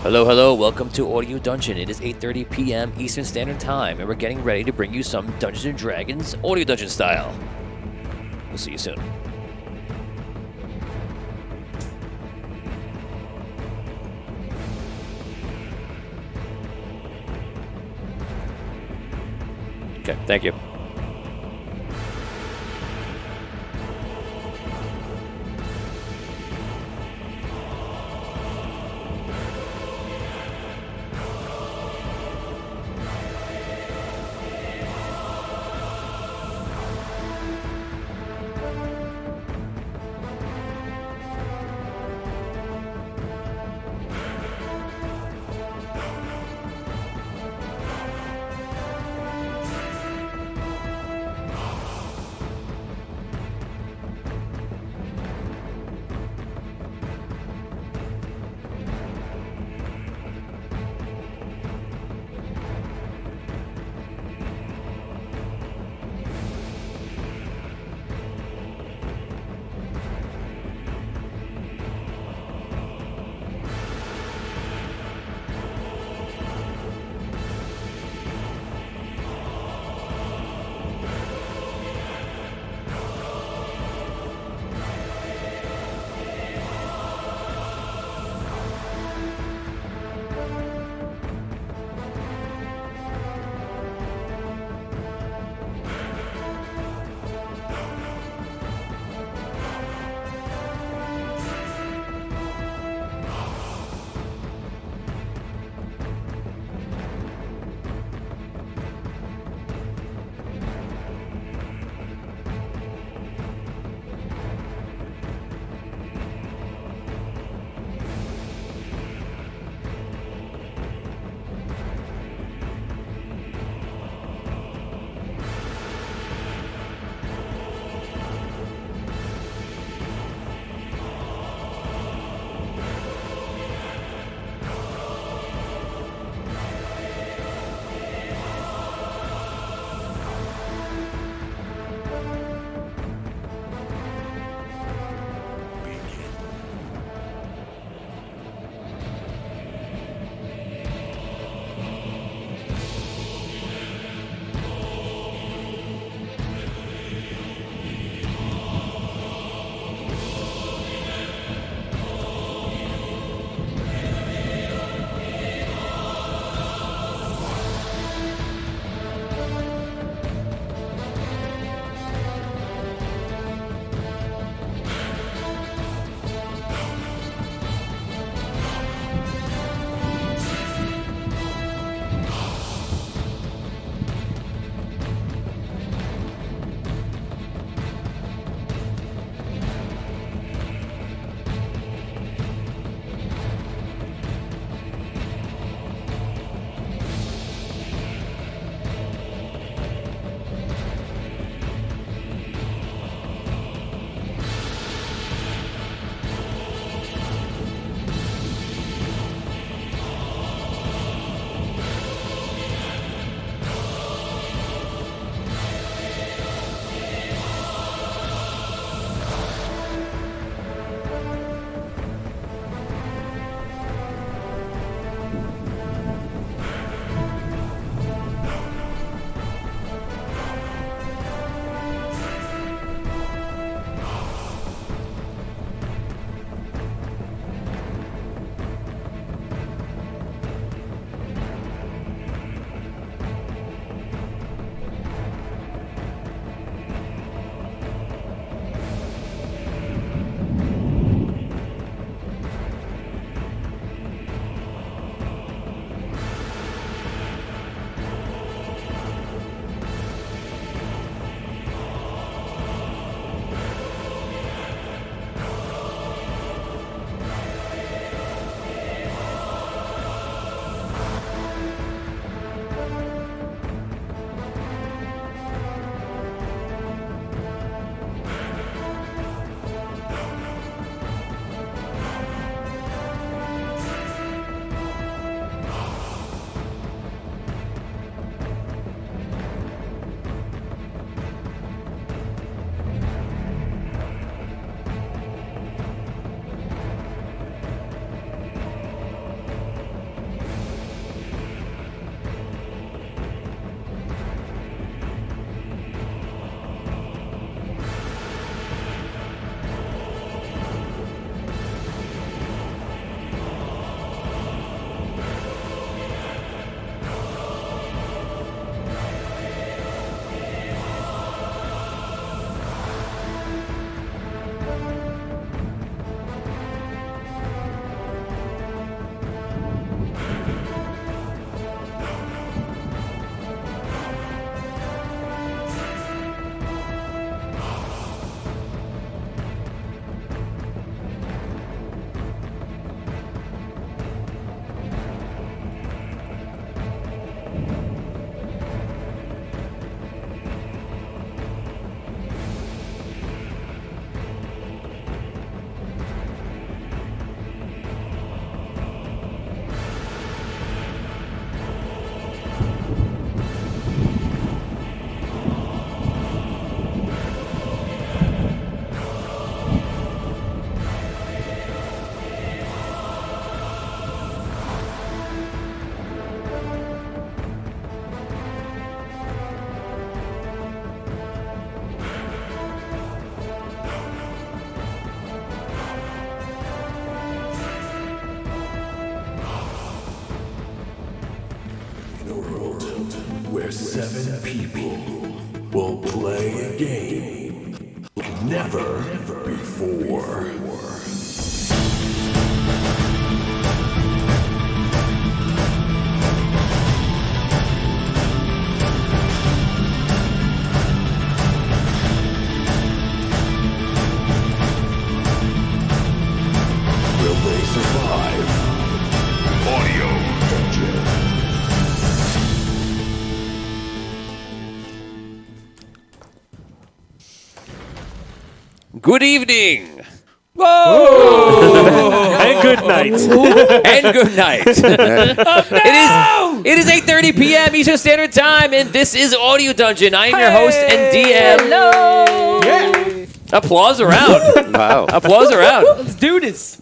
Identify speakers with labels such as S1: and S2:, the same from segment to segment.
S1: Hello, hello, welcome to Audio Dungeon. It is 8:30 p.m. Eastern Standard Time, and we're getting ready to bring you some Dungeons & Dragons Audio Dungeon style. We'll see you soon. Okay, thank you.
S2: where 7 people will play a game like never before. Will they survive? Audio Dungeon.
S1: Good evening.
S3: Whoa! And good night.
S1: And good night. It is 8:30 p.m. Eastern Standard Time, and this is Audio Dungeon. I am your host and DM.
S4: Hello.
S3: Yeah.
S1: Applause around.
S5: Wow.
S1: Applause around.
S4: Let's do this.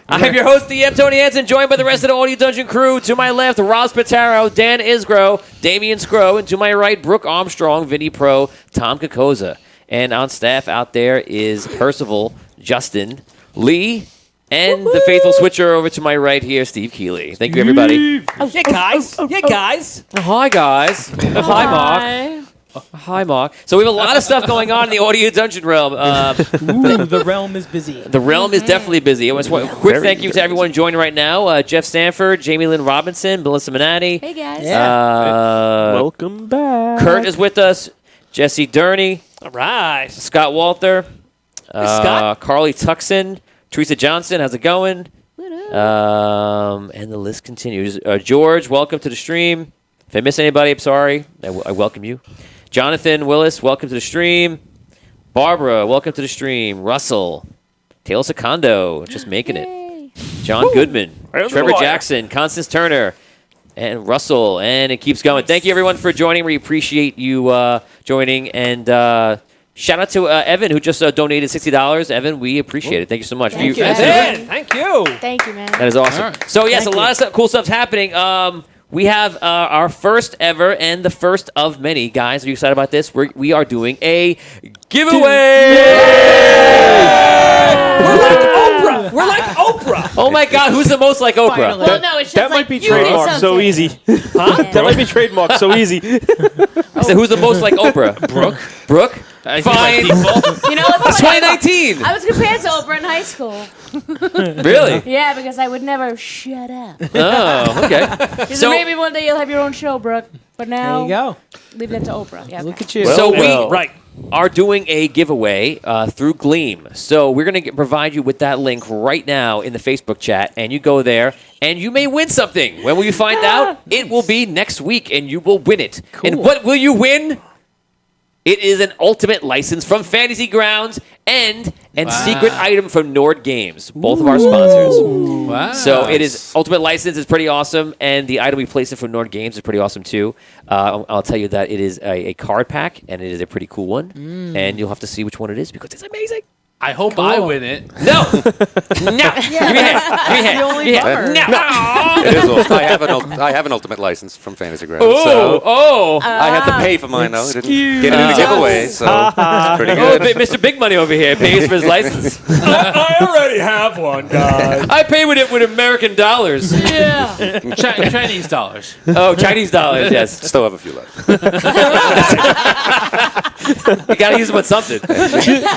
S1: I am your host, DM Tony Hansen, joined by the rest of the Audio Dungeon crew. To my left, Roz Pataro, Dan Isgro, Damian Scro, and to my right, Brooke Armstrong, Vinny Pro, Tom Kokoza. And on staff out there is Percival, Justin, Lee, and the faithful switcher over to my right here, Steve Keeley. Thank you, everybody.
S4: Yeah, guys. Yeah, guys.
S1: Hi, guys. Hi, Mark. Hi, Mark. So we have a lot of stuff going on in the Audio Dungeon realm.
S4: The realm is busy.
S1: The realm is definitely busy. I want to quick thank you to everyone joining right now. Jeff Stanford, Jamie Lynn Robinson, Melissa Manatti.
S6: Hey, guys.
S3: Welcome back.
S1: Kurt is with us. Jesse Durney.
S4: All right.
S1: Scott Walter.
S4: Scott.
S1: Carly Tuxon. Teresa Johnson. How's it going? And the list continues. George, welcome to the stream. If I miss anybody, I'm sorry. I welcome you. Jonathan Willis, welcome to the stream. Barbara, welcome to the stream. Russell. Taylor Secondo, just making it. John Goodman. Trevor Jackson. Constance Turner. And Russell. And it keeps going. Thank you, everyone, for joining. We appreciate you joining. And shout out to Evan, who just donated $60. Evan, we appreciate it. Thank you so much.
S4: Thank you,
S1: That's
S4: Evan. Thank you.
S6: Thank you, man.
S1: That is awesome.
S5: All right.
S1: So, yes,
S4: Thank
S1: a lot of cool stuff's happening. We have our first ever and the first of many. Guys, are you excited about this? We are doing a giveaway!
S4: We're like Oprah.
S1: Oh, my God. Who's the most like Oprah?
S6: Finally. Well, no, it's just
S3: That
S6: like
S3: might be
S6: you did
S3: trademarked so
S6: something.
S3: easy.
S6: Huh?
S3: That might be trademarked so easy.
S1: I said, who's the most like Oprah? Brooke? Fine.
S6: You know what's
S1: It's
S6: funny?
S1: 2019.
S6: I was compared to Oprah in high school.
S1: Really?
S6: Yeah, because I would never shut up.
S1: Oh, okay.
S6: So maybe one day you'll have your own show, Brooke. But now,
S4: There you go.
S6: leave that to Oprah. Yeah,
S4: Look
S6: okay.
S4: at you.
S1: So
S3: Well.
S1: we are doing a giveaway through Gleam. So we're going to provide you with that link right now in the Facebook chat, and you go there, and you may win something. When will you find out? It will be next week, and you will win it. And what will you win? It is an ultimate license from Fantasy Grounds and secret item from Nord Games, both of our sponsors.
S5: Wow.
S1: So it is ultimate license is pretty awesome, and the item we placed it from Nord Games is pretty awesome too. I'll tell you that it is a card pack, and it is a pretty cool one, and you'll have to see which one it is because it's amazing.
S5: I hope I win it.
S1: No, no, give me a hand. Give me a hand. Give me a hand. No.
S5: It is. I have an ultimate license from Fantasy Grounds.
S1: Oh,
S5: so I had to pay for mine though. I didn't get it in a giveaway, so it's pretty
S1: Oh,
S5: good.
S1: Mr. Big Money over here pays for his license.
S3: I already have one, guys.
S1: I pay with it with American dollars.
S6: Yeah.
S5: Chinese dollars.
S1: Oh, Chinese dollars, yes.
S5: Still have a few left.
S1: You gotta use them with something.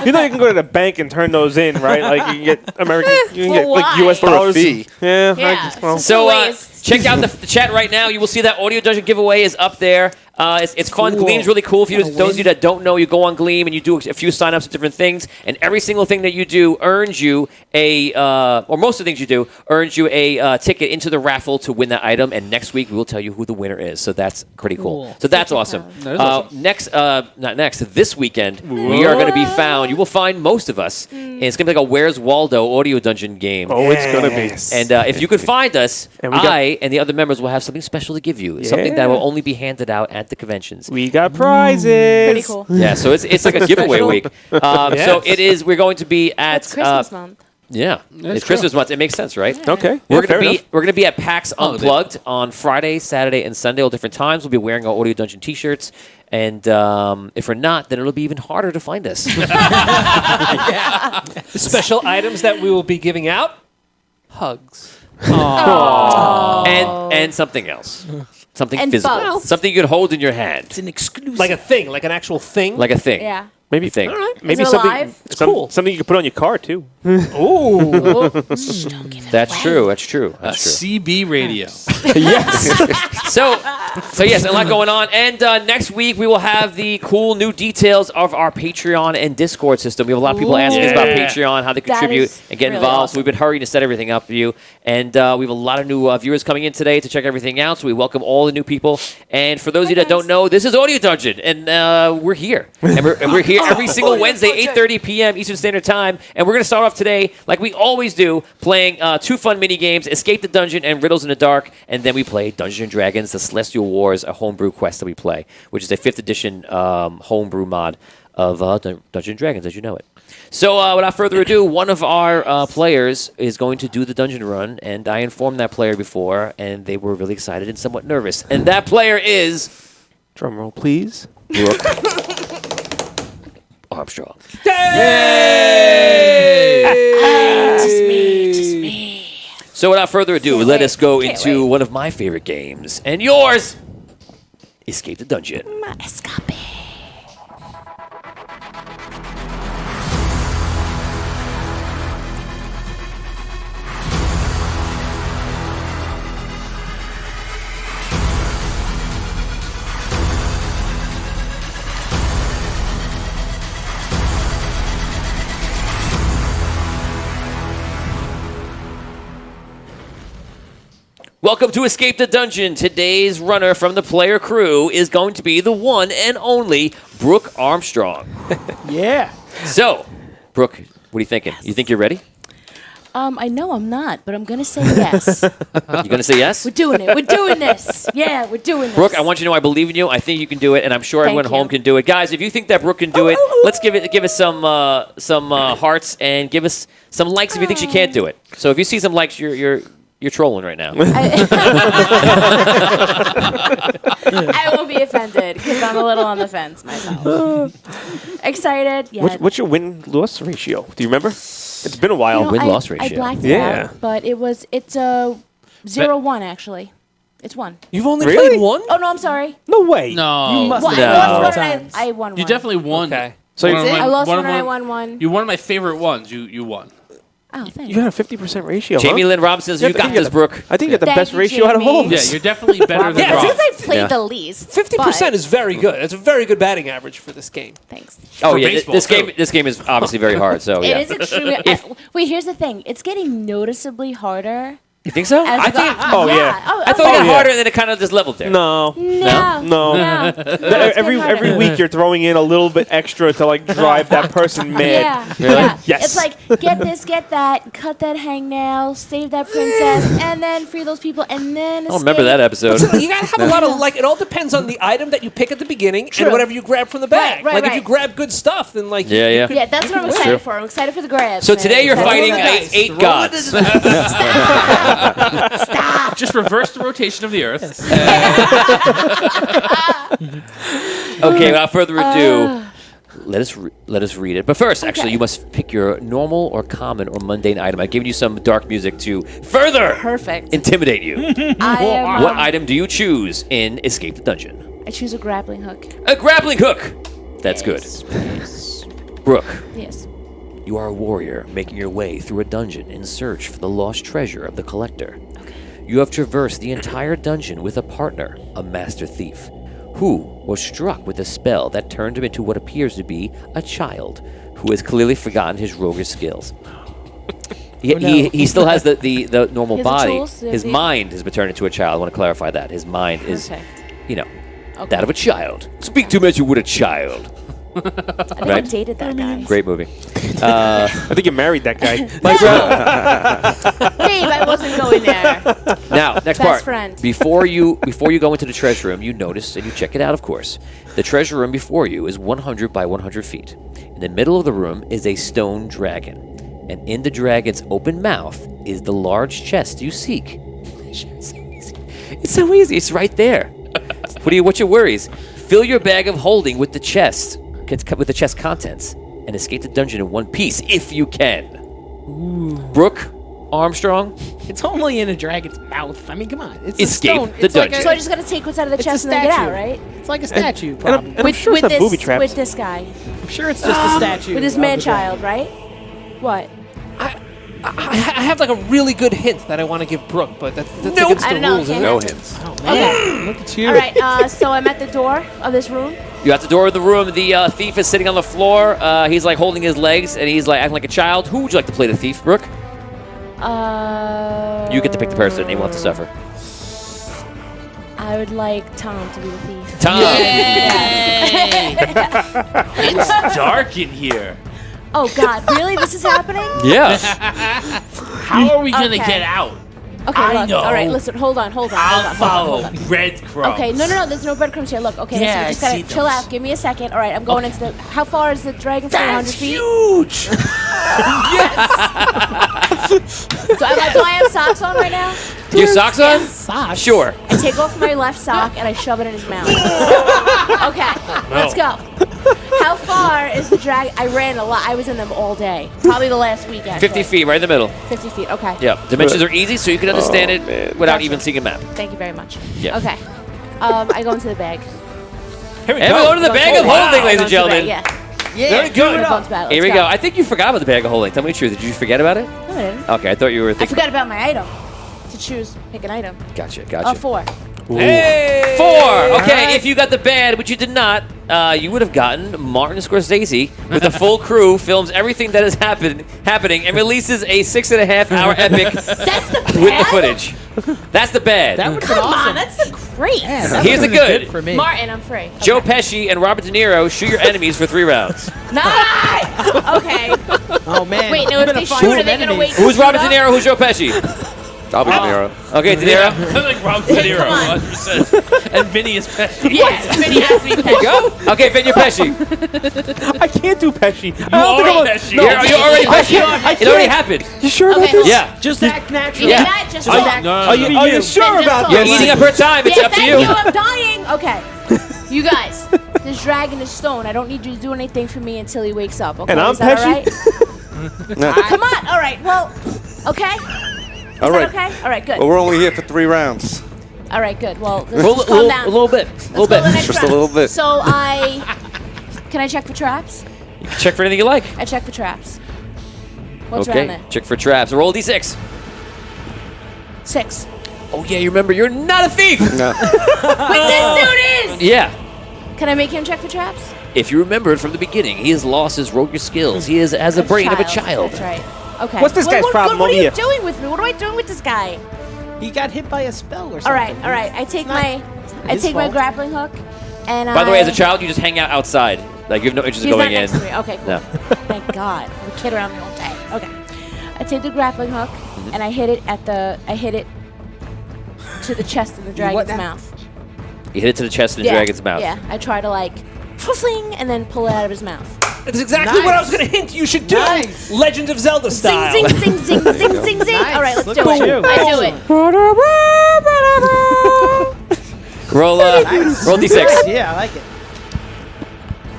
S3: You know you can go to the bank and turn those in, right? Like you can get American, you can get like
S6: why?
S3: US
S5: For a
S3: dollars.
S5: fee.
S3: Yeah.
S6: Yeah.
S3: Well,
S1: So
S6: Waste.
S1: check out the chat right now. You will see that Audio Dungeon giveaway is up there. It's fun.
S4: Cool.
S1: Gleam's really cool. Those of you that don't know, you go on Gleam and you do a few signups of different things, and every single thing that you do earns you or most of the things you do earns you a ticket into the raffle to win that item. And next week we will tell you who the winner is. So that's pretty cool. So that's awesome.
S5: That is awesome.
S1: This weekend we are going to be found. You will find most of us, and it's going to be like a Where's Waldo Audio Dungeon game.
S3: oh, it's gonna be.
S1: And if you could find us,
S3: And we got-
S1: I and the other members will have something special to give you. Something that will only be handed out at the conventions.
S3: We got prizes.
S6: Pretty cool.
S1: Yeah, so it's like a giveaway week. So it is. We're going to be at
S6: It's Christmas month.
S1: Yeah, it's Christmas month. It makes sense, right?
S3: Okay.
S1: We're
S3: Yeah, fair
S1: gonna be
S3: enough.
S1: we're gonna be at PAX Unplugged on Friday, Saturday, and Sunday, all different times. We'll be wearing our Audio Dungeon T-shirts, and if we're not, then it'll be even harder to find us.
S4: Special items that we will be giving out. Hugs.
S1: and something else. Something
S6: And
S1: physical.
S6: bugs.
S1: Something you could hold in your hand.
S4: It's an exclusive. Like a thing, like an actual thing.
S1: Like a thing.
S6: Yeah.
S3: Maybe
S1: Thing.
S3: All right.
S6: Is
S3: Maybe
S6: it
S3: something.
S6: alive?
S4: It's cool.
S3: Something you can put on your car too.
S4: Ooh.
S1: That's true. That's true. That's true.
S7: CB radio.
S1: So yes, a lot going on. And next week we will have the cool new details of our Patreon and Discord system. We have a lot of people asking us about
S7: Yeah.
S1: Patreon, how they
S6: That
S1: contribute
S6: is
S1: and get
S6: really
S1: involved. So
S6: awesome.
S1: we've been hurrying to set everything up for you. And we have a lot of new viewers coming in today to check everything out. So we welcome all the new people. And for those of you that don't know, this is Audio Dungeon, and we're here. And we're here every single Wednesday, 8:30 p.m. Eastern Standard Time. And we're going to start off today, like we always do, playing 2 fun mini games: Escape the Dungeon and Riddles in the Dark. And then we play Dungeons and Dragons: The Celestial Wars, a homebrew quest that we play, which is a 5th edition homebrew mod of Dungeons and Dragons, as you know it. So without further ado, one of our players is going to do the dungeon run, and I informed that player before, and they were really excited and somewhat nervous. And that player is
S3: Drum roll, please.
S1: Brooke Armstrong. So without further ado, let us go into one of my favorite games, and yours, Escape the Dungeon.
S6: Escape.
S1: Welcome to Escape the Dungeon. Today's runner from the player crew is going to be the one and only Brooke Armstrong.
S3: Yeah.
S1: So, Brooke, what are you thinking? You think you're ready?
S6: I know I'm not, but I'm gonna say yes.
S1: You going to say yes?
S6: We're doing it. We're doing this. Yeah, we're doing this.
S1: Brooke, I want you to know I believe in you. I think you can do it, and I'm sure everyone at
S6: Thank
S1: home
S6: you.
S1: can do it. Guys, if you think that Brooke can do it, let's give us some hearts and give us some likes if you think she can't do it. So if you see some likes, you're trolling right now.
S6: I won't be offended because I'm a little on the fence myself. Excited? Yeah.
S3: What's your win-loss ratio? Do you remember? It's been a while.
S6: You know,
S1: Win-loss
S6: I
S1: ratio.
S6: blacked it
S3: Yeah.
S6: out, but it's a 0-1 actually. It's 1.
S4: You've only
S3: Really?
S4: played one?
S6: Oh no, I'm sorry.
S3: No way.
S7: No.
S3: You must
S6: Well,
S3: have.
S1: No.
S6: I lost one
S4: Times.
S6: and I won one.
S7: You definitely won.
S4: Okay.
S3: So
S7: One of my-
S6: I lost
S7: one
S6: one
S7: of
S6: and I
S7: my-
S6: won one.
S7: You're one of my favorite ones. You won.
S6: Oh, thanks.
S3: You had a 50% ratio.
S1: Jamie
S3: huh?
S1: Lynn Robinson says,
S3: Yeah,
S1: you
S3: I
S1: got
S3: think you're
S1: this,
S3: the-
S1: Brooke.
S3: I think you're the
S6: Thank
S3: best
S6: you,
S3: ratio out of
S6: Jamie.
S3: all of
S7: Yeah,
S3: us.
S7: you're definitely better than
S4: Yeah,
S7: Rob.
S6: Since I played
S1: Yeah.
S6: the least.
S4: 50% is very good. It's a very good batting average for this game.
S6: Thanks.
S1: Oh,
S7: For
S1: yeah.
S7: baseball,
S1: This
S7: too.
S1: game is obviously very hard, so yeah.
S6: It is extremely. Wait, here's the thing. It's getting noticeably harder.
S1: You think so?
S6: As
S1: I
S6: we go-
S1: think
S3: Oh, yeah.
S6: Oh,
S1: I thought it got
S3: yeah.
S1: harder, and then it kind of just leveled there.
S3: No.
S6: No.
S3: No. Every week you're throwing in a little bit extra to like drive that person mad.
S6: Yeah, yeah.
S3: Yes.
S6: It's like get this, get that, cut that hangnail, save that princess, and then free those people, and then.
S1: I don't remember that episode.
S4: So you gotta have a lot of like. It all depends on the item that you pick at the beginning
S6: True.
S4: and whatever you grab from the bag.
S6: Right,
S4: like if
S6: right.
S4: you grab good stuff, then like
S1: Yeah,
S4: you
S1: yeah.
S4: could-
S6: Yeah, that's what I'm
S1: True.
S6: excited for. I'm excited for the grabs.
S1: So
S6: man.
S1: today you're
S6: Excited
S1: fighting
S6: for the
S4: dice.
S1: eight
S7: Roll
S1: gods.
S7: Just reverse the rotation of the Earth.
S1: Okay, without further ado, let us read it. But first, actually,
S6: Okay.
S1: you must pick your normal or common or mundane item. I've given you some dark music to further
S6: Perfect.
S1: intimidate you.
S6: I am.
S1: What item do you choose in Escape the Dungeon?
S6: I choose a grappling hook.
S1: A grappling hook. That's good. Brooke,
S6: Yes.
S1: you are a warrior making your way through a dungeon in search for the lost treasure of the collector. You have traversed the entire dungeon with a partner, a master thief, who was struck with a spell that turned him into what appears to be a child who has clearly forgotten his roguish skills. He still has the normal
S6: He has the
S1: body.
S6: tools,
S1: His
S6: the-
S1: mind has been turned into a child. I want to clarify that. His mind is,
S6: Perfect.
S1: you know,
S6: Okay.
S1: that of a child. Speak to me as you would a child.
S6: I think I
S1: Right.
S6: dated that guy.
S1: Great movie.
S3: I think you married that guy.
S6: Babe, I wasn't going there.
S1: Now, next
S6: Best
S1: part.
S6: friend.
S1: Before you go into the treasure room, you notice and you check it out, of course. The treasure room before you is 100 by 100 feet. In the middle of the room is a stone dragon, and in the dragon's open mouth is the large chest you seek. It's so easy. It's right there. What's your worries? Fill your bag of holding with the chest contents, and escape the dungeon in one piece if you can. Brooke Armstrong.
S8: It's only in a dragon's mouth. I mean, come on. It's
S1: Escape
S8: a stone.
S1: the
S8: It's like
S1: dungeon.
S6: So I just gotta take what's out of the
S8: It's a
S6: chest and then get out,
S8: statue.
S6: right?
S8: It's like a statue,
S3: And
S8: probably.
S3: I'm sure it's not booby traps.
S6: With this guy,
S8: I'm sure it's just a statue.
S6: with this
S8: of the
S6: man-child, right? What?
S4: I have like a really good hint that I want to give Brooke, but that's
S6: No,
S4: against
S6: I
S4: the
S6: don't know.
S4: rules.
S6: Can't
S5: No
S6: have it.
S5: hints.
S8: dragon. Oh, man. Look at you.
S6: All right. So I'm at the door of this room.
S1: You're at the door of the room. The thief is sitting on the floor. He's like holding his legs and he's like acting like a child. Who would you like to play the thief, Brooke? You get to pick the person they want to suffer.
S6: I would like Tom to be the thief.
S1: Tom.
S7: It's dark in here.
S6: Oh God, really? This is happening?
S1: Yeah.
S7: How are we gonna
S6: Okay.
S7: get out?
S6: Okay,
S7: I
S6: look.
S7: know.
S6: All right, listen. Hold on.
S7: I'll follow breadcrumbs.
S6: Okay, no. There's no breadcrumbs here. Look, okay,
S7: Yeah,
S6: so you just
S7: I
S6: gotta
S7: see
S6: chill
S7: those.
S6: out. Give me a second. All right, I'm going into the. How far is the dragon? 100
S7: That's
S6: feet.
S7: huge.
S6: Do I have socks on right now?
S1: Your socks on?
S8: Socks.
S1: Sure.
S6: I take off my left sock and I shove it in his mouth. Okay, let's go. How far is the dragon? I ran a lot. I was in them all day. Probably the last week, actually.
S1: 50 feet, right in the middle.
S6: 50 feet. Okay.
S1: Yeah. Dimensions are easy, so you can understand it without
S6: Gotcha.
S1: even seeing a map.
S6: Thank you very much.
S1: Yeah.
S6: Okay. I go into the bag.
S4: Here we
S1: And we go to the bag of holding, ladies and gentlemen.
S6: Yeah.
S4: Very good.
S6: Go into battle.
S1: Here we
S6: Let's
S1: go. I think you forgot about the bag of holding. Tell me the truth. Did you forget about it?
S6: No, I didn't.
S1: Okay, I thought you were
S6: I
S1: thinking.
S6: forgot about my item. To choose, pick an item.
S1: Gotcha.
S6: 4.
S4: Hey!
S1: 4. Okay, if you got the band, which you did not, you would have gotten Martin Scorsese with a full crew, films everything that is happening, and releases a 6.5-hour epic
S6: That's the bad?
S1: with the footage. That's the bad.
S8: That would have been
S6: Come
S8: awesome.
S6: on, that's the great.
S1: Here's the good.
S8: For me.
S6: Martin, I'm free.
S1: Joe
S6: Okay.
S1: Pesci and Robert De Niro shoot your enemies for 3 rounds.
S6: Nice! Okay.
S8: Oh, man.
S6: Wait, no,
S8: You're
S6: if
S8: gonna
S6: they
S8: find
S6: shoot,
S8: some
S6: are they going to
S8: enemies.
S6: wait? to
S1: Who's
S6: shoot
S1: Robert De
S6: up?
S1: Niro? Who's Joe Pesci?
S5: I'll be De Niro.
S1: Okay, De Niro.
S7: I like Rob De Niro,
S6: Come on.
S7: 100%. And Vinny is Pesci.
S6: Yes, Vinny has to be Pesci.
S1: Go. Okay, Vin, you're Pesci.
S3: I can't do Pesci.
S7: You are Pesci.
S1: You're already Pesci. It already happened.
S3: You sure about
S6: Okay,
S3: this?
S1: Yeah.
S8: Just act natural.
S6: Yeah.
S1: Yeah.
S6: Not just
S7: Oh,
S6: that.
S7: no,
S3: Are you,
S7: no.
S3: sure
S6: Then
S3: about
S6: just
S1: You're
S3: this?
S1: eating up her time. It's
S6: Yeah,
S1: up to
S6: thank
S1: you.
S6: you. I'm dying. Okay. You guys, this dragon is stone. I don't need you to do anything for me until he wakes up. Okay,
S3: And I'm
S6: is that
S3: Pesci?
S6: all right? Come on. All right. Well, okay.
S5: All
S6: Is
S5: right.
S6: that okay? All right. Good.
S5: Well, we're only here for 3 rounds.
S6: All right. Good. Well,
S1: A
S6: let's calm down.
S1: little bit.
S6: Let's go to the next
S5: Just a
S6: round.
S5: little bit.
S6: So can I check for traps?
S1: You can check for anything you like.
S6: I check for traps. What's
S1: Okay.
S6: around there?
S1: Check for traps. Roll D6.
S6: 6.
S1: Oh yeah, you remember you're not a thief.
S5: No.
S6: But this dude is.
S1: Yeah.
S6: Can I make him check for traps?
S1: If you remembered from the beginning, he has lost his rogue skills. He has the brain of a child.
S6: That's right. Okay.
S3: What's this guy's problem
S6: What
S3: over
S6: are you
S3: here?
S6: doing with me? What am I doing with this guy?
S8: He got hit by a spell or something.
S6: All right. I take my
S8: his fault.
S6: grappling hook, and
S1: By the way, as a child, you just hang out outside. Like you have no interest in
S6: he's
S1: going
S6: not
S1: in.
S6: next to me. Okay, cool.
S1: No.
S6: Thank God. I'm a kid around me all day. Okay. I take the grappling hook and I hit it to the chest of the dragon's
S8: now?
S6: mouth.
S1: You hit it to the chest of the dragon's mouth.
S6: Yeah. I try to like fling and then pull it out of his mouth.
S4: That's exactly what I was
S8: Nice.
S4: going to hint you should do.
S8: Nice.
S4: Legend of Zelda style.
S6: Zing zing zing zing zing zing zing.
S8: Nice.
S6: All right, let's
S8: Look
S6: do
S8: at
S6: it.
S8: you.
S6: I do it.
S1: Roll D6.
S8: Yeah, I like it.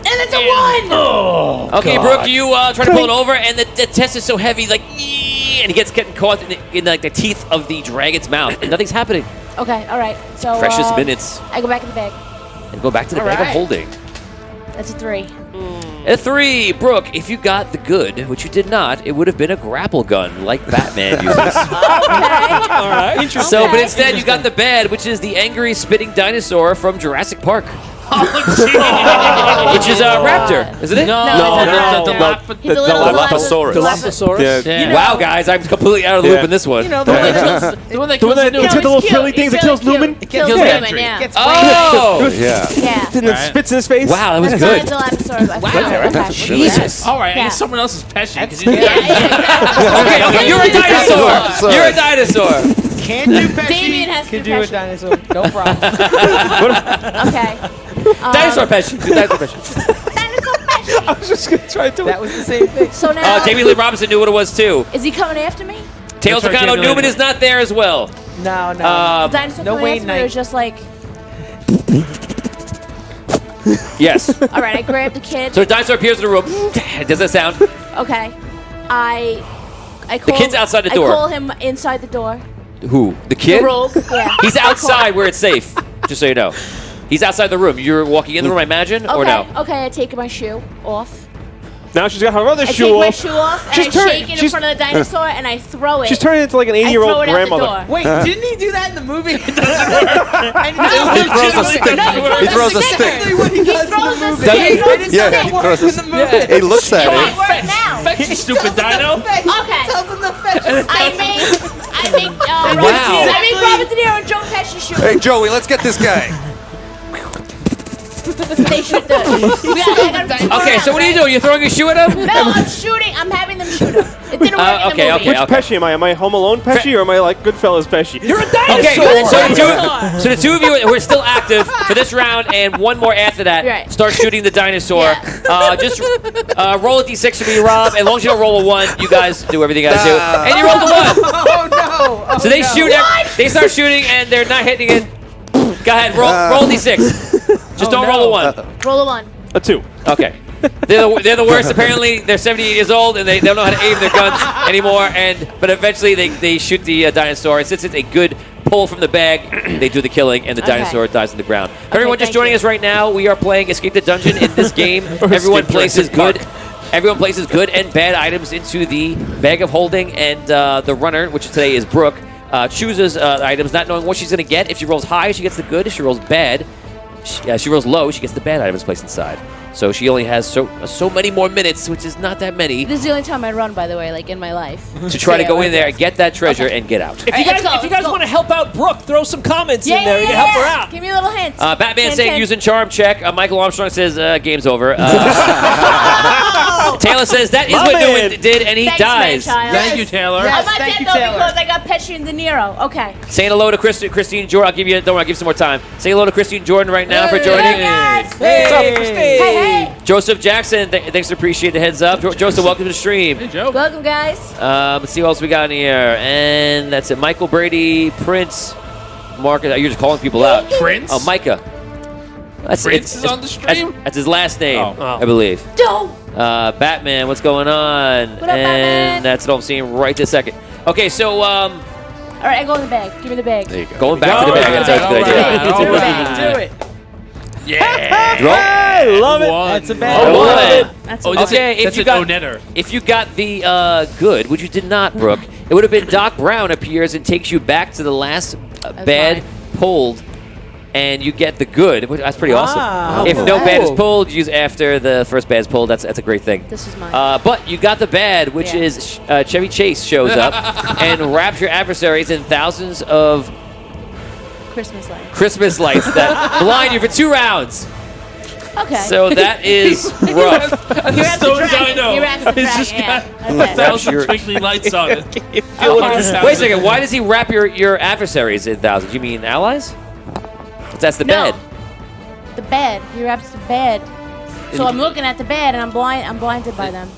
S6: And it's a 1.
S1: Okay, Brooke, you try to pull it over, and the test is so heavy, like, and he gets getting caught in like the teeth of the dragon's mouth, and nothing's happening.
S6: Okay, all right. So
S1: Precious minutes,
S6: I go back in the bag.
S1: and go back to the
S8: All
S1: bag of
S8: right.
S1: holding.
S6: That's a 3.
S1: A 3, Brooke. If you got the good, which you did not, it would have been a grapple gun like Batman uses.
S4: All right.
S1: So, but instead, you got the bad, which is the angry spitting dinosaur from Jurassic Park, which is a raptor, isn't it?
S6: No,
S7: the
S6: no.
S7: lap-
S6: He's a little
S5: Dilophosaurus.
S4: Dilophosaurus.
S5: Yeah.
S1: Wow, guys, I'm completely out of the loop in this one.
S8: You know, the one that kills,
S7: The one that
S3: The one
S7: kills
S3: that
S7: the
S3: it's got the
S6: No,
S3: little
S6: it's
S3: pilly
S6: cute.
S3: things that
S6: It's
S3: kills
S6: really
S3: Lumen.
S6: cute. Kills
S8: kills
S6: Lumen,
S8: Mandrake.
S6: yeah.
S8: Gets
S1: Oh!
S5: Yeah.
S6: Yeah.
S3: Then it spits in his face.
S1: Wow, that was
S6: That's
S1: good.
S6: not a Dilophosaurus.
S8: Wow.
S6: Okay.
S1: Jesus.
S7: All right, I
S6: Yeah.
S7: guess someone else is Pesci. 'cause he's
S6: Yeah, yeah.
S1: Okay, you're a dinosaur. You're a dinosaur.
S8: can't do Pesci.
S6: Damien has
S8: can
S6: to
S8: do
S6: do
S8: a
S6: Pesci.
S8: dinosaur. No problem.
S6: Okay.
S1: Dinosaur Pesci. Dinosaur Pesci.
S6: Dinosaur Pesci.
S3: I was just gonna try to.
S8: That was the same thing.
S6: So now,
S1: Jamie Lee Robinson knew what it was too.
S6: is he coming after me?
S1: Tails
S7: That's right,
S1: Takano
S7: Jamie Lee.
S1: Newman is not there as well.
S8: No, no.
S6: Dinosaur
S8: no
S6: coming
S8: Wayne
S6: after me, or
S8: Knight.
S6: just like,
S1: Yes.
S6: all right, I grab the kid.
S1: So a dinosaur appears in the room. Does that sound?
S6: Okay. I I call,
S1: The kid's outside the
S6: I
S1: door.
S6: call him inside the door.
S1: Who? The kid?
S6: The rogue. Yeah.
S1: He's outside where it's safe, just so you know. He's outside the room. You're walking in the room, I imagine, or no?
S6: Okay, I take my shoe off.
S3: Now she's got her other
S6: I
S3: shoe
S6: take my
S3: off.
S6: shoe off and
S3: She's
S6: I
S3: turning-
S6: shake it in
S3: she's-
S6: front of the dinosaur and I throw it.
S3: She's turning into like an
S6: I throw
S3: 80-year-old
S6: it
S3: grandmother.
S6: out the door.
S8: Wait, didn't he do that in the movie? It doesn't
S5: He throws a stick. He throws a stick.
S8: what he does
S6: throws
S8: in the
S6: a
S8: movie.
S6: stick. He throws a
S5: Yeah,
S6: stick.
S5: he throws a
S8: in the movie.
S5: He looks at
S6: It won't
S5: it.
S6: work now.
S7: Fetch, you stupid dino.
S6: Okay.
S8: Tells him to fetch.
S6: I make
S1: Wow.
S6: I make Robert De Niro and Joe Pesci shoot.
S5: Hey, Joey, let's get this guy.
S6: They shoot the.
S1: Okay, so what are you doing? You're throwing your shoe at him?
S6: No, I'm shooting. I'm having them shoot him. It didn't work in the
S1: okay,
S6: movie.
S3: Which Pesci am I? Am I Home Alone Pesci or am I like Goodfellas Pesci?
S4: You're a
S1: Okay,
S4: dinosaur.
S1: so the two of you who are still active for this round and one more after that,
S6: Right.
S1: start shooting the dinosaur.
S6: Yeah.
S1: Just roll a d6 for me, Rob. As long as you don't roll a 1, you guys do everything you guys do. And you rolled a 1.
S8: Oh no! Oh,
S1: So they
S8: no.
S1: shoot. They start shooting and they're not hitting it. Go ahead, roll a d6. Just don't roll a 1.
S6: Roll a 1.
S3: A 2.
S1: Okay. They're the worst. Apparently, they're 78 years old and they don't know how to aim their guns anymore. But eventually, they shoot the dinosaur. And since it's a good pull from the bag, they do the killing, and the dinosaur dies on the ground. For everyone just
S6: thank
S1: joining
S6: you.
S1: us right now, we are playing Escape the Dungeon. In this game, everyone
S3: Escape
S1: places
S3: Jurassic
S1: good. Everyone places good and bad items into the bag of holding, and the runner, which today is Brooke, chooses items not knowing what she's going to get. If she rolls high, she gets the good. If she rolls bad, she rolls low, she gets the bad items placed inside. So she only has so many more minutes, which is not that many,
S6: This is the only time I run, by the way, like in my life.
S1: to try to go in there, get that treasure, and get out.
S4: If you
S6: Let's
S4: guys,
S6: go.
S4: want to help out Brooke, throw some comments in there. You can help her out.
S6: Give me a little hint.
S1: Batman
S6: Hint,
S1: saying
S6: hint.
S1: using charm check. Michael Armstrong says game's over. Taylor says that is
S3: My
S1: what
S3: man.
S1: Newman did, and he
S6: Thanks,
S1: dies.
S6: man-child.
S7: Thank you, Taylor.
S8: Yes.
S6: I'm not
S8: Thank
S6: dead
S8: you,
S6: though
S8: Taylor.
S6: because I got Pesci and De Niro. Okay.
S1: Saying hello to Christine Jordan. I'll give you. Don't worry, I'll give you some more time. Saying hello to Christine Jordan right now for joining.
S6: Hey, guys.
S4: What's up, Christine?
S6: Hey, hey.
S1: Joseph Jackson, thanks, appreciate the heads up. Joseph, welcome to the stream.
S7: Hey, Joe.
S6: Welcome, guys.
S1: Let's see what else we got in here. And that's it. Michael Brady, Prince, Marcus. You're just calling people out.
S7: Prince?
S1: Oh, Micah.
S7: Prince is on the stream?
S1: That's his last name,
S7: Oh.
S1: I believe.
S6: Don't.
S1: Batman, what's going on?
S6: What up, Batman?
S1: And that's what I'm seeing right this second. Okay, so
S6: All right, I go in the bag. Give me the bag.
S5: There you go.
S1: going back to the bag. That's a good idea.
S6: All
S7: right.
S8: Do it.
S7: Yeah.
S1: Roll.
S3: I love it.
S7: One.
S8: That's a
S1: Oh,
S8: bad
S1: one.
S8: one.
S6: That's
S7: Oh,
S6: a
S7: that's
S1: Okay,
S7: it.
S1: if
S7: That's
S1: you
S7: an
S1: got-
S7: onetter.
S1: If you got the good, which you did not, Brooke, it would have been Doc Brown appears and takes you back to the last bad pulled, and you get the good. That's pretty awesome. If no bad is pulled, use after the first bad is pulled. That's a great thing.
S6: This is mine.
S1: But you got the bad, which
S6: Yeah.
S1: is Chevy Chase shows up and wraps your adversaries in thousands of
S6: Christmas light.
S1: Christmas lights that blind you for 2 rounds.
S6: Okay.
S1: So that is rough.
S6: he wraps the
S7: So
S6: dragon.
S7: dino.
S6: He wraps the
S7: It's just
S6: dragon. Yeah.
S7: got
S6: That's it.
S7: 1,000 twinkly lights on it.
S1: Wait a second. Why does he wrap your adversaries in thousands? You mean allies? That's the
S6: No.
S1: bed.
S6: The bed. He wraps the bed. So I'm looking at the bed and I'm blinded by them.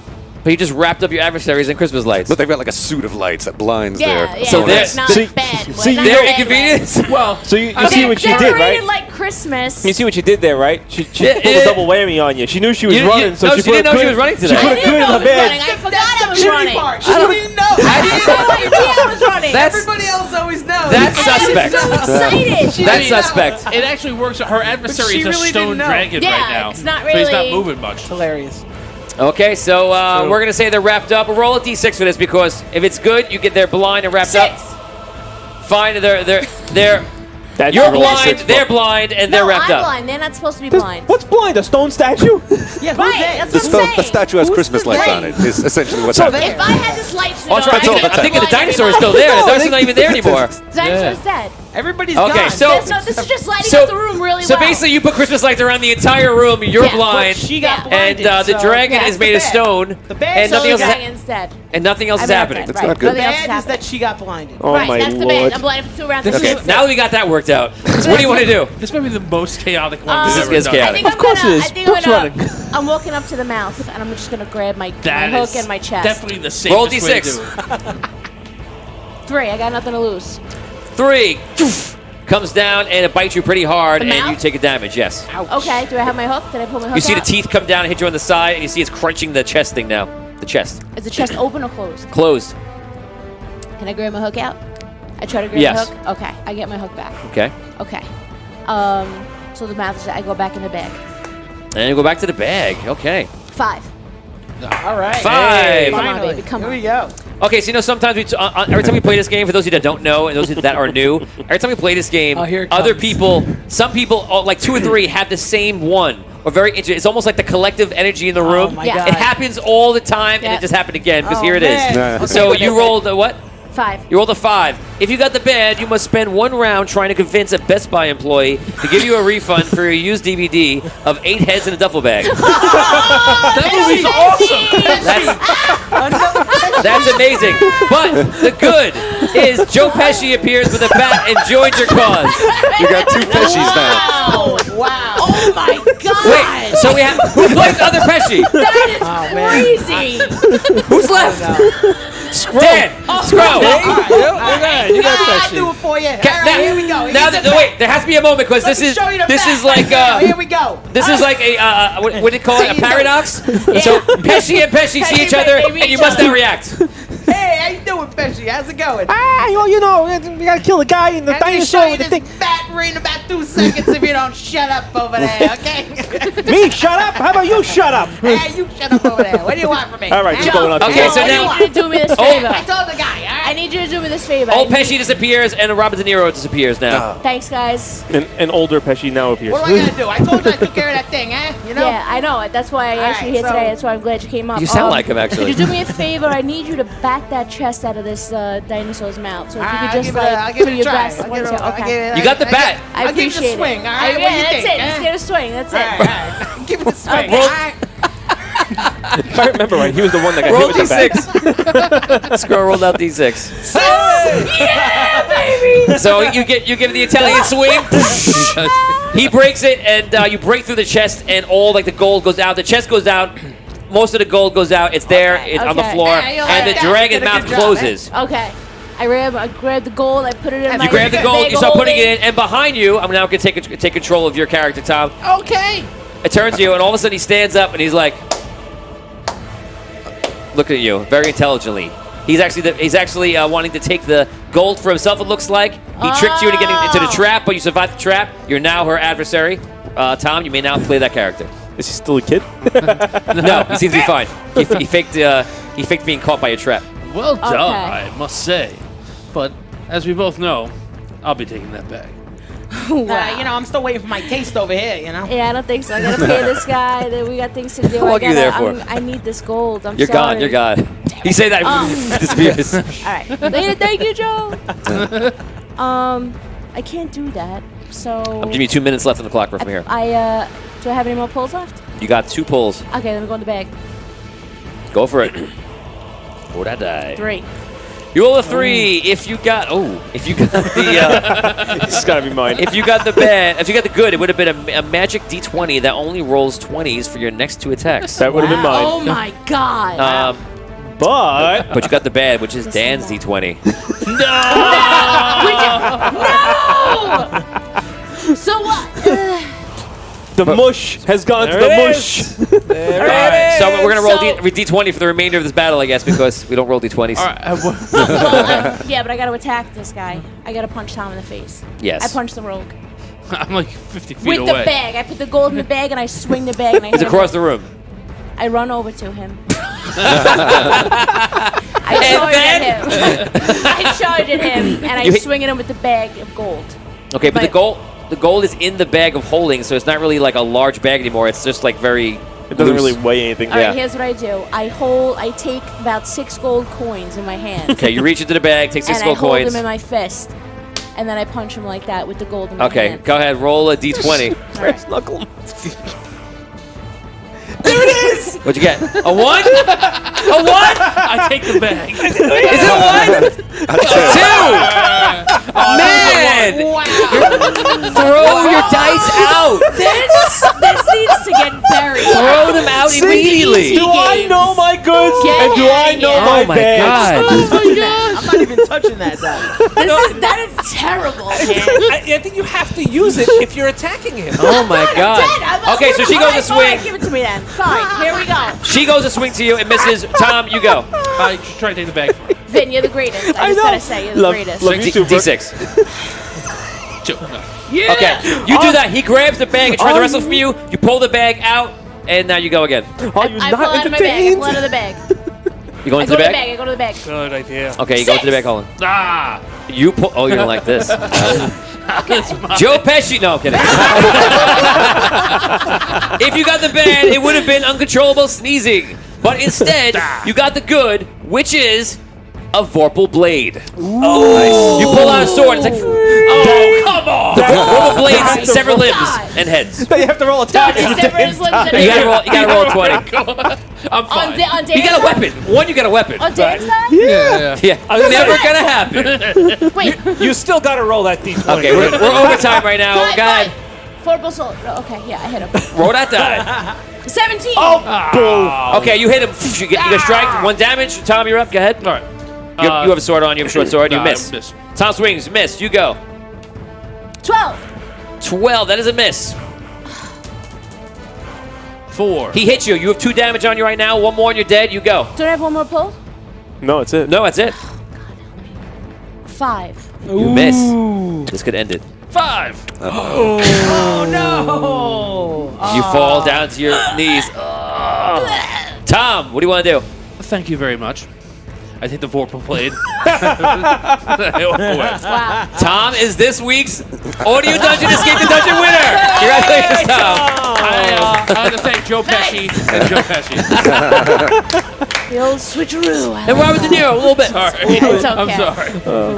S1: But you just wrapped up your adversaries in Christmas lights.
S5: But they've got like a suit of lights that blinds
S6: Yeah,
S5: their
S6: yeah.
S1: So
S6: it's
S1: there's-
S6: not
S3: see-
S6: bad.
S3: see,
S6: Not
S1: Their
S6: bad,
S1: inconvenience.
S7: Well,
S3: So you
S6: like-
S3: see what you
S6: They're
S3: did,
S6: rated
S3: right?
S6: like Christmas.
S3: You see what you did there, right? She
S1: Yeah,
S3: pulled a
S1: yeah.
S3: double whammy on you. She knew she was running, so
S1: no,
S3: she
S1: she
S3: put
S1: didn't
S3: a
S1: know she
S3: good-
S1: was running
S3: She
S1: today.
S3: put
S6: I
S3: a
S6: didn't
S3: good
S6: know
S3: in
S6: I
S3: her
S6: was running.
S3: bed.
S6: I forgot I was
S8: Shitty
S6: running.
S8: part. She didn't know.
S6: I didn't know I was running.
S1: That's
S8: Everybody else always knows.
S1: That's
S6: I
S1: suspect.
S6: was so excited.
S1: That's suspect.
S7: it actually works. Her adversary
S8: she
S7: is a
S8: really
S7: stone
S8: didn't know.
S7: dragon
S6: Yeah,
S7: right now.
S6: it's not
S7: So he's not
S6: really-
S7: moving much.
S8: Hilarious.
S1: Okay, so we're gonna say they're wrapped up. We'll roll a d6 for this because if it's good, you get they're blind and wrapped
S6: 6.
S1: up. Fine, they're
S3: That's
S1: you're
S3: roll
S1: blind,
S3: 6,
S1: they're blind, and they're
S6: No,
S1: wrapped
S6: I'm
S1: up.
S6: blind. They're not supposed to be blind.
S3: What's blind? A stone statue?
S8: Yeah, who's
S6: Right,
S8: that?
S6: that's what I'm saying.
S5: The statue has
S8: Who's
S5: Christmas
S8: the
S5: lights
S8: they?
S5: on it. Is essentially what's
S3: So
S5: happening.
S6: If I had this light suit
S1: Oh,
S6: on,
S1: I'm
S5: That's all
S1: thinking,
S5: the
S1: I'm thinking the
S5: time.
S1: dinosaur is still there. The dinosaur's not even there anymore.
S6: The dinosaur's dead.
S8: Everybody's
S1: Okay,
S8: gone.
S1: so
S6: This is just lighting
S1: so-
S6: up the room really
S1: so
S6: well.
S1: basically, you put Christmas lights around the entire room. You're
S6: Yeah.
S1: blind,
S8: she got
S6: Yeah.
S1: and
S8: blinded.
S1: the
S8: so
S1: dragon
S8: that's
S1: is made
S8: the
S1: of
S8: bad.
S1: stone,
S8: The bad
S1: and
S6: so
S1: nothing
S6: the
S1: else is
S6: dragon's dead.
S1: and nothing else is happening.
S5: That's
S6: right.
S5: not good.
S6: Nothing else
S8: Bad is
S6: happening.
S8: that she got blinded.
S3: Oh
S6: Right,
S3: my
S6: that's the
S3: lord.
S6: bad. I'm blind for 2 rounds.
S1: Okay, now that we got that worked out, so what do you want to do?
S7: This might be the most chaotic one
S6: This
S7: we've
S1: is
S7: ever done.
S1: chaotic.
S6: I think
S3: Of course
S6: I'm
S3: it is.
S6: I think
S3: Brooke's
S6: I'm
S3: running.
S6: I'm walking up to the mouth, and I'm just gonna grab my
S7: That
S6: hook
S7: is
S6: and my chest.
S7: definitely the
S1: Roll
S7: safest way to
S1: D6.
S7: do it.
S6: 3. I got nothing to lose.
S1: 3 comes down and it bites you pretty hard,
S6: The
S1: and you
S6: mouth?
S1: take a damage. Yes.
S6: Okay. Do I have my hook? Did I pull my hook
S1: You see the
S6: out?
S1: teeth come down and hit you on the side, and you see it's crunching the chest thing now. The chest
S6: Is the chest open or closed?
S1: closed.
S6: Can I grab my hook out? I try to grab
S1: Yes.
S6: the hook. Okay, I get my hook back.
S1: Okay.
S6: Okay. So the math is I go back in the bag.
S1: And you go back to the bag. Okay.
S6: 5.
S8: All right.
S1: 5.
S6: Come on,
S8: Finally.
S6: baby, come
S8: Here
S6: on.
S8: we go.
S1: Okay, so sometimes every time we play this game, for those of you that don't know and those of you that are new, every time we play this game,
S4: Oh, here it
S1: other
S4: comes.
S1: people, some people, like 2 or 3, have the same one. Or very interesting. It's almost like the collective energy in the room.
S8: my
S6: Yeah.
S8: God.
S1: It happens all the time, and
S6: Yeah.
S1: it just happened again because
S8: Oh,
S1: here it is.
S8: man.
S5: Yeah.
S8: Okay,
S1: So
S8: what
S1: you
S8: is
S1: rolled a what?
S6: 5.
S1: You rolled a 5. If you got the bad, you must spend 1 round trying to convince a Best Buy employee to give you a refund for your used DVD of 8 heads in a duffel bag.
S7: That movie's awesome.
S1: That's amazing. But the good is Joe Pesci appears with a bat and joins your cause.
S5: You got 2 Pesci's now.
S8: Oh, wow.
S6: Oh my God!
S1: Wait, so we have who plays other Pesci?
S6: That is
S8: man.
S6: crazy.
S1: Who's left? Dan. Scro.
S8: All right.
S4: You got
S8: I
S4: Pesci.
S8: do it for you. All
S1: Now-
S8: right, here we go.
S1: Now,
S8: Here's the
S1: wait, there has to be a moment because
S8: Let me show you the
S1: this
S8: back
S1: is like
S8: right now. Here we go.
S1: this is like a what do you call it? A
S8: You know.
S1: paradox. So Pesci and Pesci see each other,
S6: baby,
S1: and you
S6: each
S1: must
S6: other.
S1: not react.
S8: Hey, how you doing, Pesci? How's it going?
S3: You know, we gotta kill the guy in the
S8: Let me
S3: dinosaur
S8: show you
S3: with the
S8: this
S3: thing.
S8: bat ring in about 2 seconds if you don't shut up over there, okay?
S3: Me, shut up. How about you shut up?
S8: Hey, you shut up over there. What do you want from me?
S3: All right,
S8: Huh?
S3: you're going on.
S1: Okay, so
S6: I
S1: now-
S6: need you to do me this
S8: I
S6: favor.
S8: told the guy, all
S6: I
S8: right?
S6: need you to do me this favor.
S1: Old Pesci disappears, and Robert De Niro disappears now.
S6: Thanks, guys.
S3: An older Pesci now appears.
S8: What do I gotta do? I told you I took care of that thing, huh? You know?
S6: Yeah, I know. That's why I asked you
S8: Alright,
S6: here
S8: so-
S6: today. That's why I'm glad you came up.
S1: You sound like him, actually.
S6: Could you do me a favor? I need you to bat that chest out of this dinosaur's mouth. So if you
S8: I'll
S6: could just
S8: give it a- I'll
S6: like
S8: give
S6: do
S8: it a
S6: your
S8: try.
S6: best.
S8: I'll
S6: One,
S8: give
S6: two,
S8: it a- I'll
S6: okay.
S8: give it a-
S1: You got the bat.
S6: I
S8: I'll give it
S6: appreciate
S8: a swing,
S6: it.
S8: all right? What do
S6: Yeah,
S8: you
S6: that's
S8: think,
S6: it.
S8: huh?
S6: Just get a swing. That's it.
S8: All right. Give it a swing,
S6: Okay.
S8: all right?
S3: If I remember right, he was the one that got
S1: Roll
S3: hit with the bat.
S1: D6. Scroll rolled out D6.
S6: Yeah, baby.
S1: So you give the Italian swing. He breaks it, and you break through the chest, and all like the gold goes out. The chest goes out. Most of the gold goes out. It's there.
S6: Okay,
S1: It's on the
S6: okay.
S1: floor,
S8: Hey, you like
S1: and the
S8: that?
S1: dragon
S8: Did a
S1: mouth
S8: good job,
S1: closes.
S6: Okay. I grab the gold. I put it in my.
S1: You grab the gold.
S6: bag
S1: You
S6: of
S1: start putting
S6: holding.
S1: it in, and behind you, I'm now going to take control of your character, Tom.
S8: Okay.
S1: It turns to you, and all of a sudden he stands up, and he's like, looking at you very intelligently. He's actually wanting to take the gold for himself. It looks like he tricked you into getting into the trap, but you survived the trap. You're now her adversary. Tom, you may now play that character.
S3: Is he still a kid?
S1: No, he seems to be fine. He faked being caught by a trap.
S7: Well done,
S6: Okay.
S7: I must say. But as we both know, I'll be taking that bag.
S8: You know, I'm still waiting for my taste over here, you know?
S6: Yeah, I don't think so. I gotta pay this guy. We got things to do.
S1: How long are you there for?
S6: I need this gold. I'm
S1: You're
S6: sorry.
S1: gone. You're gone. You say that disappears.
S6: All right. Thank you, Joe. I can't do that. So.
S1: I'm giving you 2 minutes left on the clock from here.
S6: Do I have any more pulls left?
S1: You got 2 pulls.
S6: Okay, let me go in the bag.
S1: Go for it. Or that die.
S6: 3.
S1: You roll a 3. If you got the
S3: It's gotta be mine.
S1: if you got the bad, if you got the good, it would have been a magic D20 that only rolls 20s for your next 2 attacks.
S3: That would have been mine.
S6: Oh my god.
S3: But
S1: But you got the bad, which is Dan's D20.
S6: No! So what?
S3: the mush has gone to
S4: There
S3: the
S4: it
S3: mush.
S1: So we're gonna roll
S6: So-
S1: D20 for the remainder of this battle, I guess, because we don't roll D20s.
S7: All right.
S6: Yeah, but I gotta attack this guy. I gotta punch Tom in the face.
S1: Yes.
S6: I punch the rogue.
S7: I'm like 50 feet
S6: With
S7: away.
S6: the bag. I put the gold in the bag and I swing the bag and I
S1: It's
S6: hit
S1: across
S6: him.
S1: the room.
S6: I run over to him. I charge at him. I charge at him and I
S1: You hit-
S6: swing at him with the bag of gold.
S1: Okay, but the
S6: But-
S1: gold is in the bag of holding, so it's not really like a large bag anymore. It's just like very.
S3: It doesn't
S1: loose.
S3: really weigh anything.
S6: All right,
S1: Yeah.
S6: here's what I do. I take about 6 gold coins in my hand.
S1: Okay, you reach into the bag, take 6
S6: and
S1: gold
S6: I hold
S1: coins.
S6: them in my fist. And then I punch him like that with the gold in my
S1: Okay,
S6: hand.
S1: go ahead, roll a D20.
S6: All right.
S1: What'd you get? A 1? A 1?
S7: I take the bag.
S1: Is it a 1? 2! Man! Throw your dice out!
S6: This needs to get buried.
S1: Throw them out immediately!
S3: Do I know my goods?
S6: Get
S3: and do I
S6: outta
S3: know
S6: here.
S3: my
S1: Oh my
S3: bags?
S1: god!
S8: I'm not even touching that guy.
S6: That is terrible, man.
S4: I think you have to use it if you're attacking him.
S1: Oh my god! Okay, so she goes to swing.
S6: Give it to me then. Fine, here we go.
S1: She goes to swing to you and misses. Tom, you go.
S7: I just try to take the bag from her.
S6: Vin, you're the greatest. I just gotta say, you're the greatest.
S3: Love you too, Brooke.
S1: D6.
S7: Yeah.
S1: Okay, you do that. He grabs the bag and tries to wrestle from you. You pull the bag out, and now you go again.
S3: Are you
S6: I pull
S3: not
S6: out of my bag. I
S3: entertained?
S6: pull out of the bag.
S1: You go
S6: I
S1: into
S6: go
S1: the
S6: to the
S1: bag?
S6: bag. I go to the bag.
S4: Good idea.
S1: Okay, you go into the bag, Colin.
S7: Ah.
S1: You pull. Oh, you're gonna like this. Joe Pesci. No, I'm kidding. If you got the bad, it would have been uncontrollable sneezing. But instead, you got the good, which is a Vorpal blade. Nice. You pull out a sword. It's like, oh, come on! The Vorpal blades sever limbs and heads.
S3: You have to roll a attack.
S6: He severed his limbs and
S1: You gotta roll a 20.
S7: I'm fine.
S6: on
S1: You
S6: Dan's
S1: got a
S6: side?
S1: weapon. One, you got a weapon.
S6: On Dan's side?
S7: Yeah.
S1: Yeah, never gonna happen.
S6: Wait.
S4: You still got to roll that d20.
S1: Okay, we're overtime right now.
S6: Fine,
S1: Go ahead.
S6: fine. Vorpal soul. Okay, yeah, I hit him.
S1: Roll that die.
S6: 17.
S1: Okay, you hit him. You get strike. 1 damage. Tom, you're up. Go ahead.
S7: All right.
S1: You have a sword on. You have a short sword. You
S7: Nah,
S1: miss.
S7: I miss.
S1: Tom swings. Miss. You go.
S6: 12.
S1: 12. That is a miss.
S7: 4.
S1: He hit you. You have 2 damage on you right now. 1 more and you're dead. You go.
S6: Don't I have one more pull?
S3: No, it's it.
S1: No, that's it.
S6: 5.
S1: You miss. This could end it.
S7: 5.
S1: You fall down to your knees. Tom, what do you want to do?
S7: Thank you very much. I think the Vorpal blade. It went away.
S6: Wow.
S1: Tom is this week's Audio Dungeon Escape the Dungeon winner. Congratulations, Tom.
S7: I want to thank Joe Pesci and Joe Pesci.
S6: The old switcheroo. I
S1: And
S6: like
S1: Robert De
S6: that.
S1: Niro, a little bit.
S7: Sorry.
S6: It's okay.
S7: I'm sorry.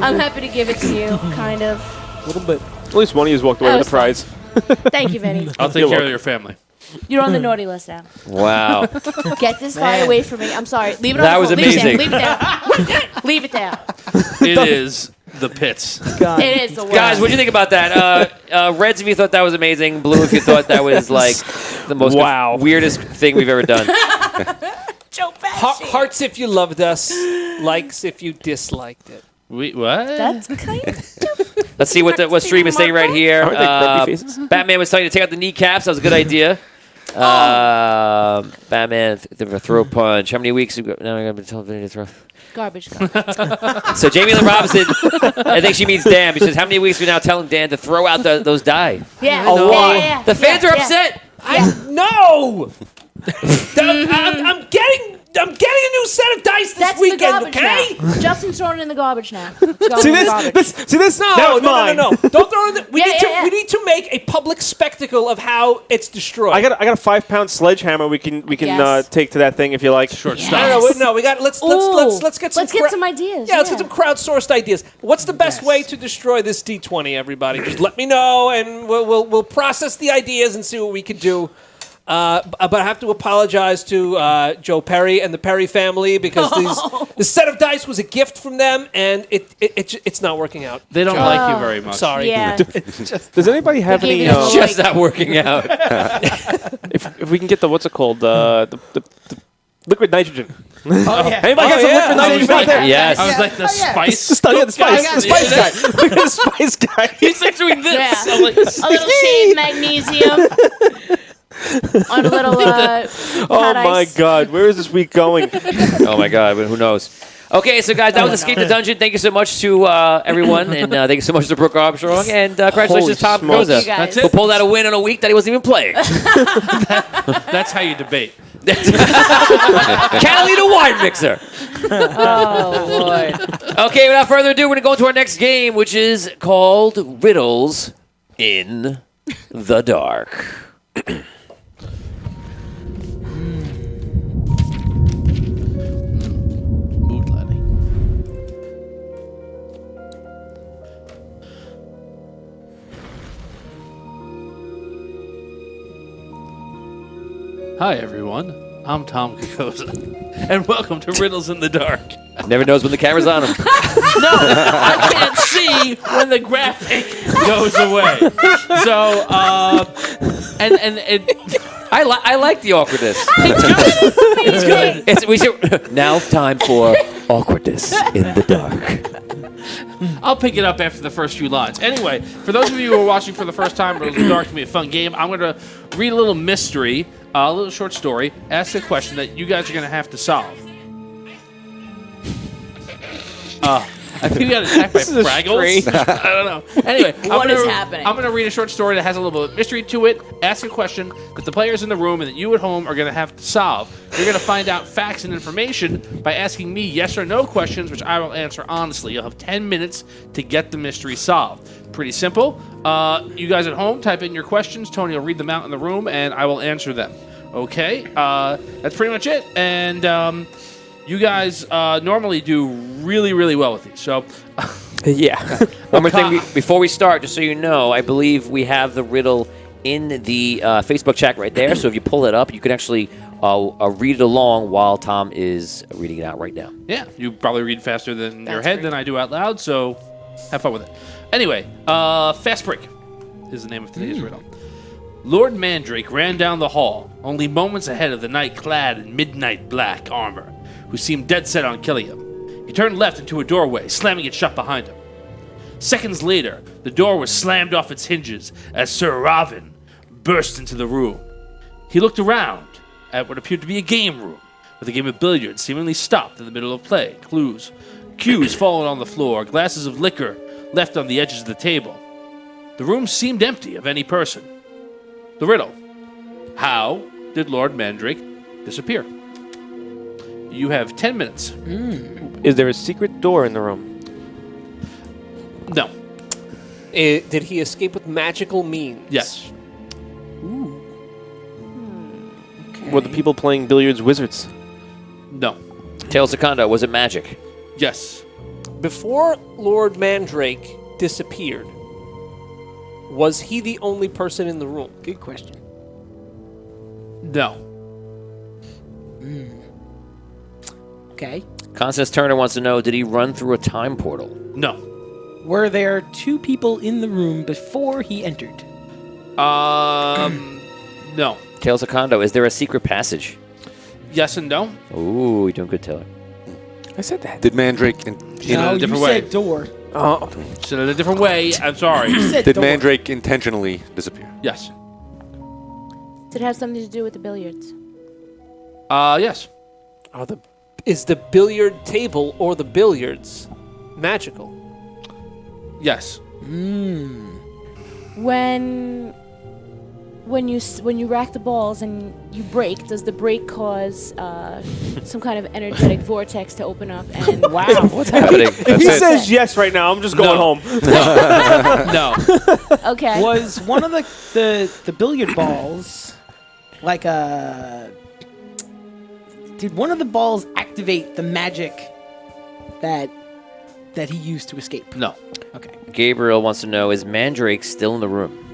S6: I'm happy to give it to you, kind of.
S3: A little bit. At least one of you walked away
S6: That
S3: with the
S6: was
S3: prize.
S6: Thank you, Vinny.
S7: I'll take care of your family.
S6: You're on the naughty list now.
S1: Wow.
S6: Get this guy away from me. I'm sorry. Leave it on
S1: That
S6: the
S1: was
S6: floor.
S1: amazing.
S6: Leave it down. Leave it down.
S7: It is the pits.
S6: It is the worst.
S1: Guys, what do you think about that? Reds, if you thought that was amazing. Blue, if you thought that was like the most weirdest thing we've ever done.
S6: Joe Pesci.
S4: Hearts if you loved us, likes if you disliked it.
S7: What?
S6: That's kind of...
S1: Let's see what stream is saying right here.
S3: Aren't they grumpy faces?
S1: Batman was telling you to take out the kneecaps. That was a good idea. Batman, the throw punch. How many weeks ago? No, I'm going to tell Vinny to throw.
S6: Garbage.
S1: So Jamie Lynn Robinson, I think she means Dan. She says, how many weeks are we now telling Dan to throw out those die?
S6: Yeah.
S3: A lot.
S6: Yeah.
S1: The fans are upset.
S4: No! I'm getting a new set of dice this
S6: That's
S4: weekend,
S6: in the garbage
S4: okay?
S6: now. Justin's throwing it in the garbage now. It's going
S3: See
S6: in the
S3: this?
S6: garbage.
S3: That was mine.
S4: No. Don't throw it in the... We
S6: Yeah.
S4: need to make a public spectacle of how it's destroyed.
S3: I got a 5-pound sledgehammer we can
S6: Yes.
S3: take to that thing if you like.
S7: Short
S6: Yes.
S7: stop.
S4: No, we got. Let's get some.
S6: Let's get some ideas.
S4: Yeah, let's get some crowdsourced ideas. What's the best way to destroy this D20? Everybody, just let me know, and we'll process the ideas and see what we can do. But I have to apologize to Joe Perry and the Perry family because this set of dice was a gift from them, and it's not working out.
S7: They don't like you very much.
S4: Sorry.
S6: Yeah.
S3: Does anybody have
S6: They
S3: any?
S6: gave you
S1: It's just not working out.
S3: If we can get the what's it called the liquid nitrogen.
S4: Oh, yeah.
S3: Anybody got some liquid nitrogen out there?
S1: Yes.
S7: I was like the spice.
S3: The spice
S6: guy.
S3: guy. Look at the spice guy.
S7: He's like doing this.
S6: Yeah.
S7: I'm like,
S6: A little shade magnesium. On a little
S3: Oh my God, where is this week going?
S1: Oh my God, who knows? Okay, so guys, that was Escape the Dungeon. Thank you so much to everyone, and thank you so much to Brooke Armstrong, and congratulations to Tom
S3: smokes.
S1: Rosa,
S6: Thank you, guys.
S1: who pulled out a win in a week that he wasn't even playing.
S7: that's how you debate.
S1: Can't lead a wine mixer.
S6: Oh, Lord.
S1: Okay, without further ado, we're going to go into our next game, which is called Riddles in the Dark.
S7: Mood lighting. Hi, everyone. I'm Tom Kokoza, and welcome to Riddles in the Dark.
S1: Never knows when the camera's on him.
S7: I can't see when the graphic goes away. So, and
S1: I like the awkwardness.
S6: It's good.
S1: We should, now time for awkwardness in the dark.
S7: I'll pick it up after the first few lines. Anyway, for those of you who are watching for the first time, Riddles in the Dark can be a fun game. I'm going to read a little mystery, a little short story, ask a question that you guys are going to have to solve. I think we got attacked by
S3: This is
S7: Fraggles. I don't know. Anyway,
S6: What is happening?
S7: I'm going to read a short story that has a little bit of mystery to it. Ask a question that the players in the room and that you at home are going to have to solve. You're going to find out facts and information by asking me yes or no questions, which I will answer honestly. You'll have 10 minutes to get the mystery solved. Pretty simple. You guys at home, type in your questions. Tony will read them out in the room, and I will answer them. Okay? That's pretty much it. And you guys normally do really, really well with these. So,
S3: Yeah.
S1: One more thing before we start, just so you know, I believe we have the riddle in the Facebook chat right there. So if you pull it up, you can actually read it along while Tom is reading it out right now.
S7: yeah, you probably read faster than your head than I do out loud, so have fun with it. Anyway, Fast Break is the name of today's riddle. Lord Mandrake ran down the hall, only moments ahead of the knight clad in midnight black armor, who seemed dead set on killing him. He turned left into a doorway, slamming it shut behind him. Seconds later, the door was slammed off its hinges as Sir Ravin burst into the room. He looked around at what appeared to be a game room, with a game of billiards seemingly stopped in the middle of play, cues fallen on the floor, glasses of liquor left on the edges of the table. The room seemed empty of any person. The riddle: how did Lord Mandrake disappear? You have 10 minutes.
S3: Is there a secret door in the room?
S7: No.
S4: Did he escape with magical means?
S7: Yes.
S3: Were the people playing billiards wizards?
S7: No.
S1: Tales of Condo, was it magic?
S7: Yes.
S4: Before Lord Mandrake disappeared, was he the only person in the room?
S9: Good question.
S7: No.
S9: Okay.
S1: Constance Turner wants to know, did he run through a time portal?
S7: No.
S9: Were there two people in the room before he entered?
S7: No.
S1: Tales of Condo, is there a secret passage?
S7: Yes and no.
S1: Ooh, you're doing good, Taylor.
S3: I said that.
S5: Did Mandrake
S7: In
S9: No,
S7: a
S9: you
S7: different way.
S9: said door.
S3: Oh,
S7: Said it a different way. I'm sorry.
S9: You said
S5: did
S9: door.
S5: Mandrake intentionally disappear?
S7: Yes.
S6: Did it have something to do with the billiards?
S7: Yes.
S4: Is the billiard table or the billiards magical?
S7: Yes.
S6: When you rack the balls and you break, does the break cause some kind of energetic vortex to open up? And
S9: Wow.
S1: What's happening?
S3: if he says yes right now, I'm just going home.
S7: No.
S6: okay.
S9: Was one of the billiard balls like a... Did one of the balls activate the magic that he used to escape?
S7: No.
S9: Okay.
S1: Gabriel wants to know, is Mandrake still in the room?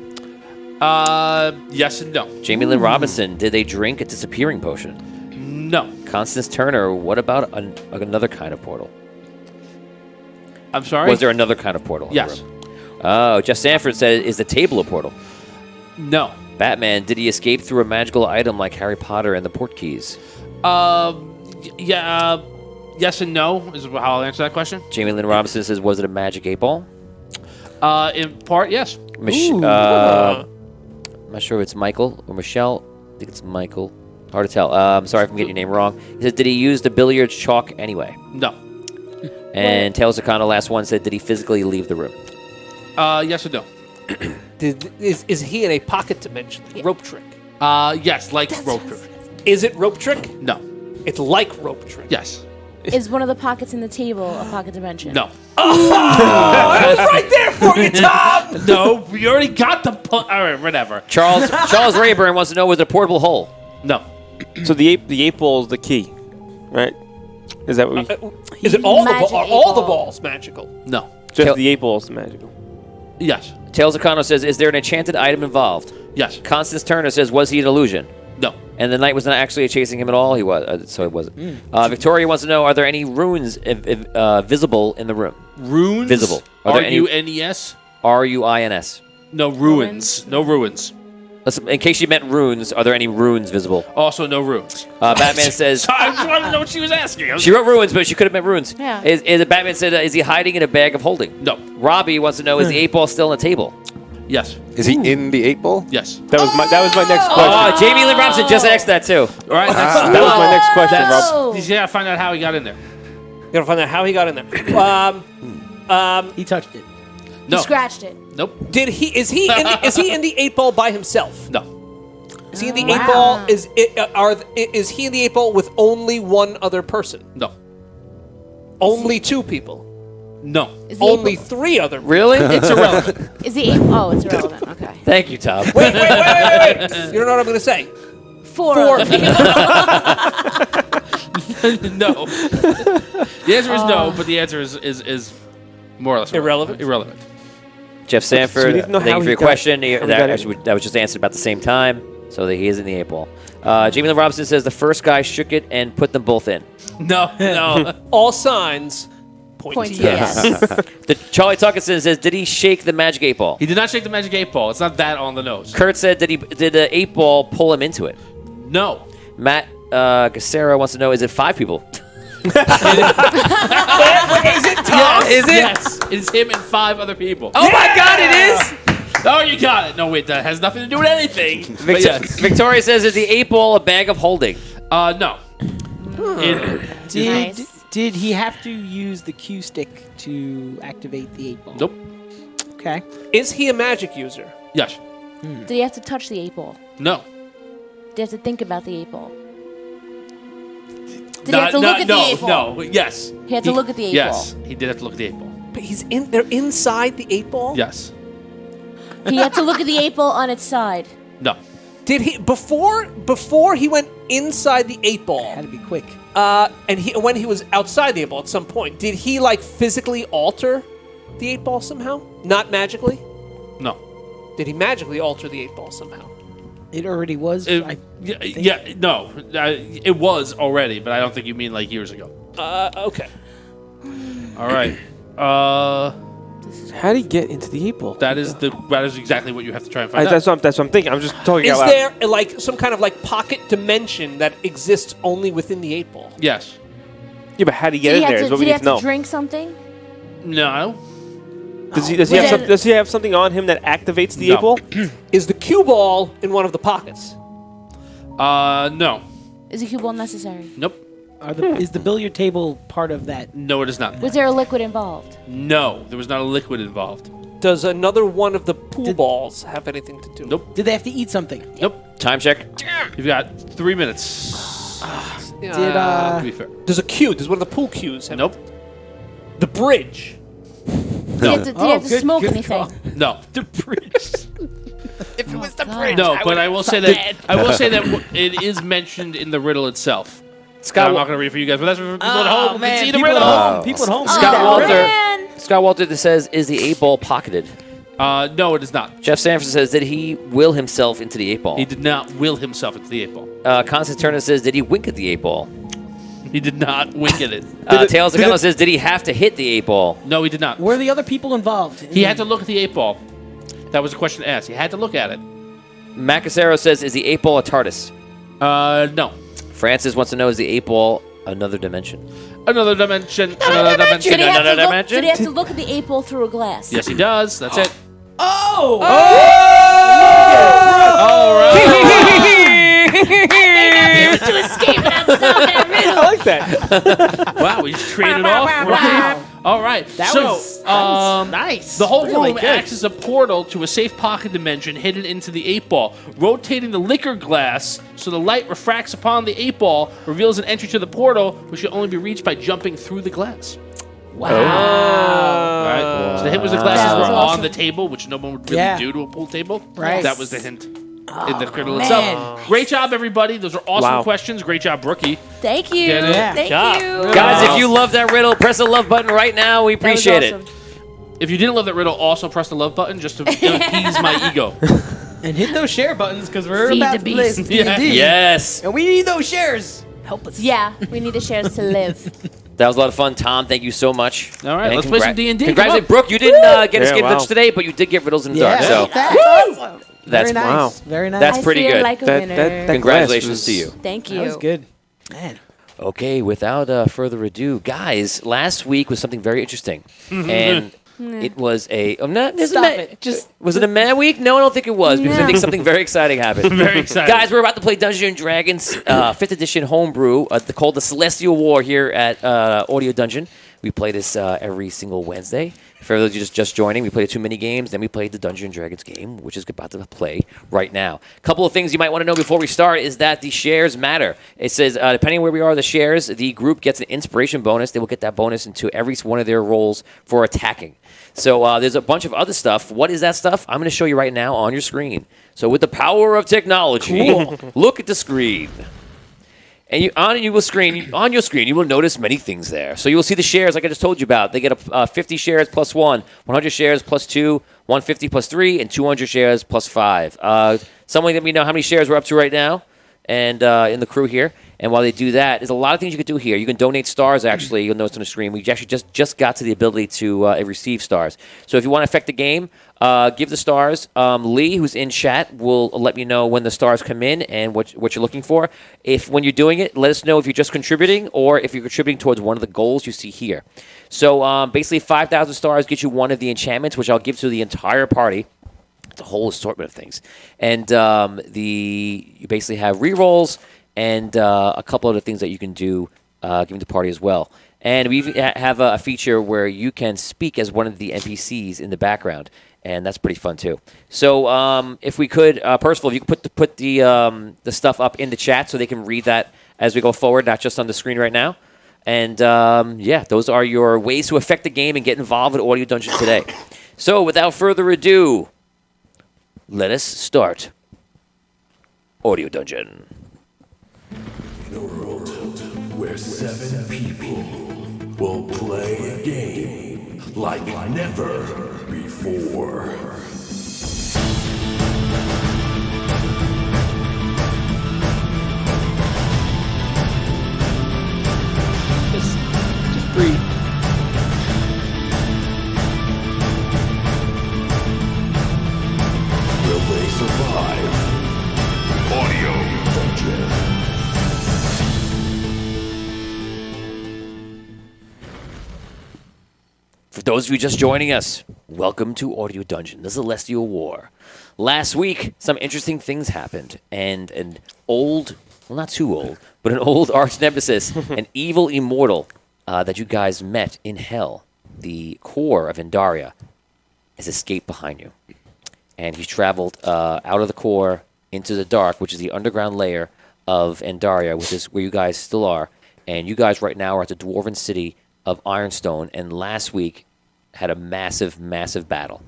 S7: Yes and no.
S1: Jamie Lynn Robinson, did they drink a disappearing potion?
S7: No.
S1: Constance Turner, what about another kind of portal?
S7: I'm sorry?
S1: Was there another kind of portal? in the
S7: Yes.
S1: room? Oh, Jeff Sanford said, is the table a portal?
S7: No.
S1: Batman, did he escape through a magical item like Harry Potter and the portkeys?
S7: Yeah, yes and no is how I'll answer that question.
S1: Jamie Lynn Robinson says, was it a magic 8-ball?
S7: In part, yes.
S1: I'm not sure if it's Michael or Michelle. I think it's Michael. Hard to tell. I'm sorry if I'm getting your name wrong. He said, did he use the billiards chalk anyway?
S7: No.
S1: And Tales of Condo, last one, said, did he physically leave the room?
S7: Yes and no.
S4: Is he in a pocket dimension? Rope trick.
S7: Yes, like rope trick.
S4: Is it rope trick?
S7: No.
S4: It's like rope trick.
S7: Yes.
S6: Is one of the pockets in the table a pocket dimension?
S7: No.
S4: Right there for you, Tom!
S7: No, we already got the all right, whatever.
S1: Charles Rayburn wants to know, was it a portable hole?
S7: No.
S3: So the eight ball is the key, right? Is that what we...
S4: Is it all the
S6: Magic
S4: are
S6: 8
S4: all the
S6: ball.
S4: balls magical?
S7: No.
S3: just the 8 ball is magical?
S7: Yes.
S1: Tales of Condo says, is there an enchanted item involved?
S7: Yes.
S1: Constance Turner says, was he an illusion?
S7: No.
S1: And the knight was not actually chasing him at all? He was, so it wasn't. Victoria wants to know, are there any runes visible in the room?
S7: Runes?
S1: Visible. Are there any
S7: R-U-N-E-S?
S1: R-U-I-N-S?
S7: No ruins. No ruins.
S1: Listen, in case you meant runes, are there any runes visible?
S7: Also no runes.
S1: Batman says...
S7: I just wanted to know what she was asking.
S1: She wrote ruins, but she could have meant runes.
S6: Yeah.
S1: Batman said, is he hiding in a bag of holding?
S7: No.
S1: Robbie wants to know, is the 8 ball still on the table?
S7: Yes.
S5: Is he in the 8 ball?
S7: Yes.
S3: That was my next question.
S1: Oh, Jamie Lee Robinson just asked that too.
S7: All right.
S3: That was my next question, Rob.
S6: Oh.
S7: He's got to find out how he got in there.
S4: Gotta find out how he got in there.
S9: He touched it.
S7: No.
S6: He scratched it.
S7: Nope.
S4: Did he? Is he in the 8 ball by himself?
S7: No.
S4: Is he in the 8 ball? Is he in the 8 ball with only one other person?
S7: No.
S4: Only 2 people.
S7: No.
S6: Is the
S4: Only
S6: 8 ball,
S4: 3 other.
S1: Really?
S7: It's irrelevant.
S6: is the 8 Oh, it's irrelevant. Okay.
S1: Thank you, Tom.
S4: Wait. You don't know what I'm going to say.
S6: 4.
S4: 4 people.
S7: No. The answer is no, but the answer is more or less
S4: Irrelevant?
S7: Irrelevant.
S1: Jeff
S3: So we
S1: Sanford,
S3: need to know
S1: thank
S3: how
S1: you for
S3: he
S1: your
S3: got-
S1: question.
S3: how he got in.
S1: That was just answered about the same time, so that he is in the 8 ball. Jamie Lynn Robinson says the first guy shook it and put them both in.
S7: No.
S4: All signs point
S6: Point
S4: to
S6: to
S4: yes.
S6: yes.
S1: The Charlie Tuckinson says, did he shake the magic 8 ball?
S7: He did not shake the magic 8 ball. It's not that on the nose.
S1: Kurt said, did the 8 ball pull him into it?
S7: No.
S1: Matt Gacera wants to know, is it 5 people?
S4: Is it Tom?
S1: Is it?
S7: Yes. It's him and 5 other people.
S1: Oh my God, it is!
S7: Oh, you got it. No, wait, that has nothing to do with anything. But yes.
S1: Victoria says, is the 8 ball a bag of holding?
S7: No.
S9: Did he have to use the Q stick to activate the 8 ball?
S7: Nope.
S9: Okay.
S4: Is he a magic user?
S7: Yes.
S6: Did he have to touch the 8 ball?
S7: No.
S6: Did he have to think about the 8 ball? Did he have to look at the 8 ball?
S7: No. Yes.
S6: He had to look at the 8
S7: Yes.
S6: ball.
S7: He did have to look at the 8 ball.
S4: But they're inside the 8 ball?
S7: Yes.
S6: He had to look at the 8 ball on its side.
S7: No.
S4: Did he before he went inside the 8 ball?
S9: Had to be quick.
S4: And when he was outside the 8 ball at some point, did he like physically alter the 8 ball somehow? Not magically?
S7: No.
S4: Did he magically alter the 8 ball somehow?
S9: It already was.
S7: No. It was already, but I don't think you mean like years ago.
S4: Okay.
S7: All right.
S3: How did he get into the 8 ball?
S7: That is exactly what you have to try and find out.
S3: That's what I'm thinking. I'm just talking
S4: Is
S3: out loud.
S4: there like some kind of like pocket dimension that exists only within the 8 ball?
S7: Yes.
S3: Yeah, but how did he get
S6: Did
S3: in there? Is what
S6: he
S3: we need
S6: have
S3: to know.
S6: to drink something?
S7: No.
S3: Does he
S6: Was
S3: have
S6: it-
S3: does he have something on him that activates the
S7: No.
S3: 8 ball?
S4: Is the cue ball in one of the pockets?
S7: No.
S6: Is a cue ball necessary?
S7: Nope.
S9: Is the billiard table part of that?
S7: No, it is not.
S6: Was there a liquid involved?
S7: No, there was not a liquid involved.
S4: Does another one of the pool balls have anything to do?
S7: Nope.
S9: Did they have to eat something?
S7: Nope.
S1: Time check.
S7: You've got 3 minutes.
S9: Did
S7: To be fair.
S4: Does a cue? Does one of the pool cues have?
S7: Nope.
S4: The bridge.
S6: Did he have to, did he have to smoke anything?
S7: No.
S9: the bridge?
S6: If it was the bridge.
S7: No, but I will say that it is mentioned in the riddle itself.
S1: Scott,
S7: I'm not going to read it for you guys, but that's for people at home who can see the
S9: people
S7: riddle.
S9: at home. People at home.
S1: Scott
S6: Oh,
S1: Walter.
S6: man.
S1: Scott Walter that says, is the 8 ball pocketed?
S7: No, it is not.
S1: Jeff Sanford says, did he will himself into the 8 ball?
S7: He did not will himself into the 8 ball.
S1: Constance Turner says, did he wink at the 8 ball?
S7: He did not wink at it.
S1: Tails Agano says, did he have to hit the 8 ball?
S7: No, he did not.
S9: Were the other people involved?
S7: He had to look at the 8 ball. That was a question asked. He had to look at it.
S1: Macasero says, is the 8 ball a TARDIS?
S7: No.
S1: Francis wants to know, is the 8 ball another dimension?
S7: Another dimension. Another dimension.
S6: Did he, have to
S1: Another
S6: look,
S1: dimension?
S6: did he have to look at the 8 ball through a glass?
S7: Yes, he does. That's it.
S9: Oh!
S7: All right.
S6: To escape it outside that riddle.
S3: I like that.
S7: Wow, we just traded off.
S6: Wow.
S7: All right.
S9: That was nice.
S7: The whole
S9: Really
S7: room
S9: good.
S7: acts as a portal to a safe pocket dimension hidden into the 8 ball. Rotating the liquor glass so the light refracts upon the 8 ball reveals an entry to the portal, which can only be reached by jumping through the glass.
S9: Wow.
S7: All right. So the hint was the glasses
S6: That
S7: were
S6: was
S7: on
S6: awesome.
S7: the table, which no one would really
S9: Yeah.
S7: do to a pool table.
S9: Right.
S7: That was the hint in the riddle
S9: man.
S7: itself. Great job, everybody. Those are awesome
S3: Wow.
S7: questions. Great job, Rookie.
S6: Thank you.
S7: Get it?
S9: Yeah.
S6: Thank
S4: job.
S6: you.
S1: Guys, if you love that riddle, press the love button right now. We
S6: That was
S1: appreciate
S6: awesome.
S1: it.
S7: If you didn't love that riddle, also press the love button just to appease my ego.
S9: And hit those share buttons because we're
S6: Feed
S9: about
S6: the
S9: to
S6: beast.
S9: list
S7: Yeah.
S9: D&D.
S1: Yes.
S9: And we need those shares. Help us.
S6: Yeah, we need the shares to live.
S1: That was a lot of fun. Tom, thank you so much.
S7: All right,
S1: And
S7: let's play some D&D. Come
S1: Congratulations.
S7: on.
S1: Brooke, you didn't get
S3: Yeah,
S1: escape
S3: wow.
S1: Village today, but you did get Riddles in the
S9: Yeah.
S1: Dark. So
S9: That's awesome.
S1: that's
S9: Very nice.
S3: wow.
S9: Very nice.
S1: That's
S6: I
S1: pretty
S6: feel
S1: good.
S6: like a
S3: That-
S6: winner.
S3: that-
S1: congratulations
S3: glass
S1: to
S3: was-
S1: you.
S6: Thank you.
S9: That was good. Man.
S1: Okay, without further ado, guys, last week was something very interesting. And It was a.
S9: Stop it. Just
S1: Was it a mad week? No, I don't think it was because I
S6: No.
S1: think something very exciting happened.
S7: Very excited.
S1: Guys, we're about to play Dungeons and Dragons 5th edition homebrew called the Celestial War here at Audio Dungeon. We play this every single Wednesday. For those of you just joining, we play 2 mini games, then we played the Dungeons and Dragons game, which is about to play right now. A couple of things you might want to know before we start is that the shares matter. It says, depending on where we are, the shares, the group gets an inspiration bonus. They will get that bonus into every one of their rolls for attacking. So there's a bunch of other stuff. What is that stuff? I'm going to show you right now on your screen. So with the power of technology, look at the screen. And on your screen, you will notice many things there. So you will see the shares, like I just told you about. They get a 50 shares plus 1, 100 shares plus 2, 150 plus 3, and 200 shares plus 5. Someone let me know how many shares we're up to right now, and in the crew here. And while they do that, there's a lot of things you could do here. You can donate stars, actually. You'll notice on the screen. We actually just got to the ability to receive stars. So if you want to affect the game, give the stars. Lee, who's in chat, will let me know when the stars come in and what you're looking for. When you're doing it, let us know if you're just contributing or if you're contributing towards one of the goals you see here. So basically, 5,000 stars gets you one of the enchantments, which I'll give to the entire party. It's a whole assortment of things. And you basically have rerolls and a couple other things that you can do giving the party as well. And we even have a feature where you can speak as one of the NPCs in the background, and that's pretty fun too. So if we could, first of all, if you could put the stuff up in the chat so they can read that as we go forward, not just on the screen right now. And those are your ways to affect the game and get involved with Audio Dungeon today. So without further ado, let us start Audio Dungeon.
S2: In a world where 7 people will play a game like never before.
S9: just breathe.
S2: Will they survive? Audio Dungeon.
S1: For those of you just joining us, welcome to Audio Dungeon, the Celestial War. Last week, some interesting things happened, and an old, well, not too old, but an old arch nemesis, an evil immortal that you guys met in Hell, the core of Endaria, has escaped behind you. And he's traveled out of the core into the dark, which is the underground layer of Endaria, which is where you guys still are. And you guys right now are at the dwarven city of Ironstone, and last week had a massive, massive battle.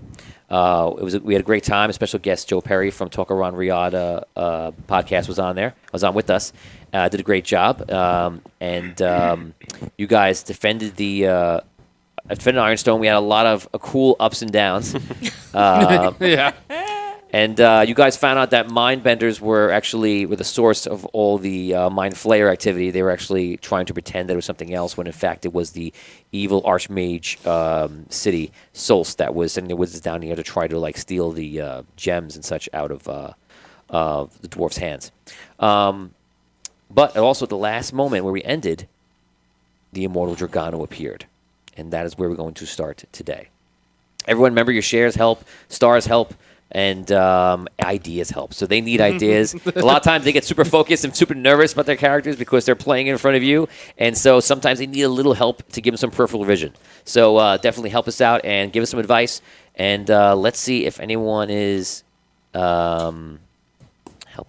S1: We had a great time. A special guest, Joe Perry from Talk Around Riyadh podcast was on with us. Did a great job. You guys defended defended Ironstone. We had a lot of cool ups and downs.
S7: Yeah.
S1: And you guys found out that Mindbenders were the source of all the Mind Flayer activity. They were actually trying to pretend that it was something else, when in fact it was the evil Archmage city, Solst, that was sending the wizards down here to try to steal the gems and such out of the dwarf's hands. But also at the last moment where we ended, the immortal DROGONO appeared. And that is where we're going to start today. Everyone, remember, your shares help, stars help, and ideas help. So they need ideas. A lot of times they get super focused and super nervous about their characters because they're playing in front of you. And so sometimes they need a little help to give them some peripheral vision. So definitely help us out and give us some advice. And let's see if anyone is helping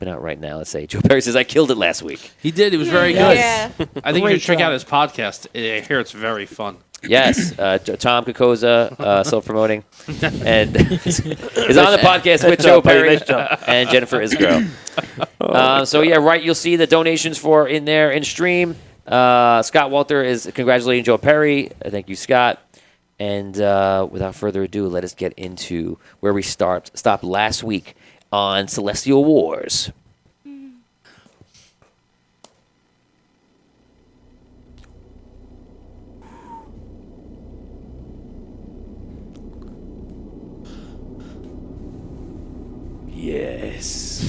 S1: out right now. Let's say Joe Perry says, I killed it last week.
S7: He did. It was very good.
S6: Yeah.
S7: I think you should check
S9: job.
S7: out his podcast. I hear it's very fun.
S1: Yes, Tom Kokoza, self-promoting, and is on the podcast with Joe Perry and Jennifer Isgirl. You'll see the donations for in there in stream. Scott Walter is congratulating Joe Perry. Thank you, Scott. And without further ado, let us get into where we stopped last week on Celestial Wars. Yes.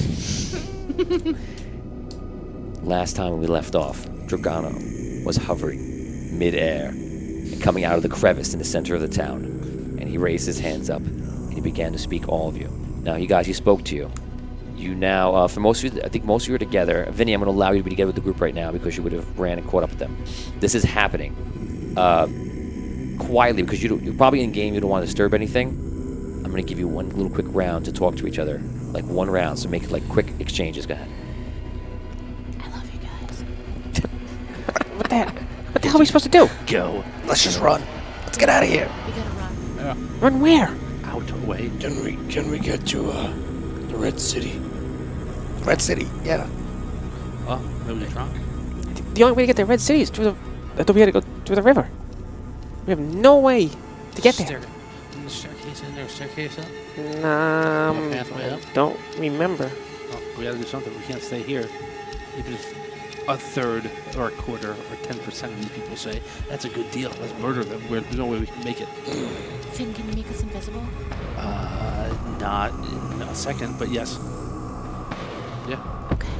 S1: Last time we left off, DROGONO was hovering mid-air and coming out of the crevice in the center of the town. And he raised his hands up, and he began to speak, all of you. Now, you guys, he spoke to you. You now, for most of you, I think most of you are together. Vinny, I'm going to allow you to be together with the group right now because you would have ran and caught up with them. This is happening quietly because you're probably in game. You don't want to disturb anything. I'm going to give you one little quick round to talk to each other, like one round, so make like quick exchanges. Go ahead.
S6: I love you guys.
S3: What the hell are we supposed to do?
S5: Go. Let's just run. Let's get out of here.
S6: We gotta run.
S3: Run where?
S7: Out away.
S2: Can we get to the Red City?
S5: Red City. Yeah.
S7: Oh, maybe they're drunk.
S3: The only way to get to Red City is through the. I thought we had to go through the river. We have no way to get there.
S7: Isn't the staircase in there? Staircase up? Pathway up?
S3: Don't remember.
S7: Oh, we gotta do something. We can't stay here. Even if a third or a quarter or 10% of these people say that's a good deal, let's murder them. There's no way we can make it.
S6: Finn, can you make us invisible?
S7: Not in a second, but yes. Yeah.
S6: Okay.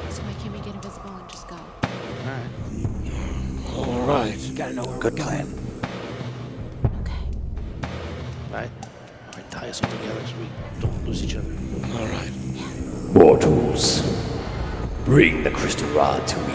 S6: So why can't we get invisible and just go?
S7: All right.
S2: All right.
S9: Gotta know where
S5: Good
S9: we're going.
S5: plan.
S6: Okay.
S7: Right. All right. Tie us all together so we don't lose each other.
S2: All right. Mortals, bring the crystal rod to me.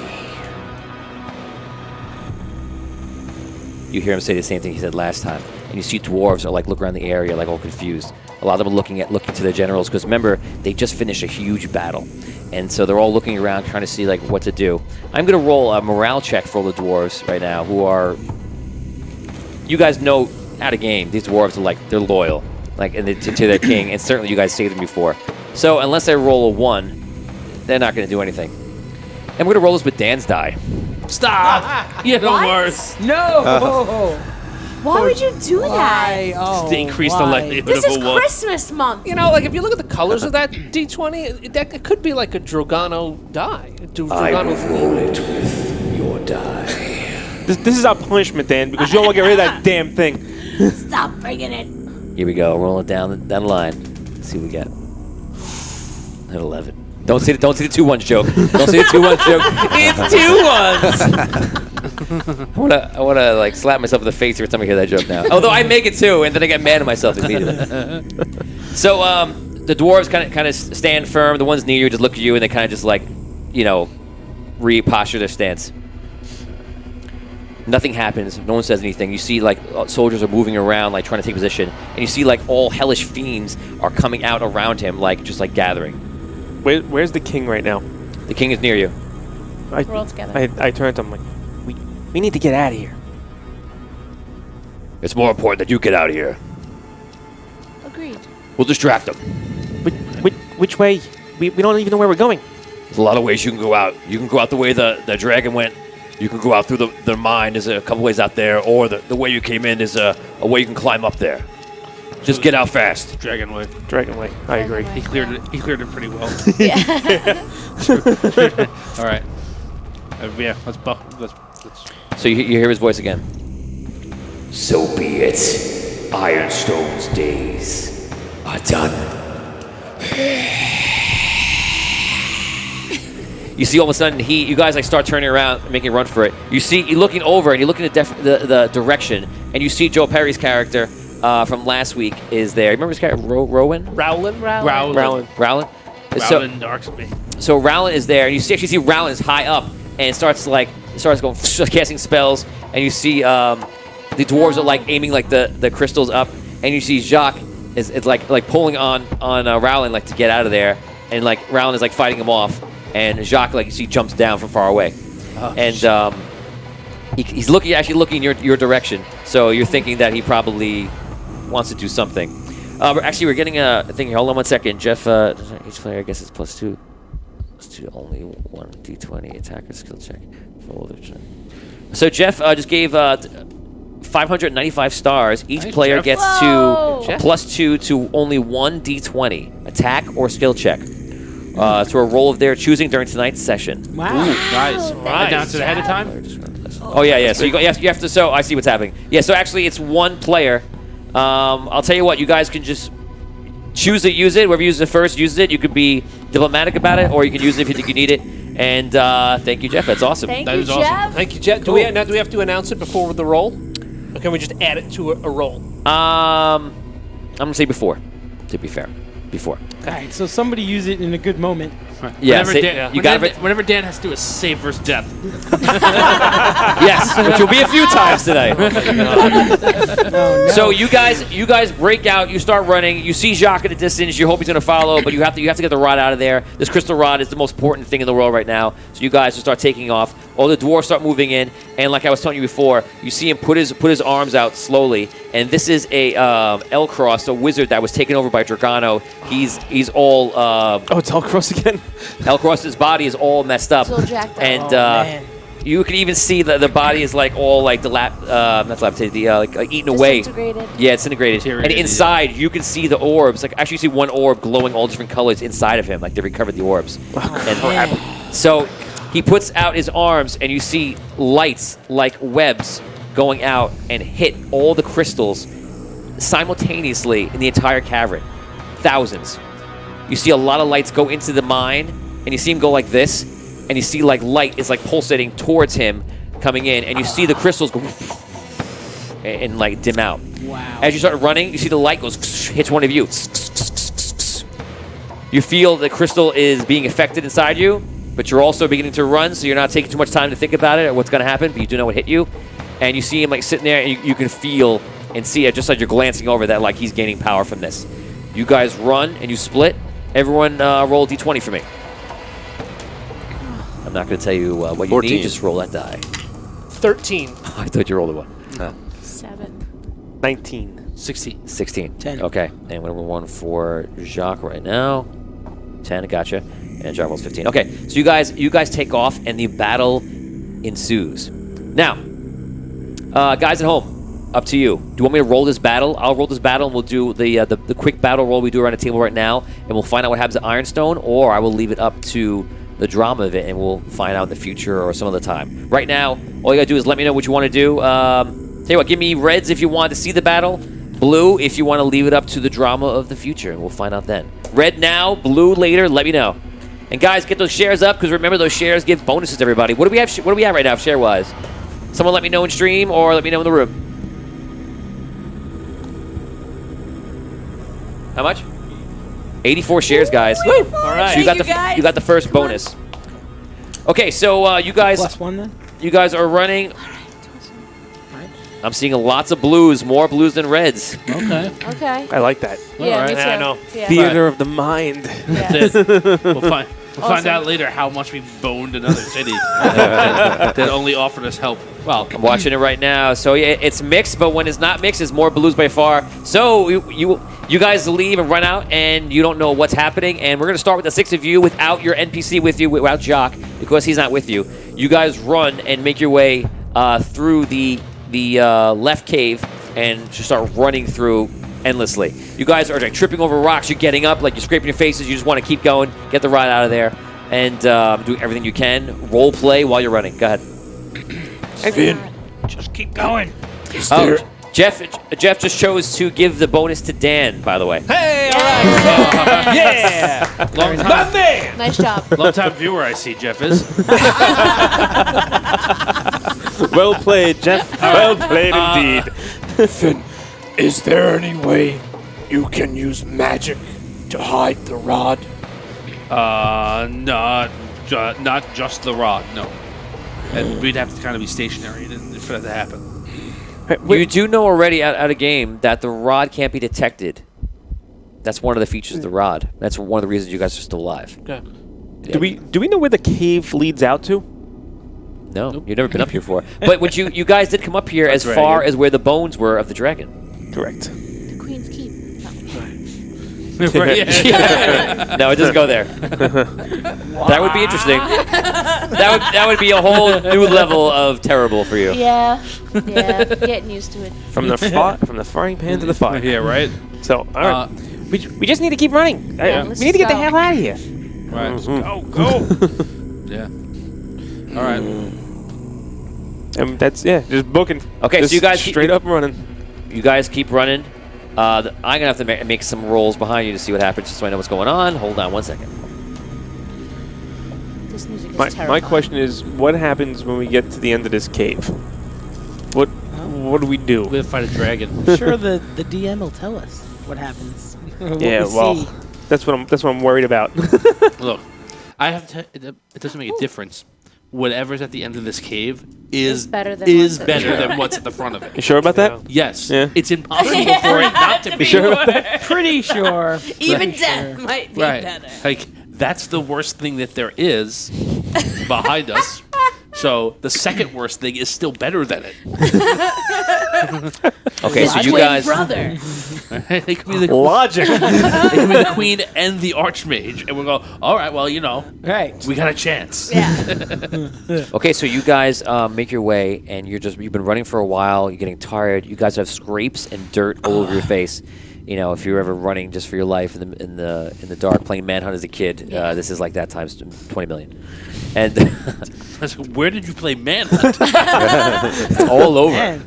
S1: You hear him say the same thing he said last time, and you see dwarves are like look around the area like all confused. A lot of them are looking to their generals because remember they just finished a huge battle, and so they're all looking around trying to see like what to do. I'm gonna roll a morale check for all the dwarves right now, who are, you guys know out of game. These dwarves are like they're loyal, like and to their king, and certainly you guys saved them before. So unless they roll a 1, they're not gonna do anything. And we're gonna roll this with Dan's die.
S7: Stop! You're the worst.
S9: No!
S6: Why would you do that?
S9: Why? Oh,
S7: To increase the
S9: why?
S7: likelihood
S6: This
S7: of
S6: is
S7: a one.
S6: Christmas month.
S4: You know, like if you look at the colors of that D20, it could be like a Drogono die.
S2: I
S4: Drogono
S2: will roll it with your die.
S3: This is our punishment, Dan, because you don't want to get rid of that damn thing.
S6: Stop bringing it.
S1: Here we go. Roll it down the line. Let's see what we get. At 11. Don't see the 2-1s joke. Don't see the 2-1s joke. It's 2-1s. I wanna like slap myself in the face every time I hear that joke now. Although I make it too, and then I get mad at myself immediately. So the dwarves kind of stand firm. The ones near you just look at you, and they kind of just like, you know, re-posture their stance. Nothing happens. No one says anything. You see, like, soldiers are moving around, like, trying to take position. And you see, like, all hellish fiends are coming out around him, like, just, like, gathering.
S3: Where's the king right now?
S1: The king is near you.
S6: We're all together.
S3: I turned to him like, we need to get out of here.
S2: It's more important that you get out of here.
S6: Agreed.
S2: We'll distract them.
S3: Which way? We don't even know where we're going.
S2: There's a lot of ways you can go out. You can go out the way the dragon went. You can go out through the mine. There's a couple ways out there. Or the way you came in is a way you can climb up there. Just get out fast.
S7: Dragon way.
S3: Dragon way. I agree.
S7: He cleared it. He cleared it pretty well.
S6: Yeah.
S7: All right. Yeah. Let's.
S1: So you hear his voice again.
S2: So be it. Ironstone's days are done.
S1: You see, all of a sudden, you guys like start turning around, and making a run for it. You're looking over, and you're looking at the direction, and you see Joe Perry's character from last week is there. Remember his character, Rowan?
S4: Rowland?
S1: Rowland.
S7: Rowland Darksby.
S1: So Rowland is there, and you actually see Rowland is high up, and starts going casting spells, and you see the dwarves are like aiming like the crystals up, and you see Jacques is like pulling on Rowland like to get out of there, and like Rowland is like fighting him off. And Jacques, like you see, jumps down from far away, and he's actually looking your direction. So you're thinking that he probably wants to do something. We're getting a thing here. Hold on 1 second, Jeff. Each player, I guess, is +2. +2 only 1 d20 attacker skill check. So Jeff just gave 595 stars. Each
S7: Nice,
S1: player
S7: Jeff.
S1: gets
S6: Whoa.
S1: to +2 to only 1 d20 attack or skill check. To a roll of their choosing during tonight's session.
S9: Wow.
S7: Nice. Announce it ahead of time.
S1: Oh yeah. So you have to. So I see what's happening. Yeah. So actually, it's one player. I'll tell you what. You guys can just choose to use it. Whoever uses it first uses it. You could be diplomatic about it, or you can use it if you think you need it. And thank you, Jeff. That's awesome.
S6: Thank
S7: That
S6: you,
S7: is awesome.
S6: Jeff.
S4: Thank you, Jet. Do we have to announce it before the roll? Or can we just add it to a roll?
S1: I'm gonna say before. To be fair, before.
S9: All right, so somebody use it in a good moment.
S1: Yeah,
S7: Whenever Dan has to do a save versus death.
S1: Yes, which will be a few times today.
S9: No.
S1: So you guys break out. You start running. You see Jacques at a distance. You hope he's going to follow, but you have to get the rod out of there. This crystal rod is the most important thing in the world right now. So you guys just start taking off. All the dwarves start moving in, and like I was telling you before, you see him put his arms out slowly. And this is a Elcross, a wizard that was taken over by Dragano. He's all
S3: it's Elcross again.
S1: Elcross's body is all messed up,
S6: Still jacked up.
S1: and
S9: man.
S1: you can even see that the body is like all like not dilapidated, like eaten away.
S6: Disintegrated.
S1: Yeah, it's integrated. And
S7: Deteriorated,
S1: inside, you can see the orbs. Like actually, you see one orb glowing all different colors inside of him. Like they recovered the orbs. And so he puts out his arms, and you see lights like webs going out and hit all the crystals simultaneously in the entire cavern. Thousands. You see a lot of lights go into the mine, and you see him go like this, and you see like light is like pulsating towards him coming in, and you see the crystals go and like dim out.
S9: Wow.
S1: As you start running, you see the light goes hits one of you. You feel the crystal is being affected inside you, but you're also beginning to run, so you're not taking too much time to think about it or what's going to happen, but you do know what hit you. And you see him like sitting there, and you can feel and see it just like you're glancing over that like he's gaining power from this. You guys run and you split. Everyone roll a d20 for me. I'm not going to tell you what you
S5: 14.
S1: need. Just roll that die.
S4: 13.
S1: I thought you rolled a 1.
S6: 7.
S3: 19.
S7: 16.
S1: 16.
S9: 10.
S1: Okay. And we're 1 for Jacques right now. 10. Gotcha. And Jacques rolls 15. Okay. So you guys take off, and the battle ensues. Now, guys at home. Up to you. Do you want me to roll this battle? I'll roll this battle, and we'll do the quick battle roll we do around the table right now, and we'll find out what happens at Ironstone, or I will leave it up to the drama of it, and we'll find out in the future or some other time. Right now, all you gotta do is let me know what you want to do. Tell you what, give me reds if you want to see the battle, blue if you want to leave it up to the drama of the future, and we'll find out then. Red now, blue later. Let me know. And guys, get those shares up, because remember those shares give bonuses to everybody. What do we have? What do we have right now, share wise? Someone let me know in stream, or let me know in the room. How much? 84 shares, guys.
S6: Woo! All
S4: right.
S1: So you got the first bonus. Okay, so you guys
S9: +1 then?
S1: you guys are running. I'm seeing lots of blues, more blues than reds.
S7: Okay.
S6: Okay.
S3: I like that.
S6: Yeah, me too.
S4: I know.
S6: Yeah.
S3: Theater of the mind.
S6: Yes.
S7: We'll find
S6: Awesome.
S7: out later how much we boned another city that only offered us help. Well,
S1: I'm watching it right now. So yeah, it's mixed, but when it's not mixed, it's more blues by far. So you guys leave and run out, and you don't know what's happening. And we're gonna start with the 6 of you without your NPC with you, without Jacques, because he's not with you. You guys run and make your way through the left cave and just start running through endlessly. You guys are like tripping over rocks. You're getting up, like you're scraping your faces. You just want to keep going, get the ride out of there, and doing everything you can. Role play while you're running. Go ahead.
S6: Finn,
S3: Just keep going.
S1: Oh, Jeff just chose to give the bonus to Dan, by the way.
S4: Hey, all right. Yeah.
S7: long
S4: My
S7: time,
S4: man.
S6: nice job.
S7: long time viewer, I see Jeff is.
S3: Well played, Jeff. Well played indeed.
S10: Finn, is there any way you can use magic to hide the rod?
S7: Not just the rod, no. And we'd have to kind of be stationary for that to happen.
S1: You do know already out of game that the rod can't be detected. That's one of the features of the rod. That's one of the reasons you guys are still alive.
S4: Okay.
S3: Do we know where the cave leads out to?
S1: No, you've never been up here before. But what you guys did come up here as far as where the bones were of the dragon.
S3: Correct.
S6: The Queen's Keep.
S1: No, it doesn't go there. That would be interesting. That would be a whole new level of terrible for you.
S6: Yeah, getting used to it.
S3: From the frying pan to the fire.
S7: Yeah, right?
S3: So, all right. We just need to keep running.
S6: Yeah,
S3: We
S6: let's
S3: need to get the
S6: go.
S3: hell out of here.
S7: Right.
S3: Go.
S7: Yeah. All right.
S3: And that's, just booking.
S1: Okay,
S3: Just
S1: so you guys
S3: straight up running.
S1: You guys keep running. I'm going to have to make some rolls behind you to see what happens just so I know what's going on. Hold on one second.
S6: This music is
S3: My
S6: terrifying.
S3: question is, what happens when we get to the end of this cave? What what do we do?
S7: We have to fight a dragon.
S9: I'm sure the DM will tell us what happens. What
S3: Yeah,
S9: we
S3: well,
S9: see.
S3: that's what I'm worried about.
S7: Look, I have to. It doesn't make a difference. Whatever's at the end of this cave is
S6: better than
S7: what's at the front of
S3: You
S7: it.
S3: sure about that?
S7: Yes,
S3: Yeah.
S7: it's impossible for it not to be.
S3: Sure about that?
S9: Pretty sure.
S8: Even
S9: Pretty
S8: death
S9: sure.
S8: might be
S7: Right,
S8: better.
S7: like that's the worst thing that there is behind us. So the second worst thing is still better than it.
S1: Okay, so you
S8: Twin
S1: guys.
S8: brother.
S7: It could be the
S3: Logic.
S7: it could be the queen and the archmage, and we'll go. All right, well,
S9: Right.
S7: we got a chance.
S8: Yeah.
S1: Okay, so you guys make your way, and you've been running for a while. You're getting tired. You guys have scrapes and dirt all over your face. If you're ever running just for your life in the dark, playing Manhunt as a kid, this is like that times 20 million. And
S7: Where did you play Manhunt?
S1: it's all over.
S9: Man.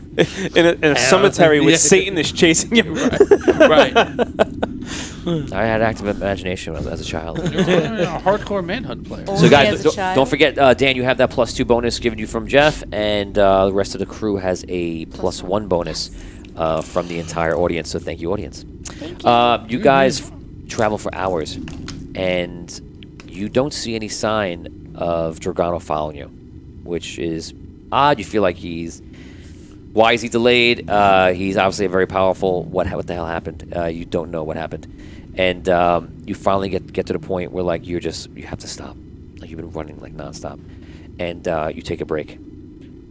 S3: in a cemetery with
S7: Yeah.
S3: Satan is chasing you.
S7: Right.
S1: I had active imagination when I was as a child.
S7: You're a hardcore Manhunt player.
S1: So
S6: Only
S1: guys,
S6: as a
S1: don't
S6: child.
S1: forget, Dan, you have that +2 bonus given you from Jeff, and the rest of the crew has a +1 bonus from the entire audience. So thank you, audience.
S6: Thank you.
S1: You guys travel for hours, and you don't see any sign of DROGONO following you, which is odd. You feel like why is he delayed? He's obviously very powerful. What the hell happened? You don't know what happened, and you finally get to the point where like you have to stop. Like you've been running like nonstop, and you take a break.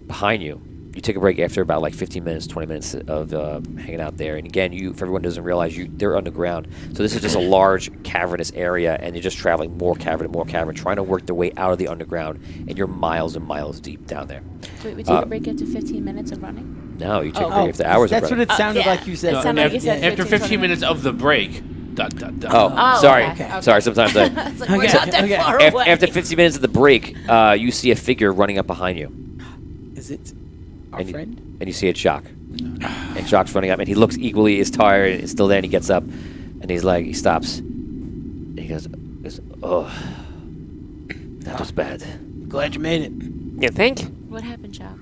S1: Behind you, you take a break after about like 15 minutes, 20 minutes of hanging out there. And again, if everyone doesn't realize, they're underground. So this is just a large cavernous area, and you're just traveling more cavern, trying to work their way out of the underground, and you're miles and miles deep down there.
S6: Wait, we take a break after 15 minutes of running?
S1: No, you take a
S6: Oh.
S1: break after hours
S9: That's
S1: of
S9: what
S1: running.
S9: it sounded
S6: yeah.
S9: like you said.
S6: It sounded like you said
S7: After
S6: 15,
S7: 15 minutes of the break. Dot, dot, dot.
S1: Oh, sorry.
S6: okay.
S1: Sorry, sometimes I...
S8: It's like, we're not that far away.
S1: After 15 minutes of the break, you see a figure running up behind you.
S9: Is it our
S1: And
S9: friend?
S1: And you see it's Jacques. And Jacques running up, and he looks equally as tired, and still there, and he gets up, and he stops. And he goes, oh, that was bad.
S9: Glad you made it.
S3: You think?
S6: What happened, Jacques?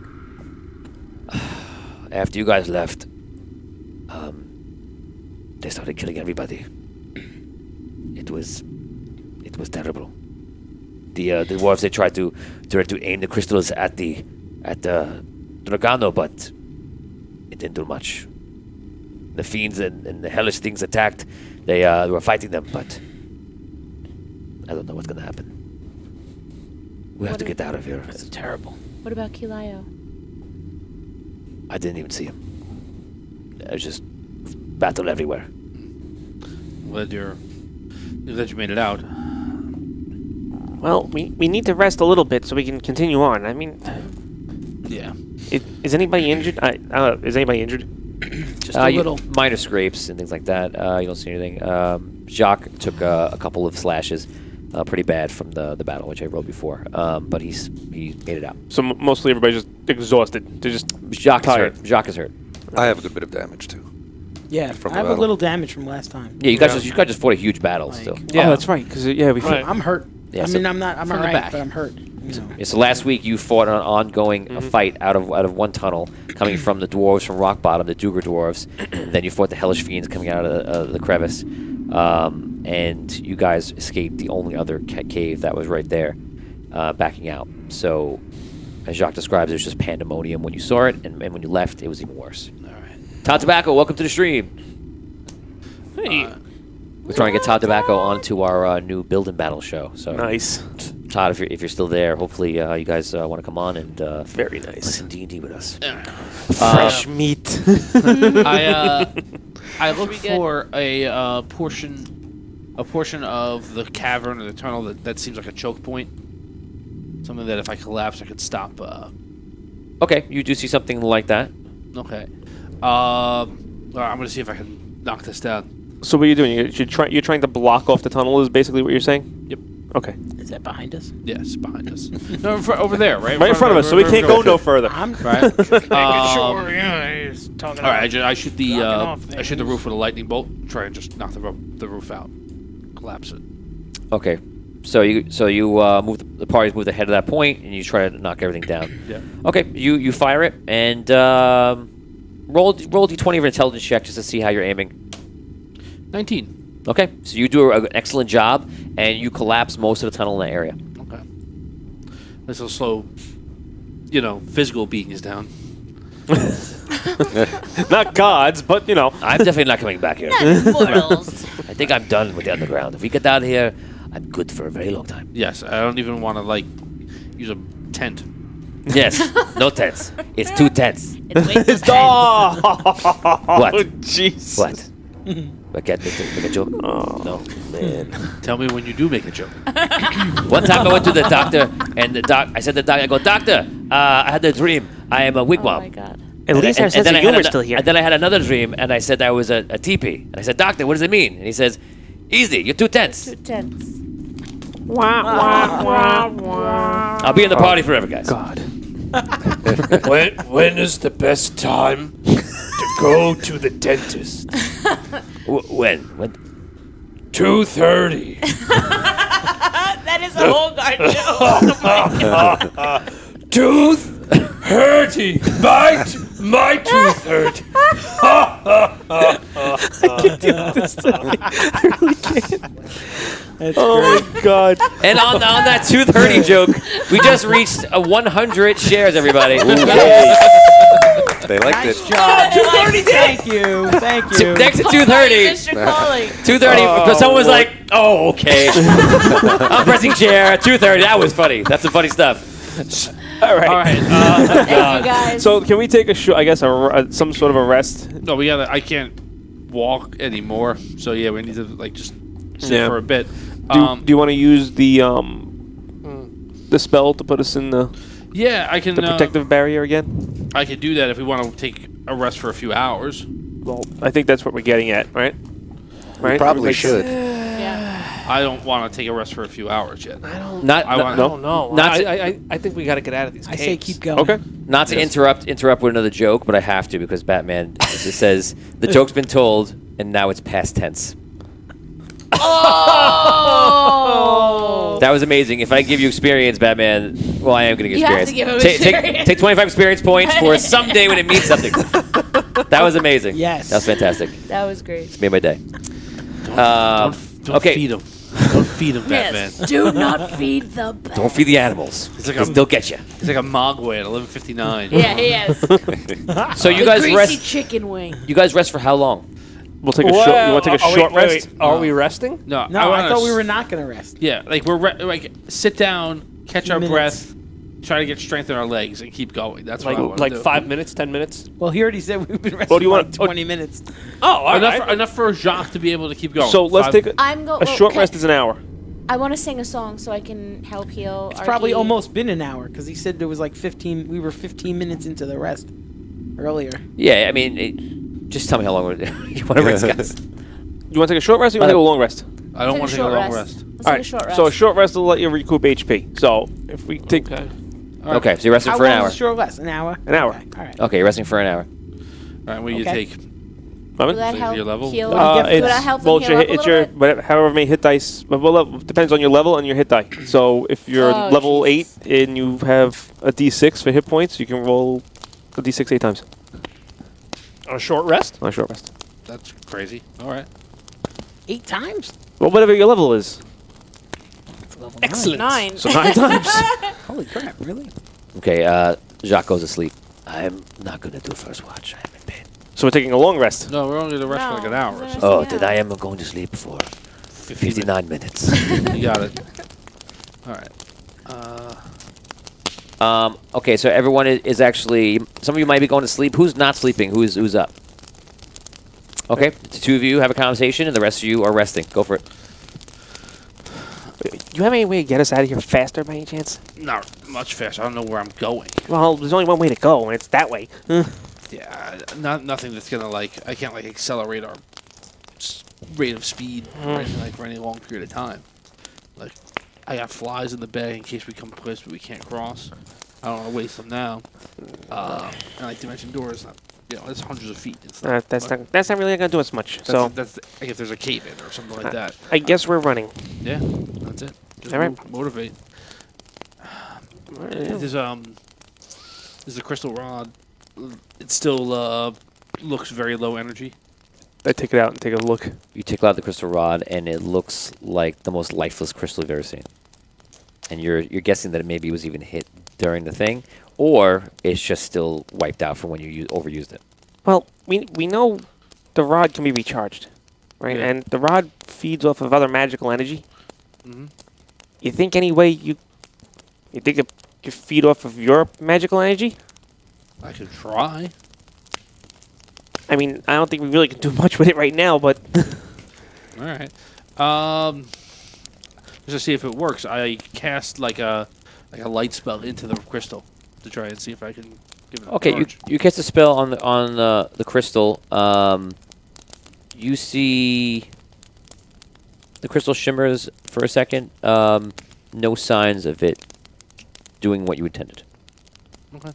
S1: After you guys left, they started killing everybody. It was terrible. The dwarves, they tried to aim the crystals at DROGONO, but it didn't do much. The fiends and the hellish things attacked. They were fighting them, but I don't know what's gonna happen. We have to get out of here.
S9: That's terrible.
S6: What about Kilayo?
S1: I didn't even see him. It was just battle everywhere.
S7: Glad you made it out.
S3: Well, we need to rest a little bit so we can continue on. I mean,
S7: Yeah.
S3: is anybody injured? Is anybody injured?
S9: Just a little.
S1: Minor scrapes and things like that. You don't see anything. Jacques took a couple of slashes, pretty bad from the battle, which I wrote before. But he made it out.
S3: So mostly everybody's just exhausted. They're just
S1: Jacques
S3: tired.
S1: is hurt. Jacques is hurt.
S5: I have a good bit of damage too.
S9: Yeah,
S5: From
S9: I
S5: the
S9: have a
S5: battle.
S9: little damage from last time.
S1: Yeah, you guys just fought a huge battle still.
S3: Yeah, oh, that's right. Because we
S9: I'm hurt.
S1: Yeah,
S9: I
S1: so-
S9: mean, I'm
S7: From the
S9: alright,
S7: back.
S9: but I'm hurt.
S1: Yeah, so last week you fought an ongoing fight out of one tunnel, coming from the dwarves from rock bottom, the Duger dwarves. And then you fought the hellish fiends coming out of the crevice, and you guys escaped the only other cave that was right there, backing out. So, as Jacques describes, it was just pandemonium when you saw it, and when you left, it was even worse.
S7: All right.
S1: Todd Tobacco, welcome to the stream.
S3: Hey,
S1: We're trying to get Todd Tobacco onto our new build and battle show. So,
S3: nice.
S1: Todd, if you're still there, hopefully you guys want to come on and
S3: Very
S1: play
S3: nice.
S1: some D&D with us.
S3: Fresh meat.
S7: I look for a portion of the cavern or the tunnel that seems like a choke point. Something that if I collapse, I could stop.
S1: Okay, you do see something like that.
S7: Okay. All right, I'm gonna see if I can knock this down.
S3: So what are you doing? You're trying to block off the tunnel is basically what you're saying?
S7: Yep.
S3: Okay.
S9: Is that behind us?
S7: Yes, behind us. No, over there, right?
S3: Right in front of us, so we can't go no further.
S9: I'm
S7: Right.
S10: Yeah, he's talking
S7: All right, I shoot the
S10: Knocking off
S7: I shoot the roof with a lightning bolt. Try and just knock the roof out, collapse it.
S1: Okay, so you move the parties move ahead of that point, and you try to knock everything down.
S7: Yeah.
S1: Okay, you fire it, and roll d20 of an intelligence check just to see how you're aiming.
S7: 19.
S1: Okay, so you do an excellent job, and you collapse most of the tunnel in that area.
S7: Okay. This will slow, physical beings down.
S3: Not gods, but
S1: I'm definitely not coming back here.
S6: Mortals.
S1: I think I'm done with the underground. If we get down here, I'm good for a very long time.
S7: Yes, I don't even want to use a tent.
S1: Yes, no tents. It's 2 tents.
S6: It's way too
S1: What?
S3: Jeez.
S1: What? I can't make a joke? Oh, no. Man.
S7: Tell me when you do make a joke.
S1: One time I went to the doctor, and I said to the doctor, I go, Doctor, I had a dream. I am a wigwam.
S6: Oh my god.
S3: At least our sense of humor is still here.
S1: And then I had another dream, and I said I was a teepee. And I said, Doctor, what does it mean? And he says, easy, you're 2 tents.
S6: 2 tents.
S1: I'll be in the party forever, guys.
S3: God.
S10: When is the best time to go to the dentist?
S1: When?
S10: 2:30.
S6: That is a whole guard joke.
S10: Tooth hurty. My tooth hurt.
S3: Oh my God.
S1: And on that tooth hurting joke, we just reached 100 shares, everybody.
S5: They liked it.
S9: Thank you. Thank you.
S1: Next to 230.
S6: Mr. Calling.
S1: 230, because someone was like, oh, okay. I'm pressing share. 230, that was funny. That's some funny stuff.
S3: All right.
S7: All right.
S6: Thank you guys.
S3: So can we take some sort of a rest?
S7: No, I can't walk anymore. So yeah, we need to just sit for a bit.
S3: Do you want to use the spell to put us in the
S7: Yeah, I can.
S3: the protective barrier again?
S7: I could do that if we want to take a rest for a few hours.
S3: Well, I think that's what we're getting at, right? Right?
S5: Probably should.
S6: Yeah.
S7: I don't want to take a rest for a few hours yet.
S4: I don't
S3: No.
S4: know.
S1: Not
S4: I think we got to get out of these
S9: I
S4: caves.
S9: say keep going.
S3: Okay.
S1: Not to interrupt with another joke, but I have to because Batman it says the joke's been told and now it's past tense.
S6: Oh!
S1: That was amazing. If I give you experience, Batman, well, I am going to give
S6: You have
S1: experience.
S6: to give him experience.
S1: Take 25 experience points for someday when it means something. That was amazing.
S9: Yes.
S1: That was fantastic.
S6: That was great.
S1: It's made my day.
S7: Don't
S1: okay.
S7: feed him. Don't feed him, Batman.
S6: Yes. Do not feed the bat.
S1: Don't feed the animals. They'll get you.
S7: He's like a Mogwai at 11:59.
S6: Yeah, he is.
S1: So you
S6: The
S1: guys
S6: greasy
S1: rest.
S6: chicken wing.
S1: You guys rest for how long?
S3: We'll take a short. You want to take a short rest?
S4: Wait. Are we resting?
S7: No,
S9: No, I
S7: wanna
S9: thought we were not going to rest.
S7: Yeah, like sit down, catch
S9: Few
S7: our
S9: minutes.
S7: breath, try to get strength in our legs, and keep going. That's what I want to
S4: Like
S7: do.
S4: 5 minutes, 10 minutes.
S9: Well, he already said we've been resting
S3: Well, do you
S9: for
S3: want-
S9: like 20 minutes.
S4: Oh, all right.
S7: Enough for Jacques to be able to keep going.
S3: So let's take
S6: I'm go.
S3: a short rest is an hour.
S6: I want to sing a song so I can help heal.
S9: It's probably almost been an hour because he said there was like 15. We were 15 minutes into the rest earlier.
S1: Yeah, I mean, just tell me how long you want to rest, guys.
S3: You want to take a short rest or you want to take a long rest?
S7: I don't want to take a long rest.
S6: Let's
S3: All
S6: take
S3: right.
S6: a short rest.
S3: So a short rest will let you recoup HP. So if we take
S1: Okay, so you're resting
S9: How
S1: for an
S9: long
S1: hour.
S9: is a short rest? An hour?
S3: An hour.
S9: Okay, all right.
S1: Okay, you're resting for an hour.
S7: All right, what do you
S9: Okay.
S7: take?
S6: Will that
S7: Is it
S6: help
S7: your level?
S6: heal?
S9: What do you get for
S6: Would
S9: that?
S6: that help
S3: well,
S6: them heal up a
S3: it's
S6: little
S3: your
S6: bit?
S3: whatever, however many hit dice. Well, depends on your level and your hit die. So if you're
S6: Oh,
S3: level
S6: jeez.
S3: 8 and you have a D6 for hit points, you can roll a D6 8 times
S4: On a short rest?
S3: on a short rest.
S7: That's crazy. All right.
S9: 8 times?
S3: Well, whatever your level is.
S4: Excellent.
S6: 9.
S3: So 9 times.
S9: Holy crap, really?
S1: Okay, Jacques goes to sleep. I'm not going to do first watch. I'm in pain.
S3: So we're taking a long rest.
S7: No, we're only going to rest for like an hour. or something.
S1: Oh,
S6: Yeah.
S1: then I am going to sleep for 59 minutes.
S7: You got it. All right.
S1: Okay, so everyone is actually... Some of you might be going to sleep. Who's not sleeping? Who's up? Okay, the two of you have a conversation, and the rest of you are resting. Go for it.
S3: Do you have any way to get us out of here faster by any chance?
S7: Not much faster. I don't know where I'm going.
S3: Well, there's only one way to go, and it's that way.
S7: Yeah, nothing that's gonna I can't accelerate our rate of speed or anything for any long period of time. Like, I got flies in the bag in case we come to a place where we can't cross. I don't want to waste them now. And like dimension doors, it's hundreds of feet. It's
S3: That's not really gonna do us much. So
S7: that's like if there's a cave in or something like that.
S3: I guess we're running.
S7: Yeah, that's it. Just
S3: All right.
S7: motivate. There's a crystal rod. It's still looks very low energy.
S3: I take it out and take a look.
S1: You take out the crystal rod, and it looks like the most lifeless crystal you've ever seen. And you're guessing that it maybe was even hit during the thing, or it's just still wiped out from when you overused it.
S3: Well, we know the rod can be recharged, right?
S7: Yeah.
S3: And the rod feeds off of other magical energy.
S7: Mm-hmm.
S3: You think any way you think it could feed off of your magical energy?
S7: I could try.
S3: I mean, I don't think we really can do much with it right now, but
S7: All right. Just to see if it works, I cast like a light spell into the crystal to try and see if I can give it.
S1: Okay, you cast a spell on the crystal. You see the crystal shimmers for a second. No signs of it doing what you intended.
S7: Okay.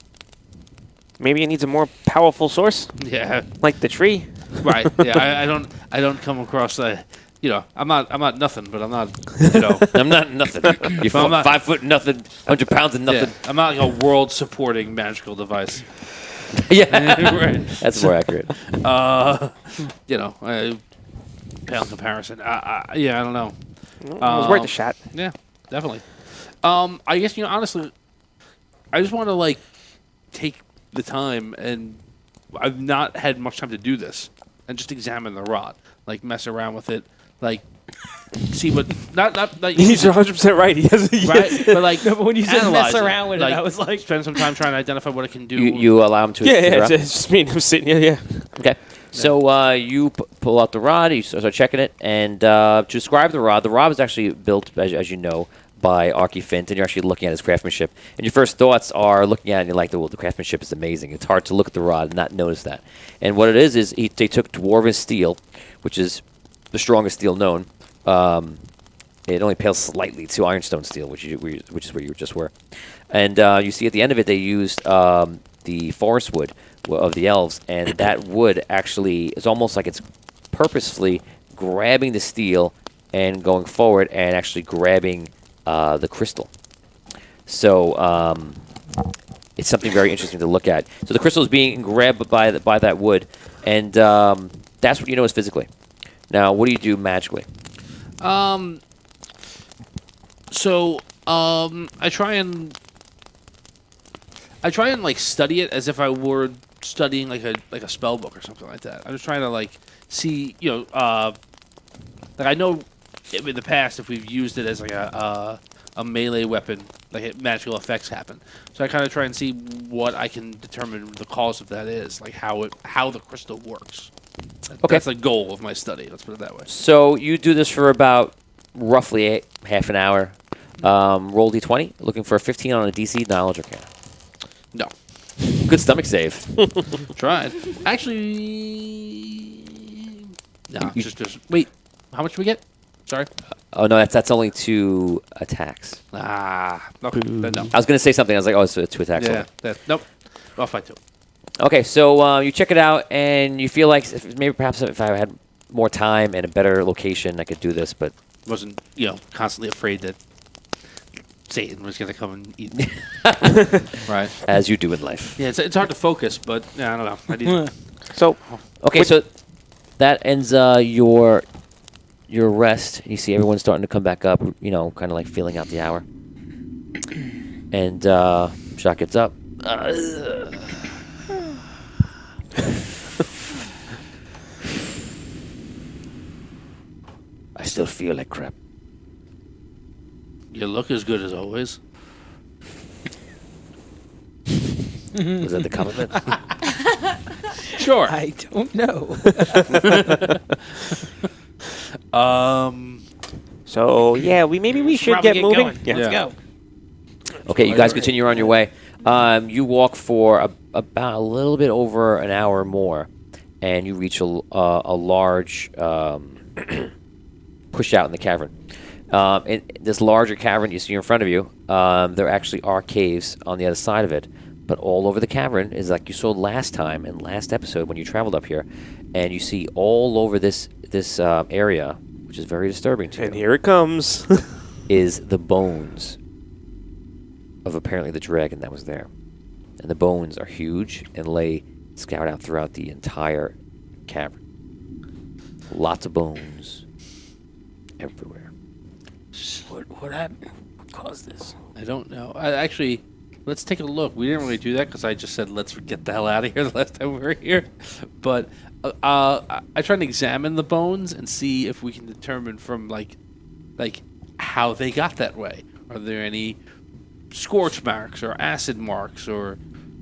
S3: maybe it needs a more powerful source,
S7: Yeah.
S3: like the tree.
S7: Right. Yeah. I don't come across I'm not nothing, but I'm not. You know.
S1: I'm not nothing. You're
S7: I'm not-
S1: 5 foot nothing, 100 pounds and nothing.
S7: Yeah, I'm not like a world supporting magical device.
S1: Yeah,
S7: Right.
S1: that's more accurate.
S7: Pale in comparison. I don't know.
S3: It was worth a shot.
S7: Yeah, definitely. I guess honestly, I just want to take the time, and I've not had much time to do this, and just examine the rod, mess around with it, see what not
S3: He's 100% right. He has.
S7: right, but
S9: No, but when you said
S7: analyze
S9: mess around with it, I was like,
S7: spend some time trying to identify what it can do.
S1: You allow him to.
S3: Yeah,
S1: figure
S3: yeah.
S1: out?
S3: It's just me and him sitting here. Yeah.
S1: Okay. So you pull out the rod, you start checking it, and to describe the rod was actually built, as you know, by Archie Fint, and you're actually looking at his craftsmanship. And your first thoughts are looking at it, and you're like, the craftsmanship is amazing. It's hard to look at the rod and not notice that. And what it is they took dwarven steel, which is the strongest steel known. It only pales slightly to Ironstone steel, which is where you just were. And you see at the end of it, they used the forest wood of the elves, and that wood actually is almost like it's purposefully grabbing the steel and going forward and actually grabbing the crystal. So it's something very interesting to look at. So the crystal is being grabbed by that wood, and that's what you know is physically. Now, what do you do magically?
S7: I try and study it as if I were studying like a spell book or something like that. I'm just trying to see, I know in the past if we've used it as a melee weapon, magical effects happen. So I kind of try and see what I can determine the cause of that is, how the crystal works.
S1: Okay.
S7: That's the goal of my study. Let's put it that way.
S1: So you do this for about roughly half an hour. Roll d20, looking for a 15 on a DC knowledge arcana.
S7: No.
S1: Good stomach save.
S7: Tried. Actually, no. Just wait. How much do we get? Sorry.
S1: Oh no, that's only 2 attacks.
S7: Okay. Then no.
S1: I was gonna say something. I was like, oh, it's 2 attacks.
S7: Yeah. Nope. I'll fight 2.
S1: Okay, so you check it out, and you feel like perhaps if I had more time and a better location, I could do this, but
S7: Wasn't constantly afraid that Satan was gonna come and eat me. Right.
S1: as you do in life.
S7: Yeah. It's hard to focus, but yeah, I don't know. I need.
S3: So
S1: Okay, so that ends your rest. You see everyone starting to come back up, kind of feeling out the hour. And Shock gets up. I still feel like crap.
S7: You look as good as always.
S1: Was that the compliment?
S7: Sure.
S9: I don't know.
S3: So yeah, we should
S9: Probably
S3: get moving.
S9: going.
S3: Yeah.
S9: Let's go.
S1: Okay, you guys continue on your way. You walk for about a little bit over an hour more, and you reach a large push out in the cavern. In this larger cavern you see in front of you, there actually are caves on the other side of it, but all over the cavern is like you saw last time in last episode when you traveled up here, and you see all over this area, which is very disturbing to
S3: And
S1: you,
S3: here it comes.
S1: is the bones of apparently the dragon that was there. And the bones are huge and lay scout out throughout the entire cavern. Lots of bones everywhere.
S3: What happened? What caused this?
S7: I don't know. Actually, let's take a look. We didn't really do that because I just said let's get the hell out of here the last time we were here. But I try to examine the bones and see if we can determine from like how they got that way. Are there any scorch marks or acid marks or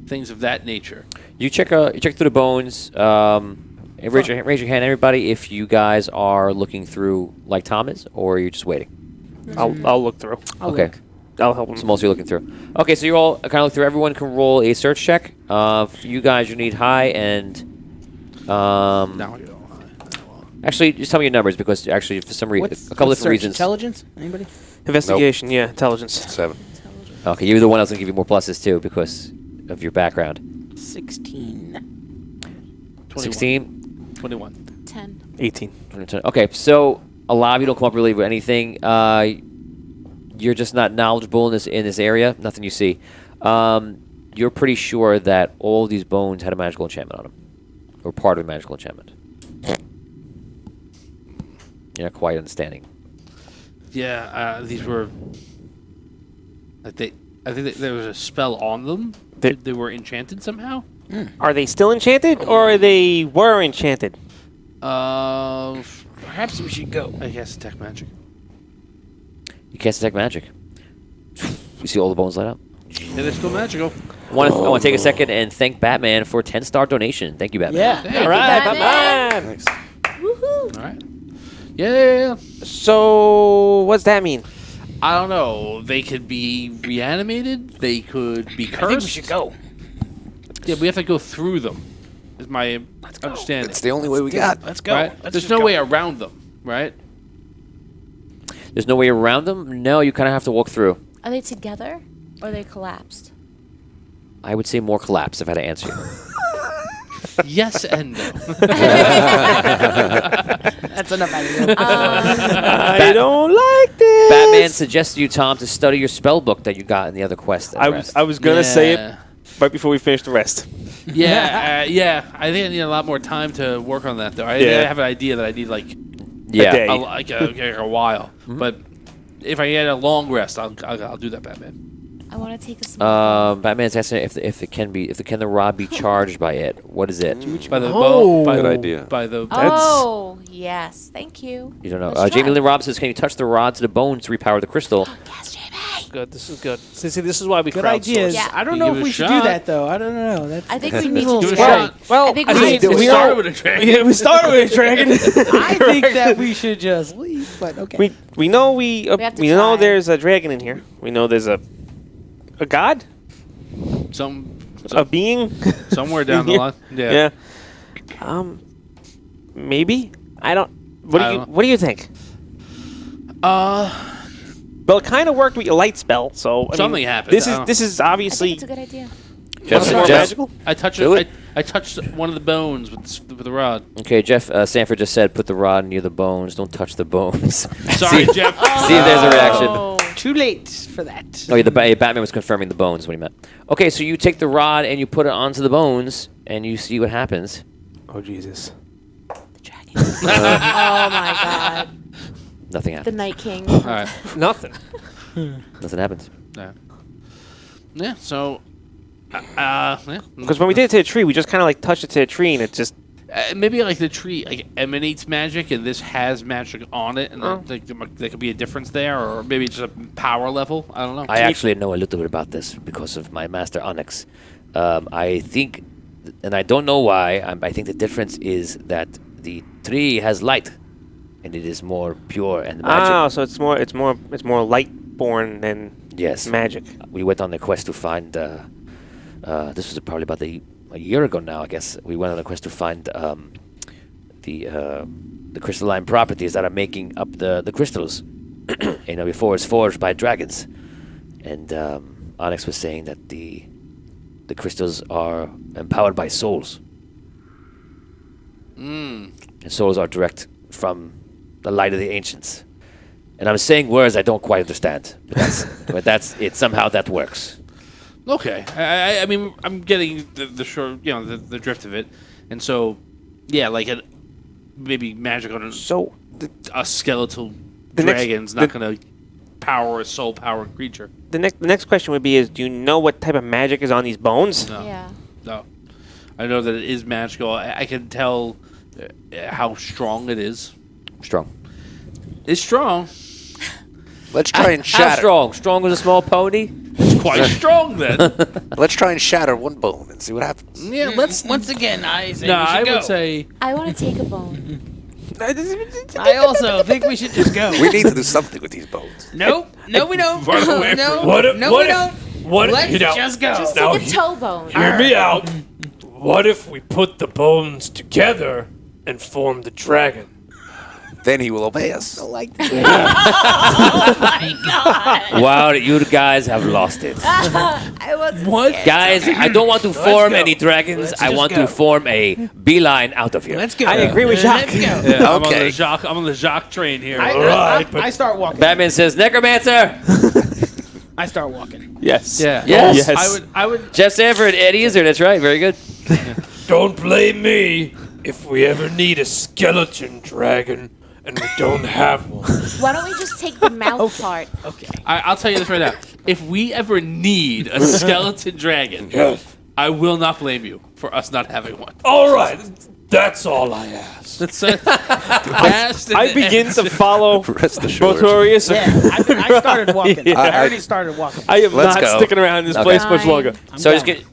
S7: things of that nature?
S1: You check through the bones. Raise your hand, everybody, if you guys are looking through like Tom is, or you're just waiting.
S3: I'll look through.
S1: Okay.
S3: I'll help him.
S1: So most of you are looking through. Okay, so you all kind of look through. Everyone can roll a search check. For you guys, you need high and...
S7: Now I go.
S1: Actually, just tell me your numbers, because actually, for some reason, a couple
S9: what's
S1: different
S9: search?
S1: reasons...
S9: Intelligence? Anybody?
S3: Investigation, yeah. Intelligence.
S5: 7.
S1: Okay, you're the one else going to give you more pluses, too, because of your background.
S9: 16.
S1: 16?
S7: 21.
S6: 10.
S3: 18.
S1: Okay, so a lot of you don't come up really with anything. You're just not knowledgeable in this area. Nothing you see. You're pretty sure that all these bones had a magical enchantment on them, or part of a magical enchantment. You're not quite understanding.
S7: Yeah, these were. I think there was a spell on them.
S3: They-
S7: They were enchanted somehow.
S3: Are they still enchanted, or they were enchanted?
S9: Perhaps we should go.
S7: I guess detect magic.
S1: You can't detect magic. You see all the bones light up.
S7: Yeah, they're still magical.
S1: I want to take a second and thank Batman for a 10-star donation. Thank you, Batman.
S9: Yeah.
S7: Hey,
S3: All right,
S6: Batman.
S3: Batman.
S6: Woohoo!
S7: All right. Yeah.
S3: So, what's that mean?
S7: I don't know. They could be reanimated. They could be cursed.
S9: I think we should go.
S7: Yeah, we have to go through them. Is my understanding.
S5: It's the only way we got.
S9: Let's go.
S7: Right?
S9: Let's
S7: There's
S9: just
S7: no
S9: go.
S7: way around them, right?
S1: There's no way around them? No, you kind of have to walk through.
S6: Are they together or are they collapsed?
S1: I would say more collapse if I had to answer you.
S7: Yes and no.
S9: That's enough out of you.
S3: I don't like this.
S1: Batman suggests to you, Tom, to study your spell book that you got in the other quest. and
S3: I
S1: rest.
S3: was gonna say it
S7: Yeah.
S3: right before we finish the rest.
S7: Yeah. I think I need a lot more time to work on that, though. I have an idea that I need like
S1: Yeah.
S3: day.
S7: a while. But if I get a long rest, I'll do that, Batman.
S6: I want to take a small.
S1: Batman's asking if the rod be charged by it. What is it?
S7: By the
S3: Oh.
S7: bow.
S5: Good idea.
S7: By the
S6: Oh, yes. Thank you.
S1: You don't know.
S6: Let's
S1: Jamie
S6: try.
S1: Lynn Robb says, "Can you touch the rod to the bones to repower the crystal?"
S6: Yes, Jamie.
S4: Good. This is good. See, this is why we
S9: Good
S4: crowdsource.
S9: ideas.
S6: Yeah.
S9: I don't
S7: You
S9: know
S7: give
S9: if
S7: it
S9: we
S7: a
S9: should do
S7: shot.
S9: that, though. I don't know. That's,
S6: I think
S9: that's
S6: we need
S9: a little
S6: to
S7: Give it a
S9: scary.
S7: shot.
S3: Well,
S6: I think
S3: I
S6: we
S3: mean,
S6: need to
S3: we
S6: start
S3: don't-
S7: with a dragon.
S3: Yeah, we started with a dragon.
S9: I think that we should just leave, but okay.
S3: we know we
S6: have to
S3: know
S6: try.
S3: there's a dragon in here. We know there's a god, a being.
S7: Somewhere down the
S3: Yeah.
S7: line.
S3: Yeah. Maybe. I don't. What
S7: I
S3: do you
S7: don't-
S3: What do you think? Well, it kind of worked with your light spell, so I
S7: Something
S3: mean,
S7: happened.
S3: This
S7: I
S3: is
S7: don't-
S3: this is
S6: I think
S3: obviously
S6: it's a good idea.
S1: Jeff,
S3: more
S1: Jeff-
S3: magical.
S7: I touched
S5: Do it.
S7: I touched one of the bones with the rod.
S1: Okay, Jeff Sanford just said, "Put the rod near the bones. Don't touch the bones."
S7: Sorry, Jeff.
S1: See if there's a reaction.
S6: Oh.
S9: Too late for that.
S1: Oh, yeah, Batman was confirming the bones when he meant. Okay, so you take the rod and you put it onto the bones, and you see what happens.
S3: Oh Jesus!
S6: The dragon. Oh my god.
S1: Nothing
S6: The
S1: happens.
S6: Night King.
S7: All right.
S3: Nothing.
S1: Nothing happens.
S7: Yeah. So. Yeah.
S3: Because when we did it to a tree, we just kind of like touched it to a tree, and it just
S7: Maybe like the tree like emanates magic, and this has magic on it, and there could be a difference there, or maybe it's just a power level. I don't know.
S1: I actually know a little bit about this because of my master Onyx. I think, and I don't know why. I think the difference is that the tree has light, and it is more pure and magic.
S3: so it's more light born than
S1: Yes,
S3: magic.
S1: we went on the quest to find. This was probably about a year ago now, I guess. We went on a quest to find the crystalline properties that are making up the crystals. Before it's forged by dragons. And Onyx was saying that the crystals are empowered by souls. And souls are direct from the light of the ancients. And I'm saying words I don't quite understand. But that's it. Somehow that works.
S7: Okay. I mean, I'm getting the short, the drift of it, and so, yeah, like maybe magic on
S3: So
S7: a skeletal
S3: the next-
S7: dragon's not going to power a soul powered creature.
S3: the next question would be: is do you know what type of magic is on these bones?
S7: No.
S6: Yeah.
S7: No. I know that it is magical. I can tell how strong it is.
S1: Strong.
S7: It's strong.
S5: Let's try and
S1: How
S5: shatter.
S1: strong? Strong as a small pony?
S7: It's quite strong then.
S5: Let's try and shatter one bone and see what happens.
S7: Yeah, let's.
S9: Once again, I say
S7: No,
S9: we should
S7: I
S9: go.
S7: would say.
S6: I want to take a bone.
S9: I also think we should just go.
S5: We need to do something with these bones.
S9: Nope. No, we don't.
S7: Run away
S9: no,
S7: from
S10: What if-
S9: no,
S10: what
S9: we
S10: if-
S9: don't.
S10: What?
S9: Let's
S10: You know,
S9: just go.
S6: Just
S10: Now
S6: take a toe bone.
S10: hear me out. What if we put the bones together and form the dragon?
S5: Then he will obey us.
S9: Like
S1: Wow, you guys have lost it.
S6: I was
S7: What?
S1: Guys, I don't want to form
S10: go.
S1: any dragons. I
S9: just
S1: want
S9: go.
S1: to form a beeline out of here.
S9: Let's go.
S3: I agree with Jacques.
S9: Let's go.
S7: Yeah,
S5: Okay.
S7: I'm on the Jacques train here.
S9: I start walking.
S1: Batman says, Necromancer!
S9: I start walking.
S3: Yes.
S7: Yeah.
S1: Yes.
S3: Yes.
S7: I would.
S1: Jeff Sanford, Eddie Izzard, that's right, very good.
S10: Don't blame me if we ever need a skeleton dragon and we don't have one.
S6: Why don't we just take the mouth part?
S9: Okay.
S7: I'll tell you this right now. If we ever need a skeleton dragon,
S10: Yes.
S7: I will not blame you for us not having one.
S10: All right. That's all I ask.
S7: That's it. Past
S3: I
S7: and
S3: begin to
S7: end.
S3: follow
S5: Rest assured.
S3: Botorius.
S9: Yeah, I started walking.
S3: Yeah.
S9: I already started walking.
S3: I am
S5: Let's
S3: not
S5: go.
S3: sticking around in this
S1: Okay.
S3: place much
S6: Fine.
S3: longer.
S1: So just
S9: done.
S1: get,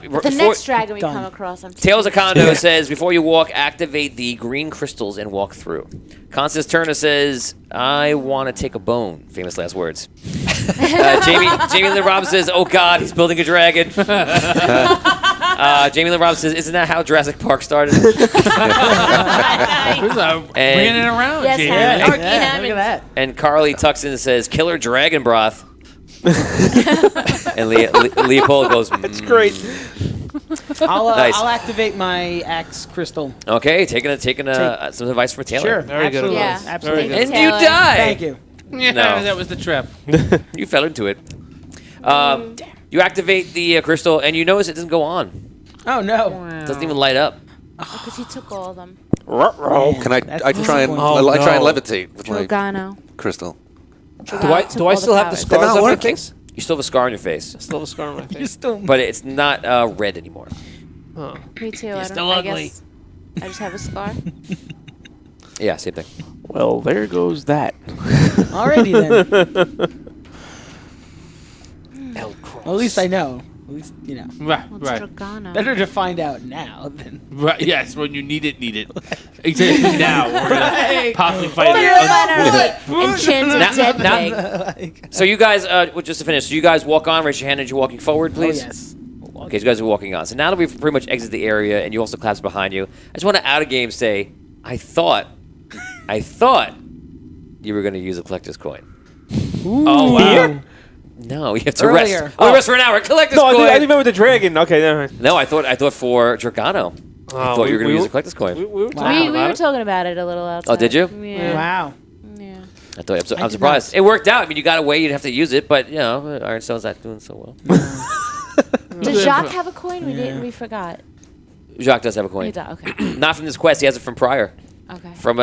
S6: The
S1: before,
S6: next dragon we
S9: Done.
S6: come across, I'm
S1: Tales of Kondo says, before you walk, activate the green crystals and walk through. Constance Turner says, I want to take a bone. Famous last words. Jamie Lynn Robbins says, oh God, he's building a dragon. Jamie Lynn Robbins says, isn't that how Jurassic Park started?
S7: Bringing it around,
S6: Yes,
S7: Jamie.
S6: Hammond.
S9: Yeah,
S6: Or Ian
S9: look
S6: Hammond.
S9: at that.
S1: And Carly Tuxton says, killer dragon broth. And Leopold goes,
S3: That's great.
S1: Nice.
S9: I'll activate my axe crystal.
S1: Okay, taking some advice from Taylor.
S9: Sure.
S10: Very good
S9: Absolutely.
S6: advice. Yeah.
S9: Absolutely.
S6: Very
S1: And
S6: good.
S1: you
S6: Taylor.
S1: die.
S9: Thank you.
S7: Yeah,
S1: No.
S7: that was the trap.
S1: You fell into it. You activate the crystal, and you notice it doesn't go on.
S9: Oh no.
S1: It doesn't even light up.
S6: Because he took all of them.
S5: Can I
S9: That's
S5: try and
S9: disappointing.
S10: Oh,
S5: try and
S10: no.
S5: levitate with my
S6: Drogano.
S5: crystal?
S10: Do I still have the
S5: They're
S10: scars
S5: not
S10: on my
S5: working.
S10: face?
S1: You still have a scar on your face,
S10: Still have a scar on my
S9: You're
S10: face.
S9: still.
S1: but it's not red anymore.
S10: Huh.
S6: Me too. I
S9: still
S6: don't.
S9: ugly.
S6: I guess I just have a scar.
S1: Yeah, same thing.
S3: Well, there goes that.
S9: Alrighty then.
S10: El Cross.
S9: Well, at least I know. At least
S7: Right,
S6: Well, it's
S7: right.
S6: Drogano.
S9: Better to find out now than.
S7: Right, yes, when you need it. Exactly now. We're going to possibly fight
S6: Better
S7: it.
S6: find our enchanted dead pig.
S9: Like,
S1: So you guys, just to finish, so you guys walk on. Raise your hand as you're walking forward,
S9: oh
S1: please.
S9: yes.
S1: Okay, so you guys are walking on. So now that we've pretty much exited the area, and you also collapse behind you, I just want to out of game say, I thought you were going to use a collector's coin.
S7: Oh, wow.
S3: Here?
S1: No, you have to
S9: Earlier.
S1: rest. Oh, rest for an hour. Collector's
S3: No, I
S1: coin.
S3: didn't remember the dragon. Okay, never mind.
S1: No, I thought for Drogano. I thought you were going to use a collector's coin.
S10: We were
S9: Wow.
S10: talking
S6: We
S10: about
S6: were
S10: it.
S6: talking about it a little outside.
S1: Oh, did you?
S6: Yeah.
S9: Wow.
S6: Yeah.
S1: I thought I'm
S9: did
S1: surprised.
S9: not.
S1: It worked out. I mean, you got away. You'd have to use it, but you know, Ironstone's not doing so well.
S6: Does Jacques have a coin? We didn't. We forgot.
S1: Jacques does have a coin.
S6: He does. Okay.
S1: Not from this quest. He has it from prior,
S6: Okay.
S1: from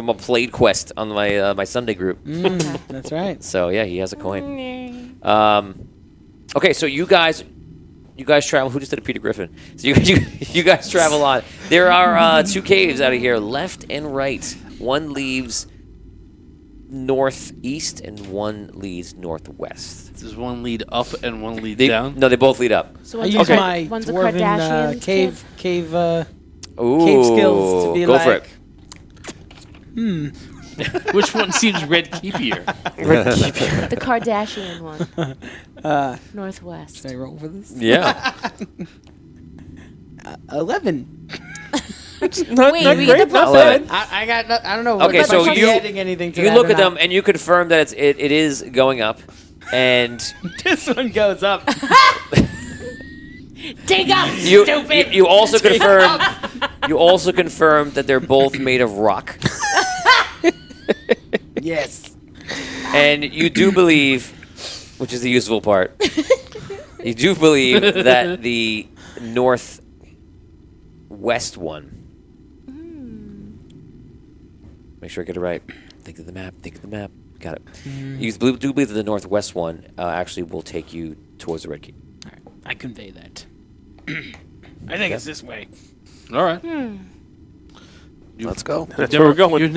S1: a played quest on my my Sunday group.
S9: That's right.
S1: So yeah, he has a coin. Okay, so you guys travel. Who just did a Peter Griffin? So you guys travel on. There are two caves out of here, left and right. One leaves northeast, and one leads northwest.
S7: Does one lead up and one lead
S1: They,
S7: down?
S1: No, they both lead up.
S6: So
S9: I
S6: one's
S9: use
S6: a,
S9: my
S6: one's a
S9: dwarven
S6: Kardashian
S9: cave
S1: Ooh,
S9: skills to be
S1: go
S9: like.
S1: for it.
S7: Which one seems red keepier?
S6: The Kardashian one. Northwest.
S9: Should I roll for this?
S1: Yeah.
S9: 11.
S3: Not
S6: Wait,
S3: not
S6: we
S3: great,
S6: get the
S3: not
S6: plus
S3: bad.
S9: I got. I don't know.
S1: Okay,
S9: if
S1: so
S9: I'm
S1: you-
S9: adding anything to
S1: You
S9: that
S1: look
S9: or
S1: at them
S9: not.
S1: and you confirm that it is going up, and
S9: This one goes up.
S6: Dig up,
S1: you
S6: stupid.
S1: you also confirm that they're both made of rock,
S9: Yes.
S1: and you do believe, which is the useful part, You do believe that the northwest one. Make sure I get it right. Think of the map. Think of the map. Got it. You do believe that the northwest one actually will take you towards the Red Key.
S9: All right. I convey that. I think it's this way.
S7: All right.
S5: Let's go.
S10: That's where we're going.
S7: You've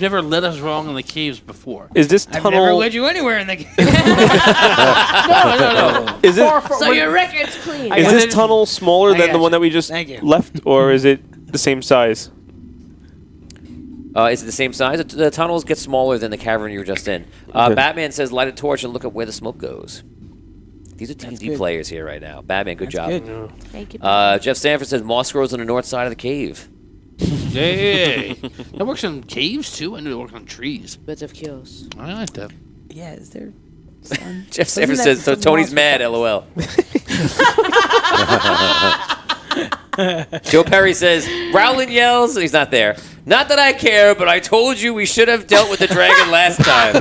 S7: never led us wrong in the caves before.
S10: Is this
S9: I've never
S10: tunnel?
S9: led you anywhere in the game.
S7: No.
S10: Is it?
S6: So your record's clean.
S10: Is this tunnel smaller
S9: I
S10: than the
S9: got
S10: one
S9: you.
S10: that we just
S9: Thank you.
S10: left, or is it the same size?
S1: Is it the same size? The tunnels get smaller than the cavern you were just in.
S10: Okay.
S1: Batman says, light a torch and look at where the smoke goes. These are D&D
S9: good.
S1: players here right now. Batman, good job.
S9: Good.
S6: Thank you.
S1: Jeff Stanford says, moss grows on the north side of the cave.
S7: Hey. That works on caves, too? I knew it worked on trees.
S6: Bits of kills.
S7: I like that.
S9: Yeah, is there sun?
S1: Jeff Stanford
S9: that-
S1: says, so
S9: doesn't
S1: Tony's
S9: moss
S1: mad,
S9: grow?
S1: LOL. Joe Perry says, Rowland yells, he's not there. Not that I care, but I told you we should have dealt with the dragon last time.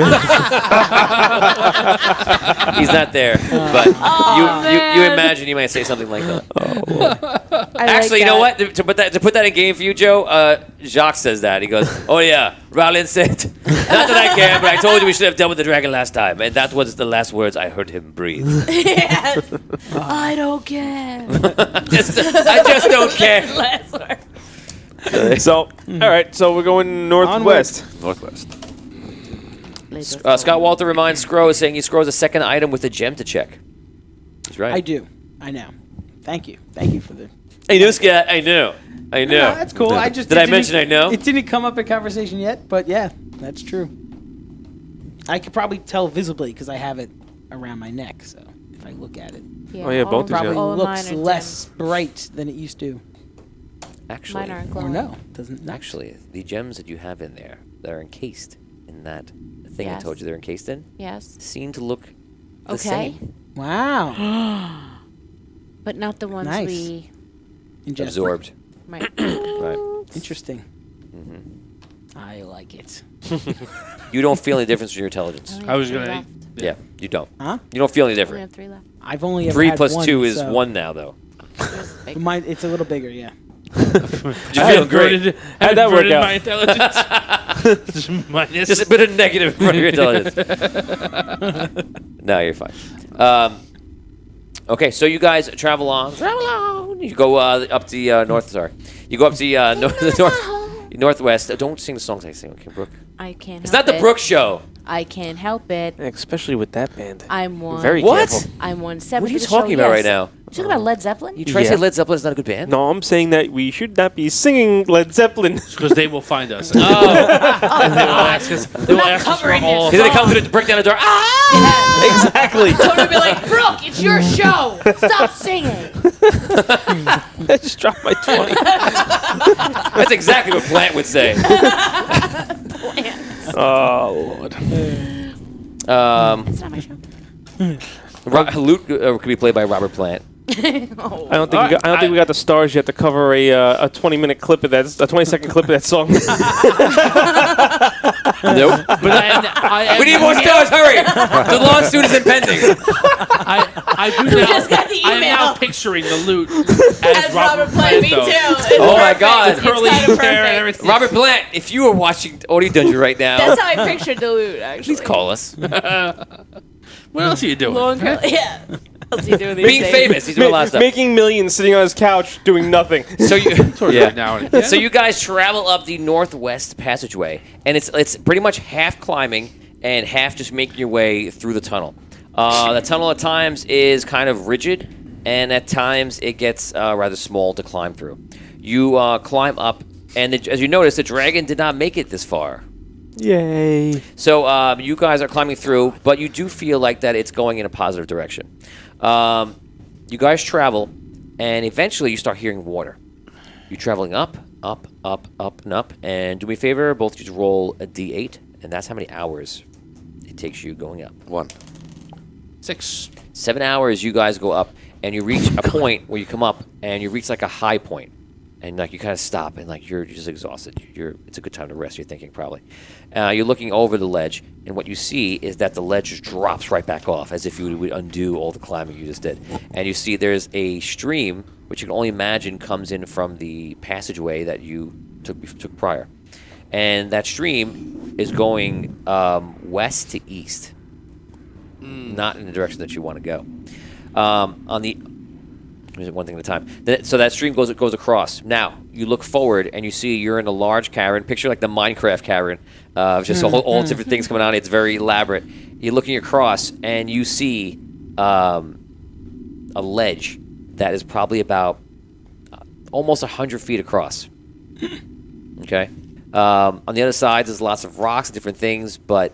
S1: He's not there, but you imagine you might say something like that. Actually, you know what? To put that in game for you, Joe, Jacques says that. He goes, "Oh yeah, Rowland said, not that I care, but I told you we should have dealt with the dragon last time." And that was the last words I heard him breathe.
S6: Yes. I don't care.
S1: I just don't care.
S6: Last word.
S10: So, all right. So we're going northwest.
S5: Northwest.
S1: Scott Walter reminds Scro, saying he scrolls a second item with a gem to check. He's right.
S9: I do. I know. Thank you. Thank you for the.
S1: I knew, Scott. I knew. I knew.
S9: No, that's cool. I just
S1: Did
S9: it
S1: I
S9: didn't-
S1: mention I know?
S9: It didn't come up in conversation yet, but yeah, that's true. I could probably tell visibly because I have it around my neck. So if I look at it,
S10: Oh, yeah, both of you.
S9: probably
S6: all of
S9: looks
S6: mine are
S9: less bright than it used to.
S1: Actually,
S6: Mine aren't
S9: Or
S6: glowing.
S9: no, doesn't. Not.
S1: actually, the gems that you have in there that are encased in that thing I
S6: Yes.
S1: told you they're encased in
S6: Yes.
S1: seem to look the
S6: Okay.
S1: same.
S9: Wow.
S6: But not the ones
S9: Nice.
S6: we.
S9: Ingested.
S1: Absorbed.
S6: Right.
S1: Right.
S9: Interesting. I like it.
S1: You don't feel any difference in your intelligence.
S6: only
S7: I
S6: have
S7: was
S6: 3
S7: gonna-
S6: left.
S1: Yeah, you don't.
S9: Huh?
S1: You don't feel any
S6: We only
S1: different.
S6: have 3 left.
S9: I've only ever
S1: 3
S9: had
S1: plus
S9: one,
S1: 2 is
S9: so
S1: 1 now, though.
S6: There's big-
S9: It's a little bigger, yeah.
S1: You feel great.
S10: How'd that work out?
S7: My intelligence. Just minus.
S1: Just a bit of negative in front of your intelligence. No, you're fine. Okay, so you guys travel on. Travel on. You go up the north. Sorry, you go up the northwest. Don't sing the songs I sing, okay, Brooke?
S6: I can't.
S1: It's
S6: help
S1: not the
S6: it.
S1: Brooke show.
S6: I can't help it.
S10: Especially with that band.
S6: I'm one.
S10: Very
S1: What?
S10: careful.
S6: I'm 1/7.
S1: What are you
S6: of the
S1: talking
S6: show,
S1: about
S6: yes.
S1: right now?
S6: You talking about Led Zeppelin?
S1: You try to
S10: Yeah.
S1: say Led Zeppelin is not a good band?
S10: No, I'm saying that we should not be singing Led Zeppelin.
S7: Because they will find us. And they will ask us. They will ask us for
S6: covering
S7: all.
S6: it.
S1: He's gonna come to break down the door. Ah!
S10: Exactly.
S6: Tony would be like, Brooke, it's your show. Stop singing.
S10: I just dropped my 20.
S1: That's exactly what Plant would say.
S10: Oh, Lord.
S6: It's not my show.
S1: Luke could be played by Robert Plant.
S10: I don't think we got the stars yet to cover a 20-minute clip of that, a 20-second clip of that song.
S1: Nope.
S7: But I am
S1: We need more stars. Hurry! The lawsuit is impending.
S7: I do now.
S6: just got the
S7: I am now
S6: email.
S7: picturing the loot as Robert
S6: Plant,
S7: Plant,
S6: me
S7: though.
S6: too.
S1: Oh my God.
S6: It's
S7: Curly
S6: kind of
S7: hair and
S6: perfect.
S7: everything.
S1: Robert Plant, if you were watching Audio Dungeon right now,
S6: That's how I pictured the loot, actually.
S1: please call us.
S7: What else are you doing?
S6: Long curly. Yeah. What's he doing these
S1: Being
S6: days?
S1: famous. He's doing a lot of stuff.
S10: Making millions sitting on his couch doing nothing.
S1: So you,
S7: Right now and again.
S1: So you guys travel up the northwest passageway, and it's pretty much half climbing and half just making your way through the tunnel. The tunnel at times is kind of rigid, and at times it gets rather small to climb through. You climb up, and as you notice, the dragon did not make it this far.
S10: Yay.
S1: So you guys are climbing through, but you do feel like that it's going in a positive direction. You guys travel, and eventually you start hearing water. You're traveling up, up, up, up, and up. And do me a favor, both just roll a d8, and that's how many hours it takes you going up.
S5: 1.
S7: 6.
S1: 7 hours you guys go up, and you reach a point where you come up, and you reach like a high point. and like you kind of stop, and like you're just exhausted. It's a good time to rest. You're thinking probably. You're looking over the ledge, and what you see is that the ledge just drops right back off, as if you would undo all the climbing you just did. And you see there's a stream, which you can only imagine comes in from the passageway that you took prior, and that stream is going west to east, not in the direction that you want to go. On the one thing at a time. So that stream goes across. Now you look forward and you see you're in a large cavern. Picture like the Minecraft cavern, just all different things coming out. It's very elaborate. You're looking across and you see a ledge that is probably about almost 100 feet across. Okay. On the other side, there's lots of rocks and different things, but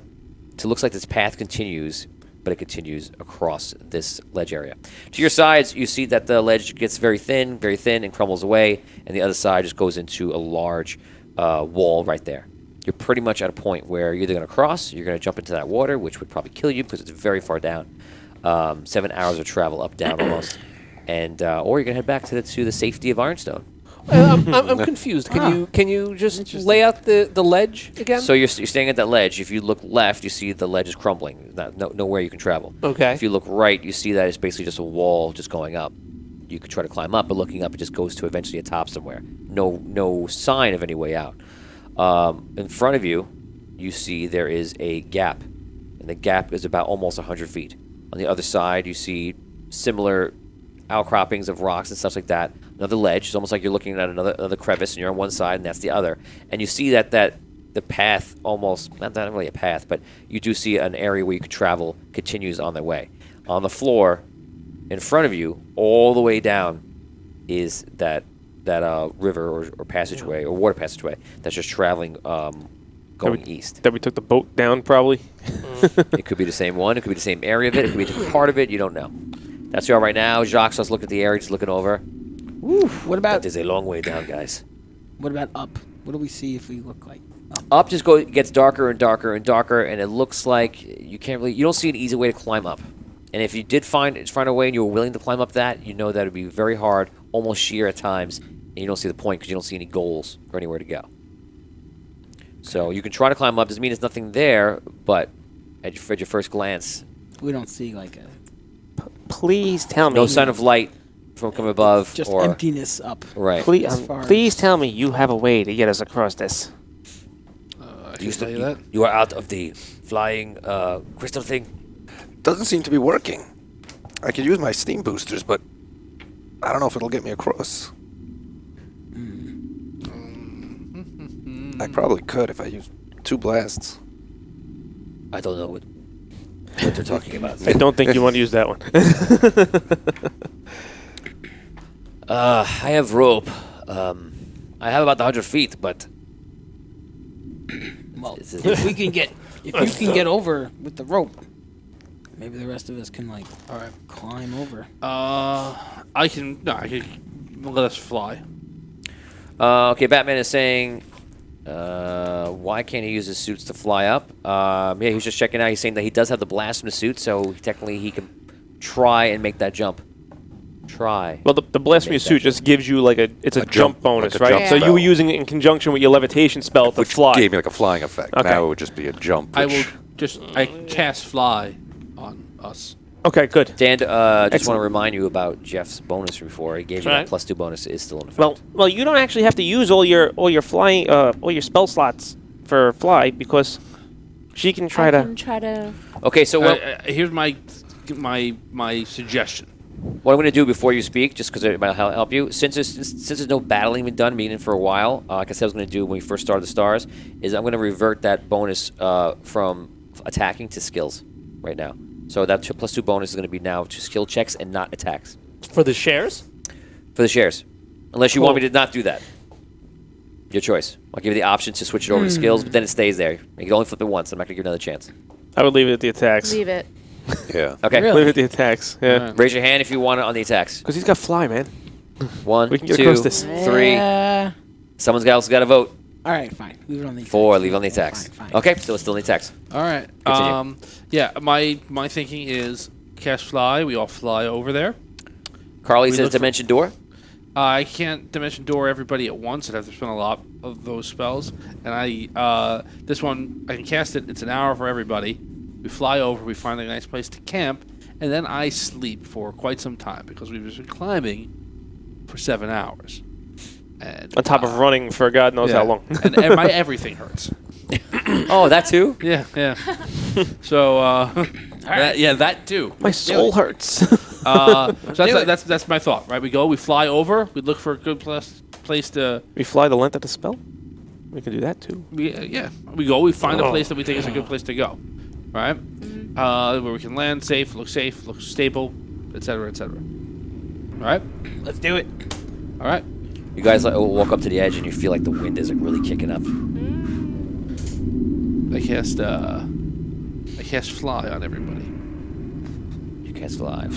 S1: it looks like this path continues. But it continues across this ledge area. To your sides, you see that the ledge gets very thin, and crumbles away, and the other side just goes into a large wall right there. You're pretty much at a point where you're either going to cross, you're going to jump into that water, which would probably kill you because it's very far down. 7 hours of travel up, down almost. And or you're going to head back to the safety of Ironstone.
S4: I'm confused. Can you just lay out the ledge again?
S1: So you're staying at that ledge. If you look left, you see the ledge is crumbling. Nowhere you can travel.
S4: Okay.
S1: If you look right, you see that it's basically just a wall just going up. You could try to climb up, but looking up, it just goes to eventually a top somewhere. No sign of any way out. In front of you, you see there is a gap, and the gap is about almost 100 feet. On the other side, you see similar outcroppings of rocks and stuff like that. Another ledge. It's almost like you're looking at another crevice, and you're on one side, and that's the other. And you see that the path almost, not really a path, but you do see an area where you could travel continues on the way. On the floor, in front of you, all the way down, is that river or passageway or water passageway that's just traveling going east.
S3: That we took the boat down, probably.
S1: It could be the same one. It could be the same area of it. It could be a different part of it. You don't know. That's where you are right now. Jacques just looking at the area, just looking over.
S9: Woo. What about?
S1: That is a long way down, guys.
S9: What about up? What do we see if we look like up?
S1: Up just gets darker and darker and darker, and it looks like you don't see an easy way to climb up. And if you did find a way and you were willing to climb up that, you know that it would be very hard, almost sheer at times, and you don't see the point because you don't see any goals or anywhere to go. So you can try to climb up. Doesn't mean there's nothing there, but at your first glance,
S9: We don't see like a
S3: Please tell me.
S1: no sign of light from above
S9: just
S1: or
S9: emptiness up.
S1: right.
S3: Please,
S9: as far
S3: please tell me you have a way to get us across this.
S7: I can tell you that.
S1: You are out of the flying crystal thing.
S5: Doesn't seem to be working. I could use my steam boosters, but I don't know if it'll get me across. I probably could if I used 2 blasts.
S1: I don't know what they're talking about.
S3: I don't think you want to use that one.
S1: I have rope. I have about 100 feet, but
S9: Well, if you can get over with the rope, maybe the rest of us can
S7: All right.
S9: climb over.
S7: I can let us fly.
S1: okay. Batman is saying, why can't he use his suits to fly up? Yeah, he was just checking out. He's saying that he does have the blast in the suit, so technically he can try and make that jump. Try.
S3: Well, the blasphemy suit just gives you it's a jump bonus,
S5: like a
S3: right?
S5: jump
S3: So you
S5: spell.
S3: were using it in conjunction with your levitation spell to
S5: Which
S3: fly.
S5: gave me like a flying effect.
S3: Okay.
S5: Now it would just be a jump.
S7: I will
S5: which-
S7: I cast fly on us.
S3: Okay, good.
S1: Dan, just want to
S3: Excellent.
S1: remind you about Jeff's bonus from before. He gave you
S4: Right.
S1: that +2 bonus. It is still in effect.
S3: Well, you don't actually have to use all your flying all your spell slots for fly because she can try
S6: I
S3: to.
S6: can try to.
S1: Okay, so
S7: Here's my suggestion.
S1: what I'm going to do before you speak, just because it might help you, since there's no battling been done, meaning for a while, like I said I was going to do when we first started the stars, is I'm going to revert that bonus from attacking to skills right now. So that +2 bonus is going to be now to skill checks and not attacks
S4: For the shares?
S1: for the shares, unless you want me to not do that. Your choice. I'll give you the option to switch it over to skills, but then it stays there. You can only flip it once. I'm not going to give you another chance.
S3: I would leave it at the attacks.
S6: Leave it.
S5: Yeah.
S1: Okay.
S9: Really?
S3: Leave it at the attacks. Yeah.
S7: Alright.
S1: Raise your hand if you want it on the attacks.
S3: Because he's got fly, man.
S1: 1,
S3: We can get
S1: 2,
S3: across this.
S1: 3.
S9: Yeah.
S1: Someone's else got to vote.
S9: All right, fine. Leave it on the
S1: 4.
S9: attacks.
S1: Leave it on the attacks.
S9: Fine.
S1: Okay, so it's still in the attacks.
S7: All right.
S1: Continue.
S7: Yeah. My thinking is cast fly. We all fly over there.
S1: Carly
S7: We
S1: says
S7: look for-
S1: dimension door.
S7: I can't dimension door everybody at once. I'd have to spend a lot of those spells. And this one, I can cast it. It's an hour for everybody. We fly over. We find a nice place to camp. And then I sleep for quite some time because we've been climbing for 7 hours. And,
S3: On top of running for God knows how long.
S7: and my everything hurts.
S1: Oh, that too?
S7: Yeah. So, that too.
S3: My soul hurts.
S7: So that's my thought, right? We fly over, we look for a good place to...
S3: We fly the length of the spell? We can do that too.
S7: We find a place that we think is a good place to go, right? Where we can land safe, look stable, etc., etc. All right?
S9: Let's do it.
S7: All right.
S1: You guys walk up to the edge and you feel like the wind is like really kicking up.
S7: I cast fly on everybody.
S1: You cast fly.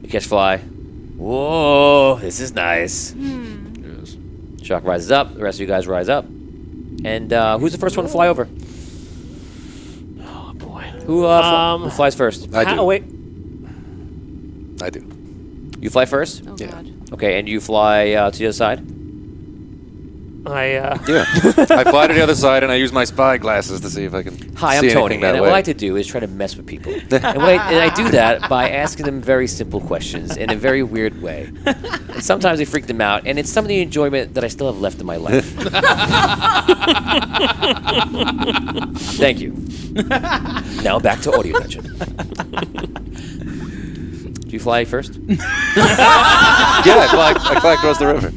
S1: You catch fly. Whoa, this is nice.
S7: Yes.
S1: Shock rises up. The rest of you guys rise up. And who's the first one to fly over?
S3: Oh, boy.
S1: Who flies first?
S5: I do.
S4: Wait.
S5: I do.
S1: You fly first?
S6: Oh,
S5: Yeah.
S6: God.
S1: Okay, and you fly to the other side?
S5: Yeah. I fly to the other side and I use my spy glasses to see if I can
S1: Hi,
S5: see
S1: I'm Tony,
S5: anything that
S1: and
S5: way.
S1: what I like to do is try to mess with people. and I do that by asking them very simple questions in a very weird way. And sometimes they freak them out, and it's some of the enjoyment that I still have left in my life. Thank you. Now back to Audio Dungeon. Do you fly first?
S5: Yeah, I fly across the river.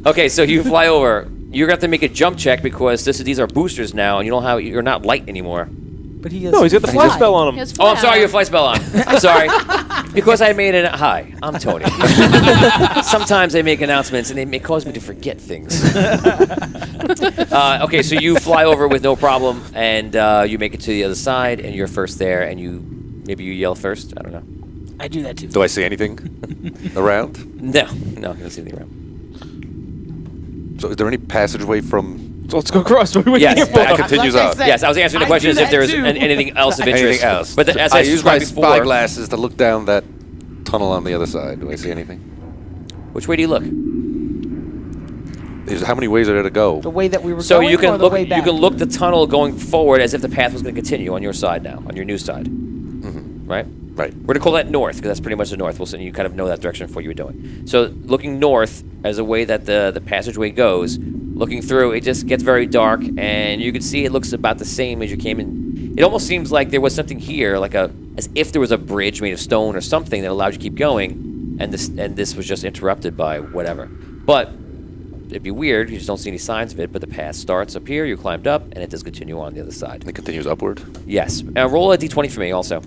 S1: Okay, so you fly over. You're gonna have to make a jump check because these are boosters now, and you're not light anymore.
S9: But he has
S3: No, he's got the fly spell on
S6: He
S3: him.
S6: has
S1: Oh, I'm
S6: fly
S1: sorry, you
S6: on
S1: have fly spell on. I'm sorry. Because I made it. Hi, I'm Tony. Sometimes I make announcements and they may cause me to forget things. Okay, so you fly over with no problem, and you make it to the other side, and you're first there, and maybe you yell first. I don't know.
S9: I do that too.
S5: Do I see anything around?
S1: No, you don't see anything around.
S5: So is there any passageway from...
S3: So let's go across. What are we
S1: Yes,
S3: waiting for?
S1: but I
S5: continues
S9: Like I
S5: out.
S9: said,
S1: Yes, I was answering the
S9: I
S1: question
S9: do
S1: as if
S9: that
S1: there was
S9: too.
S1: anything else of interest.
S5: Anything else?
S1: But as
S5: I
S1: I
S5: use my
S1: described
S5: spy
S1: before,
S5: glasses to look down that tunnel on the other side. Do I see anything?
S1: which way do you look?
S5: How many ways are there to go?
S9: The way that we were
S1: So
S9: going
S1: you can
S9: or the
S1: look.
S9: way
S1: You
S9: back?
S1: can look the tunnel going forward as if the path was going to continue on your side now, on your new side. Right.
S5: Right.
S1: We're gonna call that north because that's pretty much the north. We'll you kind of know that direction for what you were doing. So looking north as a way that the passageway goes, looking through, it just gets very dark, and you can see it looks about the same as you came in. It almost seems like there was something here, as if there was a bridge made of stone or something that allowed you to keep going, and this was just interrupted by whatever. But it'd be weird. You just don't see any signs of it. But the path starts up here. You climbed up, and it does continue on the other side.
S5: It continues upward.
S1: Yes. Roll a d20 for me also.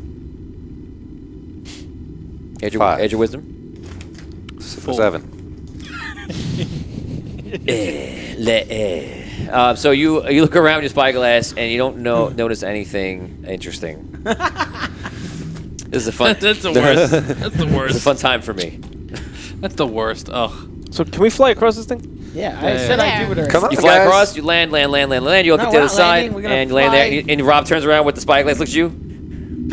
S1: Edge of wisdom.
S5: 7.
S1: So you look around your spyglass and you don't notice anything interesting. This is a fun.
S7: That's the worst. That's the
S1: It's a
S7: worst.
S1: fun time for me.
S7: That's the worst. Ugh.
S3: So can we fly across this thing?
S9: Yeah, I said I do it already.
S5: Come on,
S1: You fly
S5: guys.
S1: across. You land. You look
S9: No,
S1: at the
S9: we're
S1: other
S9: not
S1: side,
S9: landing, we're gonna
S1: and you land there.
S9: fly.
S1: And Rob turns around with the spyglass, looks at you,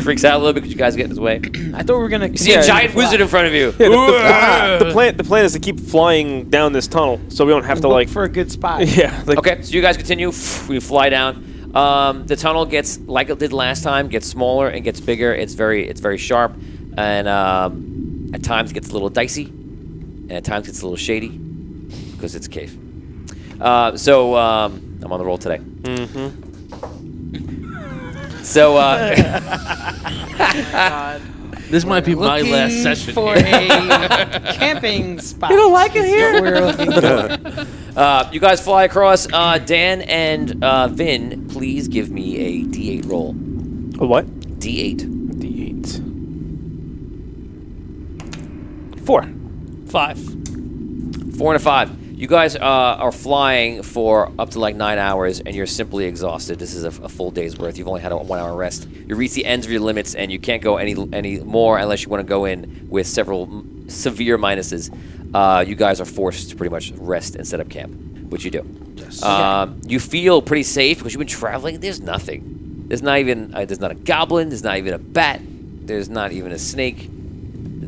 S1: freaks out a little bit because you guys get in his way.
S9: I thought we were gonna.
S1: You see a giant wizard in front of you.
S3: The plan is to keep flying down this tunnel, so we don't have to
S9: look
S3: like.
S9: for a good spot.
S3: Yeah. Like,
S1: Okay, so you guys continue. We fly down. The tunnel gets, like it did last time, gets smaller and gets bigger. It's very sharp, and at times it gets a little dicey, and at times it's a little shady because it's a cave. So I'm on the roll today. So
S7: This might be my last session.
S9: for
S7: here.
S9: a camping spot.
S3: You don't like it here?
S9: We're looking for.
S1: you guys fly across. Dan and Vin, please give me a D8 roll.
S3: A what?
S1: D8.
S3: D8. 4.
S4: 5.
S1: 4 and a 5. You guys are flying for up to like 9 hours, and you're simply exhausted. This is a full day's worth. You've only had a 1 hour rest. You reach the ends of your limits, and you can't go any more unless you want to go in with several severe minuses. You guys are forced to pretty much rest and set up camp, which you do. Yes. You feel pretty safe because you've been traveling. There's nothing. There's not even. There's not a goblin. There's not even a bat. There's not even a snake.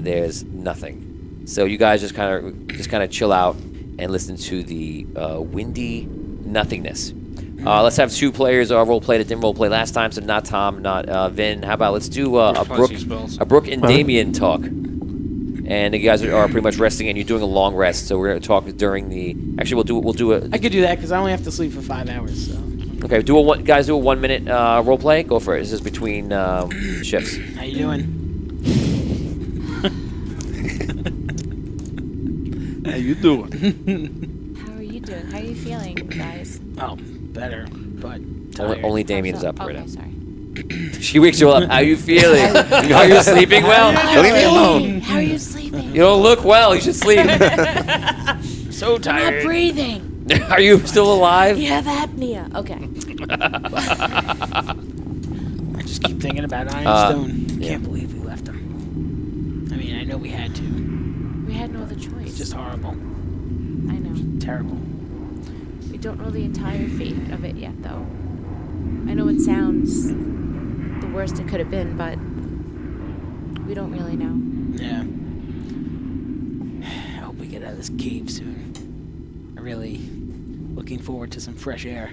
S1: there's nothing. So you guys just kind of chill out and listen to the windy nothingness. Let's have 2 players role play that didn't role play last time. So not Tom, not Vin. How about let's do a Brooke and Damien talk. And you guys are pretty much resting, and you're doing a long rest. So we're gonna talk during the. Actually, we'll do a.
S9: I could do that because I only have to sleep for 5 hours. So.
S1: Okay, do a 1 minute role play. Go for it. This is between shifts.
S9: How you doing?
S10: How you doing?
S6: How are you doing? How are you feeling, guys?
S9: Oh, better, but tired.
S1: Only Damien's up right
S6: Okay,
S1: now.
S6: sorry.
S1: She wakes you up. How you feeling? Are you sleeping well?
S5: Leave me alone.
S6: How are you sleeping?
S1: You don't look well. You should sleep.
S9: So
S6: I'm
S9: tired.
S6: not breathing.
S1: Are you still alive?
S6: You have apnea. Okay.
S9: I just keep thinking about Ironstone.
S1: yeah.
S9: Can't believe we left him. I mean, I know we had to.
S6: We had no other choice.
S9: It's just horrible.
S6: I know.
S9: Terrible.
S6: We don't know the entire fate of it yet, though. I know it sounds the worst it could have been, but we don't really know.
S9: Yeah. I hope we get out of this cave soon. I'm really looking forward to some fresh air.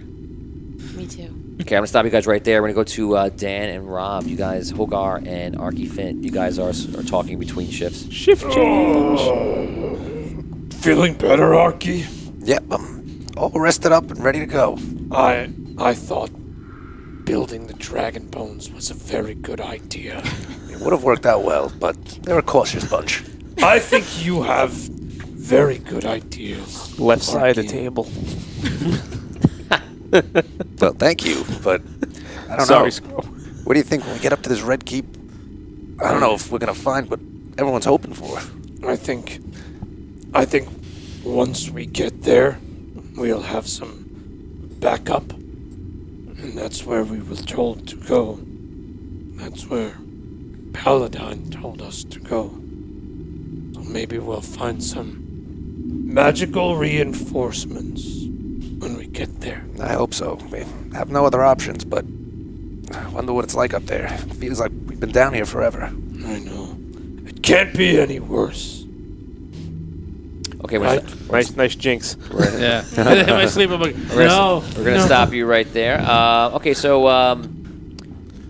S6: Me too.
S1: Okay, I'm gonna stop you guys right there. We're gonna go to Dan and Rob. You guys, Hogar and Arky Finn. You guys are talking between shifts.
S10: Shift change. Feeling better, Arky?
S5: Yep, I'm all rested up and ready to go.
S10: I thought building the dragon bones was a very good idea.
S5: It would have worked out well, but they're a cautious bunch.
S10: I think you have very good ideas.
S3: Left side of the
S10: Arky.
S3: table.
S5: Well, thank you, but I don't
S3: Sorry,
S5: know.
S3: Scroll.
S5: What do you think when we get up to this Red Keep? I don't know if we're gonna find what everyone's hoping for.
S10: I think once we get there, we'll have some backup. And that's where we were told to go. That's where Paladin told us to go. So maybe we'll find some magical reinforcements when we get there.
S5: I hope so. We have no other options, but I wonder what it's like up there. It feels like we've been down here forever.
S10: I know. It can't be any worse.
S1: Okay,
S3: Nice jinx.
S7: Yeah. In my sleep, I'm like, no.
S1: We're gonna stop you right there. Okay, so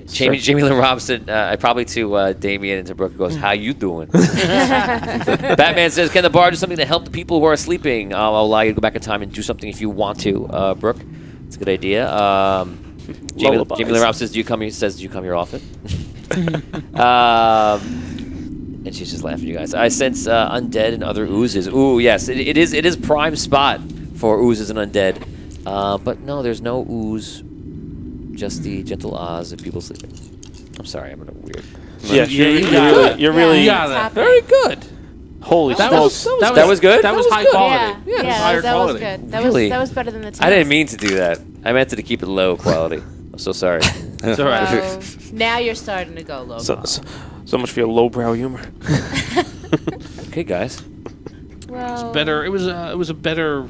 S1: Jamie Lynn Robson, probably to Damien and to Brooke, goes, "How you doing?" Batman says, "Can the bar do something to help the people who are sleeping? I'll allow you to go back in time and do something if you want to." Brooke, it's a good idea. Jamie Lynn Robson says, "Do you come here often?" And she's just laughing at you guys. I sense undead and other oozes. Ooh, yes, it is prime spot for oozes and undead. But no, there's no ooze. Just the gentle ahs of people sleeping. I'm sorry, I'm in a weird.
S3: Yes,
S7: you got it.
S3: you're really
S7: You got that.
S4: Very good.
S3: holy
S7: That
S3: smokes.
S7: was
S1: good?
S7: That was high
S6: good.
S7: quality.
S6: Yeah,
S7: higher
S6: that
S7: quality.
S6: was good.
S1: Really?
S6: That was better than the test.
S1: I didn't mean to do that. I meant to keep it low quality. I'm so sorry.
S7: It's all right.
S6: Well, now you're starting to go low.
S3: So much for your lowbrow humor.
S1: Okay, guys.
S6: Well,
S7: Better. It was a better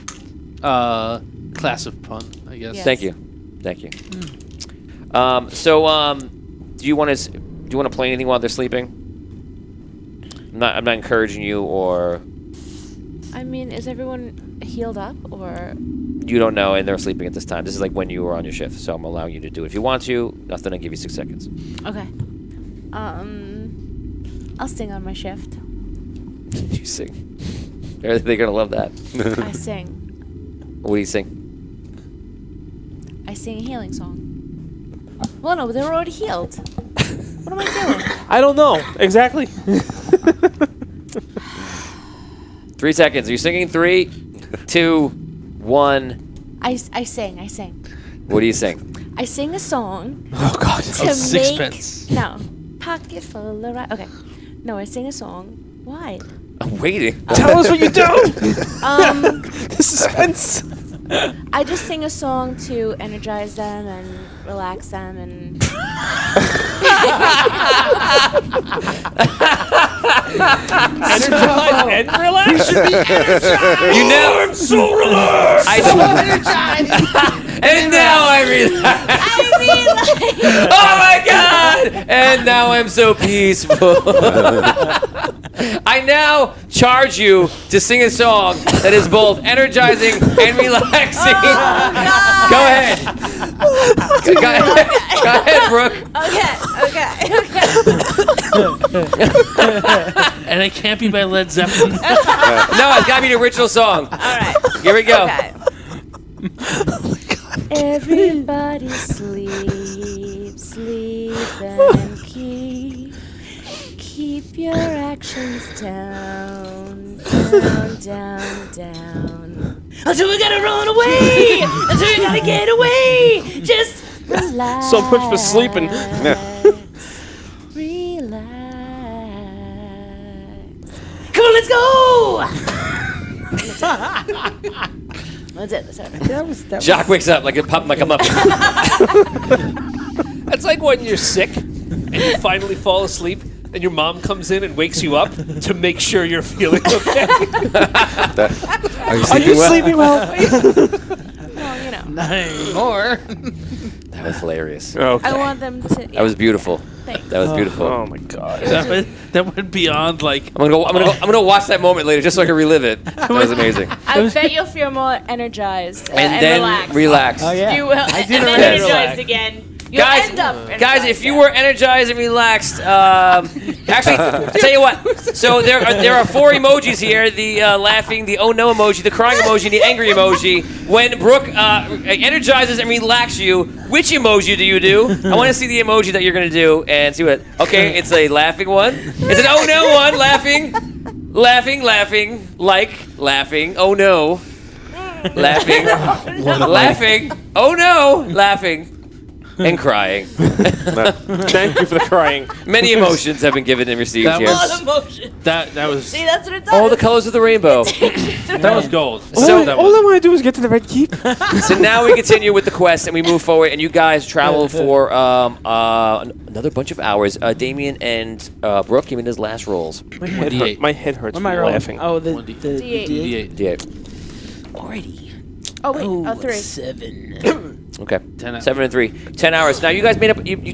S7: class of pun, I guess.
S6: Yeah.
S1: Thank you. Do you want to play anything while they're sleeping? I'm not encouraging you, or
S6: I mean, is everyone healed up, or
S1: you don't know, and they're sleeping at this time. This is like when you were on your shift, so I'm allowing you to do it. If you want to, nothing. I'll give you 6 seconds.
S6: okay? I'll sing on my shift.
S1: You sing. They're gonna love that.
S6: I sing.
S1: What do you sing?
S6: I sing a healing song. Well, no, but they were already healed. What am I doing?
S3: I don't know exactly.
S1: 3 seconds. Are you singing? 3, 2, 1.
S6: I sing.
S1: What do you sing?
S6: I sing a song
S3: Oh God.
S6: to make
S7: sixpence.
S6: no pocket full of okay. No, I sing a song. Why?
S1: I'm waiting.
S3: Tell us what you do.
S6: The
S3: suspense.
S6: I just sing a song to energize them and relax them and.
S4: Energize and relax.
S1: You know, I'm so relaxed. And now I relax.
S6: I mean, like.
S1: Oh my God! And now I'm so peaceful. I now charge you to sing a song that is both energizing and relaxing. Go ahead. Go ahead, Brooke.
S6: Okay.
S7: And it can't be by Led Zeppelin.
S1: No, it's got to be the original song.
S6: All right.
S1: Here we go.
S6: Okay. Everybody sleep, sleep and keep your actions down, down. Until we gotta run away, until we gotta get away. Just relax.
S4: So much for sleeping.
S6: Relax. Come on, let's go. That's it.
S9: That was
S1: Jacques wakes up like a muppet.
S4: That's like when you're sick and you finally fall asleep and your mom comes in and wakes you up to make sure you're feeling okay.
S5: Are you
S3: Sleeping well?
S6: Well, you know.
S7: Not anymore.
S1: That was hilarious.
S3: Okay.
S6: I want them to.
S1: That was beautiful.
S6: Thanks.
S1: That was beautiful.
S3: Oh my god.
S7: That went beyond like.
S1: I'm gonna watch that moment later just so I can relive it. That was amazing.
S6: I bet you'll feel more energized
S1: And then
S6: relaxed.
S1: relax.
S9: Oh yeah.
S6: You will, and then
S1: relax.
S6: energized again. You'll end up
S1: Guys, if you were energized and relaxed, actually, I'll tell you what. So there are 4 emojis here: the laughing, the oh no emoji, the crying emoji, and the angry emoji. When Brooke energizes and relaxes you, which emoji do you do? I want to see the emoji that you're gonna do and see what. Okay, it's a laughing one. It's an oh no one, laughing, laughing. Oh no, laughing, oh no, laughing. And crying.
S3: Thank you for the crying.
S1: Many emotions have been given and received
S7: That
S1: here.
S7: was-
S6: emotion.
S7: That was
S6: See, that's what it does.
S1: All the colors of the rainbow.
S7: that was gold.
S1: So-
S7: that
S3: all
S7: was.
S3: I want to do is get to the red keep.
S1: So now we continue with the quest and we move forward, and you guys travel for another bunch of hours. Damien and Brooke, give me his last rolls.
S3: My head,
S7: D8.
S3: my head hurts
S9: What am I
S3: from
S9: rolling?
S3: laughing.
S9: Oh, the
S7: D8.
S9: D8.
S7: D8.
S1: Yeah.
S9: Alrighty.
S6: Oh wait, oh 3.
S9: 7.
S1: Okay.
S7: 10 hours.
S1: 7 and 3. 10 hours. Now you guys made up. You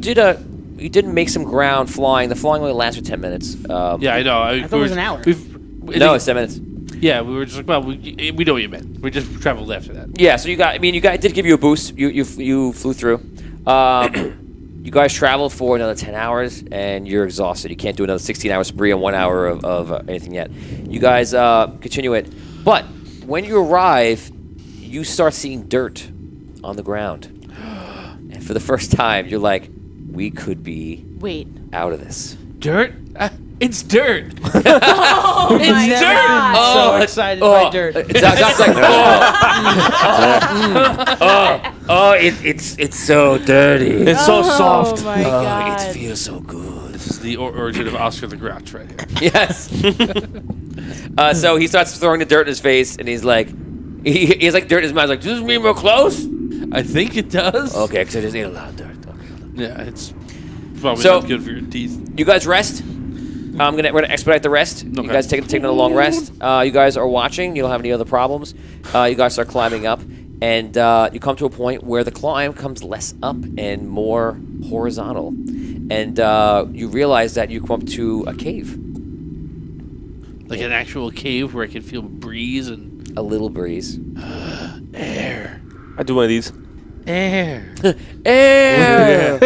S1: did make some ground flying. The flying only lasts for 10 minutes.
S7: Yeah, I know.
S9: I thought it was an hour.
S1: No, it's 10 minutes.
S7: Yeah, we were just like, well, we know what you meant. We just traveled after that.
S1: Yeah. So you got. I mean, you guys did give you a boost. You flew through. You guys travel for another 10 hours, and you're exhausted. You can't do another 16-hour spree in 1 hour of anything yet. You guys continue it. But when you arrive, you start seeing dirt on the ground. And for the first time, you're like, we could be out of this.
S7: Dirt? It's dirt.
S6: Oh my
S7: dirt.
S6: God.
S9: So excited by dirt.
S1: It's like, it's so dirty.
S3: It's so soft.
S6: Oh my God.
S1: It feels so good.
S7: This is the origin of Oscar the Grouch right here.
S1: Yes. So he starts throwing the dirt in his face, and he's like, he has like dirt in his mouth. He's like, does this mean we're close?
S7: I think it does.
S1: Okay, because I just ate a lot of dirt. Okay.
S7: Yeah, it's probably
S1: So-
S7: not good for your teeth.
S1: You guys rest. We're gonna expedite the rest. You
S7: Okay.
S1: guys taking a long rest. You guys are watching. You don't have any other problems. You guys start climbing up, and you come to a point where the climb comes less up and more horizontal, and you realize that you come up to a cave.
S7: Like an actual cave where I can feel breeze and
S1: A little breeze.
S7: air.
S3: I do one of these.
S7: Air.
S1: Air.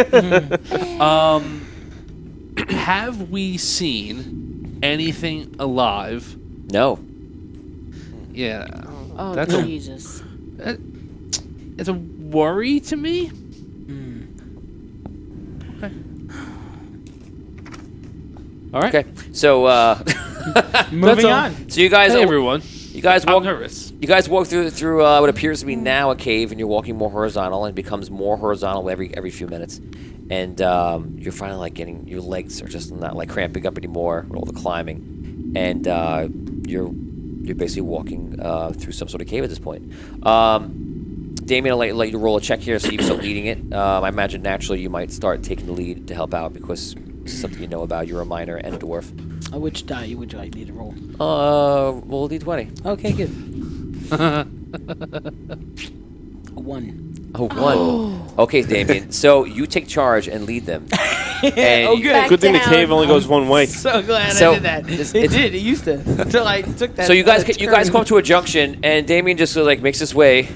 S7: Have we seen anything alive?
S1: No.
S7: Yeah.
S6: Oh
S7: That's a-
S6: Jesus.
S7: It's a worry to me. Okay. All right.
S1: Okay. So
S9: Moving
S7: all.
S9: on.
S1: so you guys
S7: Hey, everyone.
S1: you guys
S7: I'm
S1: walk
S7: nervous.
S1: You guys walk through what appears to be now a cave, and you're walking more horizontal, and it becomes more horizontal every few minutes. And you're finally like getting your legs are just not like cramping up anymore with all the climbing, and you're basically walking through some sort of cave at this point. Damien, I'll let you roll a check here, so you start leading it. I imagine naturally you might start taking the lead to help out because it's something you know about. You're a miner and a dwarf.
S9: Which die would I need to roll?
S1: Roll a d20.
S9: Okay, good. A 1.
S1: Oh, 1. Okay, Damien. So you take charge and lead them. And
S9: Oh, good.
S6: Back
S3: Good thing the
S6: down.
S3: cave only goes one way.
S9: So glad
S1: So,
S9: I did that.
S1: it's-
S9: It did. It used to. Until I took that.
S1: So you guys
S9: turn.
S1: come to a junction, and Damien just sort of, like makes his way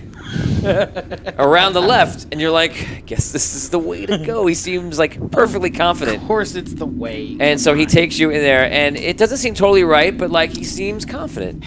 S1: around the left, and you're like, I guess this is the way to go. He seems like perfectly confident.
S9: Of course, it's the way.
S1: And so he takes you in there, and it doesn't seem totally right, but like he seems confident.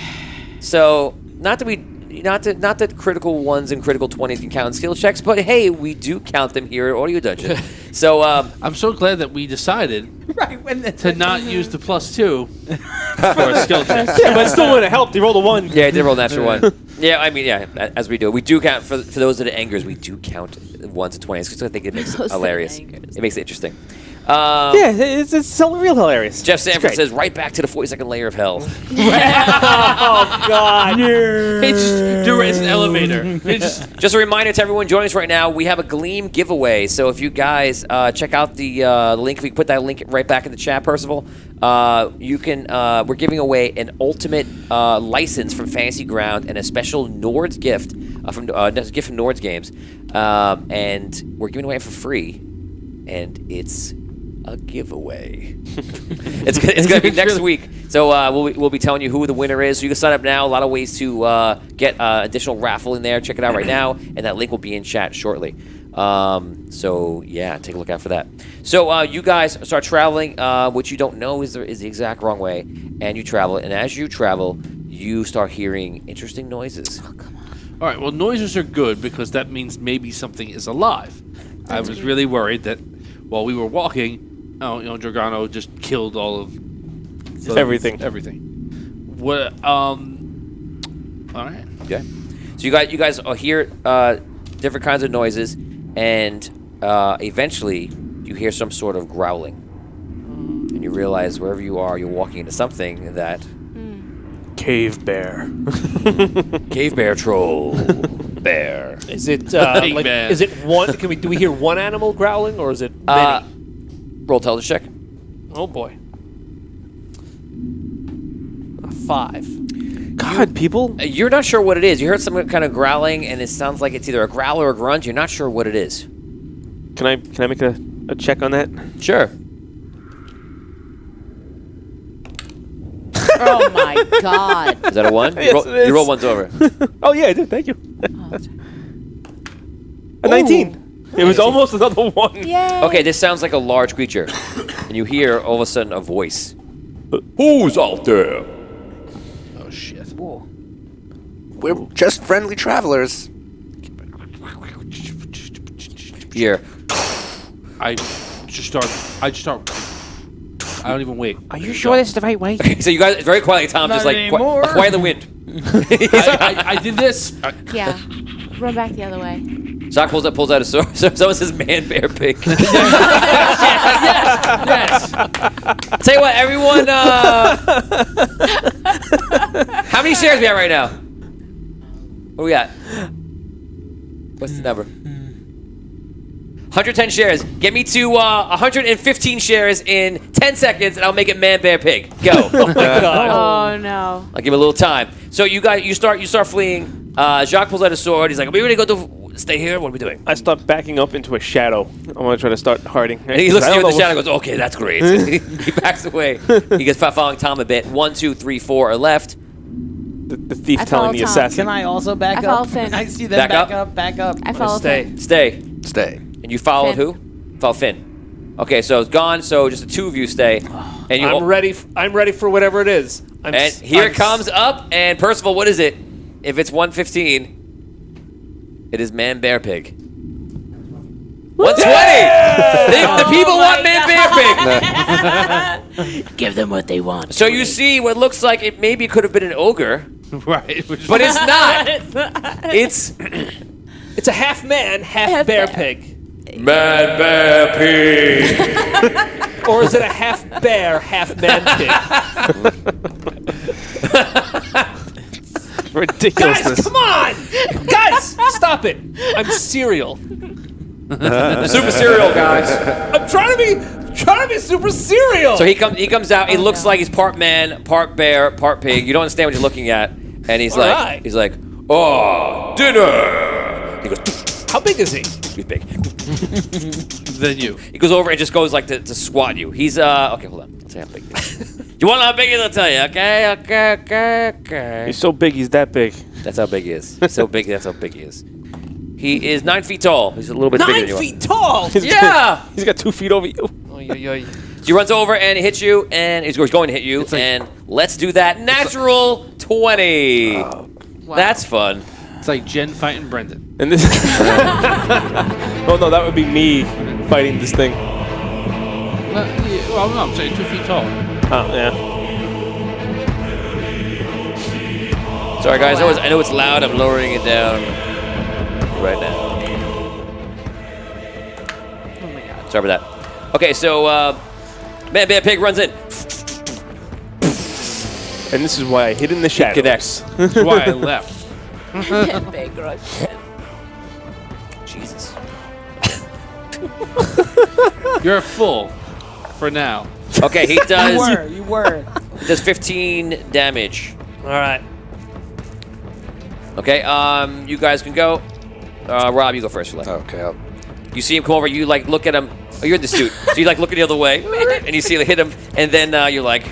S1: So not that critical ones and critical 20s can count in skill checks, but hey, we do count them here at Audio Dungeon. So
S7: I'm so glad that we decided
S9: Right when the
S7: to not use the +2 for a skill check.
S3: Yeah, but it still wouldn't have helped. He rolled a 1.
S1: yeah, I did roll an extra one. Yeah, I mean, yeah, as we do, we do count for those that are angers. We do count 1s and 20s because I think it makes
S6: Those
S1: it
S6: that are
S1: hilarious.
S6: angers.
S1: It makes it interesting.
S3: Yeah, it's so real hilarious.
S1: Jeff
S3: It's
S1: Sanford
S3: great.
S1: says, right back to the 42nd layer of hell.
S3: Oh, God.
S7: It's an elevator.
S1: Just a reminder to everyone joining us right now, we have a Gleam giveaway. So if you guys check out the link, if we can put that link right back in the chat, Percival, you can. We're giving away an ultimate license from Fantasy Ground and a special Nords gift from gift from Nords Games, and we're giving away it for free, and it's a giveaway. it's gonna be next week, so we'll be telling you who the winner is. So you can sign up now. A lot of ways to get additional raffle in there. Check it out right now, and that link will be in chat shortly. So yeah, take a look out for that. So you guys start traveling. What you don't know is the exact wrong way, and you travel. And as you travel, you start hearing interesting noises.
S7: All right, well, noises are good because that means maybe something is alive. I was really worried that while we were walking, DROGONO just killed all of
S3: Everything.
S7: Everything. What? All right.
S1: Okay. So you guys hear different kinds of noises, and eventually you hear some sort of growling, and you realize wherever you are, you're walking into something that
S3: Cave bear.
S1: cave bear troll bear.
S4: Is it
S7: Big
S4: like?
S7: man.
S4: Is it one? Do we hear one animal growling, or is it many?
S1: Roll intelligence check.
S4: Oh boy. 5.
S3: God, people.
S1: You're not sure what it is. You heard some kind of growling, and it sounds like it's either a growl or a grunt. You're not sure what it is.
S3: Can I make a check on that?
S1: Sure.
S6: Oh my God.
S1: Is that a 1?
S3: Yes, it is.
S1: You roll ones over.
S3: Oh yeah, I did. Thank you.
S6: Oh,
S3: A 19. It was almost another 1.
S6: Yay.
S1: Okay, this sounds like a large creature, and you hear all of a sudden a voice.
S2: Who's out there?
S7: Oh shit.
S5: We're just friendly travelers.
S1: Here.
S7: I just start. I don't even wait.
S3: Are you sure this is the right way?
S1: Okay, so you guys, very quietly, Tom, just
S9: Not
S1: like
S9: anymore.
S1: quiet the wind.
S7: I did this.
S6: Yeah. Run back the other way.
S1: Shock pulls out a sword. So someone says man, bear, pig.
S7: Yes.
S1: Tell you what, everyone. How many shares we at right now? What we got? What's the number? 110 shares. Get me to 115 shares in 10 seconds, and I'll make it man, bear, pig. Go.
S6: Oh no.
S1: I'll give it a little time. So you start fleeing. Jacques pulls out a sword. He's like, "Are we ready to go to stay here? What are we doing?"
S3: I start backing up into a shadow. I want to try to start harding.
S1: And he looks at
S3: I
S1: you in
S3: don't
S1: the
S3: know
S1: shadow and goes, "Okay, that's great." He backs away. He gets following Tom a bit. 1, 2, 3, 4 are left.
S3: The thief
S6: I
S3: telling
S6: follow
S3: the
S6: Tom.
S3: assassin.
S9: Can I also back
S6: I follow
S9: up?
S6: Finn.
S9: I see them
S1: Back
S9: back
S1: up?
S9: up, back up.
S6: I follow
S4: Stay.
S6: Finn.
S1: Stay.
S5: Stay.
S1: And you followed
S6: Finn.
S1: who? Follow Finn. Okay, so it's gone. So just the two of you stay. And you.
S4: I'm ready. I'm ready for whatever it is.
S1: And here it comes up. And Percival, what is it? If it's 115, it is man, bear, pig. 120. The people want man, bear, pig.
S8: Give them what they want.
S1: So you see what looks like it maybe could have been an ogre,
S7: Right.
S1: but it's not. It's
S4: It's a half man, half bear pig.
S2: Man, bear, pig.
S4: Or is it a half bear, half man pig?
S3: Ridiculousness.
S4: Guys, come on! Guys, stop it! I'm cereal.
S1: super cereal, guys.
S4: I'm trying to be super cereal.
S1: So he comes out. He looks like he's part man, part bear, part pig. You don't understand what you're looking at, and he's
S4: All right.
S1: like, oh, dinner. He goes,
S4: How big is he?
S1: He's big.
S7: Than you.
S1: He goes over and just goes like to swat you. He's okay. Hold on. Let's see how big. He is. You want to know how big he is? I'll tell you. Okay.
S3: He's so big, he's that big.
S1: That's how big he is. He's so big. That's how big he is. He is 9 feet tall. He's a little bit bigger than you.
S4: 9 feet tall.
S1: Yeah.
S3: He's got 2 feet over you.
S1: So he runs over and he hits you, and he's going to hit you. And let's do that. Natural 20.
S8: Wow.
S1: That's fun.
S7: It's like Jen fighting Brendan.
S3: And this. Oh no, that would be me fighting this thing.
S7: Well, no, I'm saying 2 feet tall.
S3: Oh yeah.
S1: Sorry, guys. I know it's loud. I'm lowering it down right now.
S8: Oh my god.
S1: Sorry about that. Okay, so Man Pig runs in.
S3: And this is why I hid in the shadows.
S1: Connects.
S7: That's why I left.
S6: Big rush.
S1: Jesus.
S7: You're full for now.
S1: Okay, he does.
S9: You were.
S1: Does 15 damage.
S4: All right.
S1: Okay, you guys can go. Rob, you go first.
S5: Okay.
S1: You see him come over. You like look at him. Oh, you're in the suit. So you like looking the other way, and you see him hit him, and then you're like,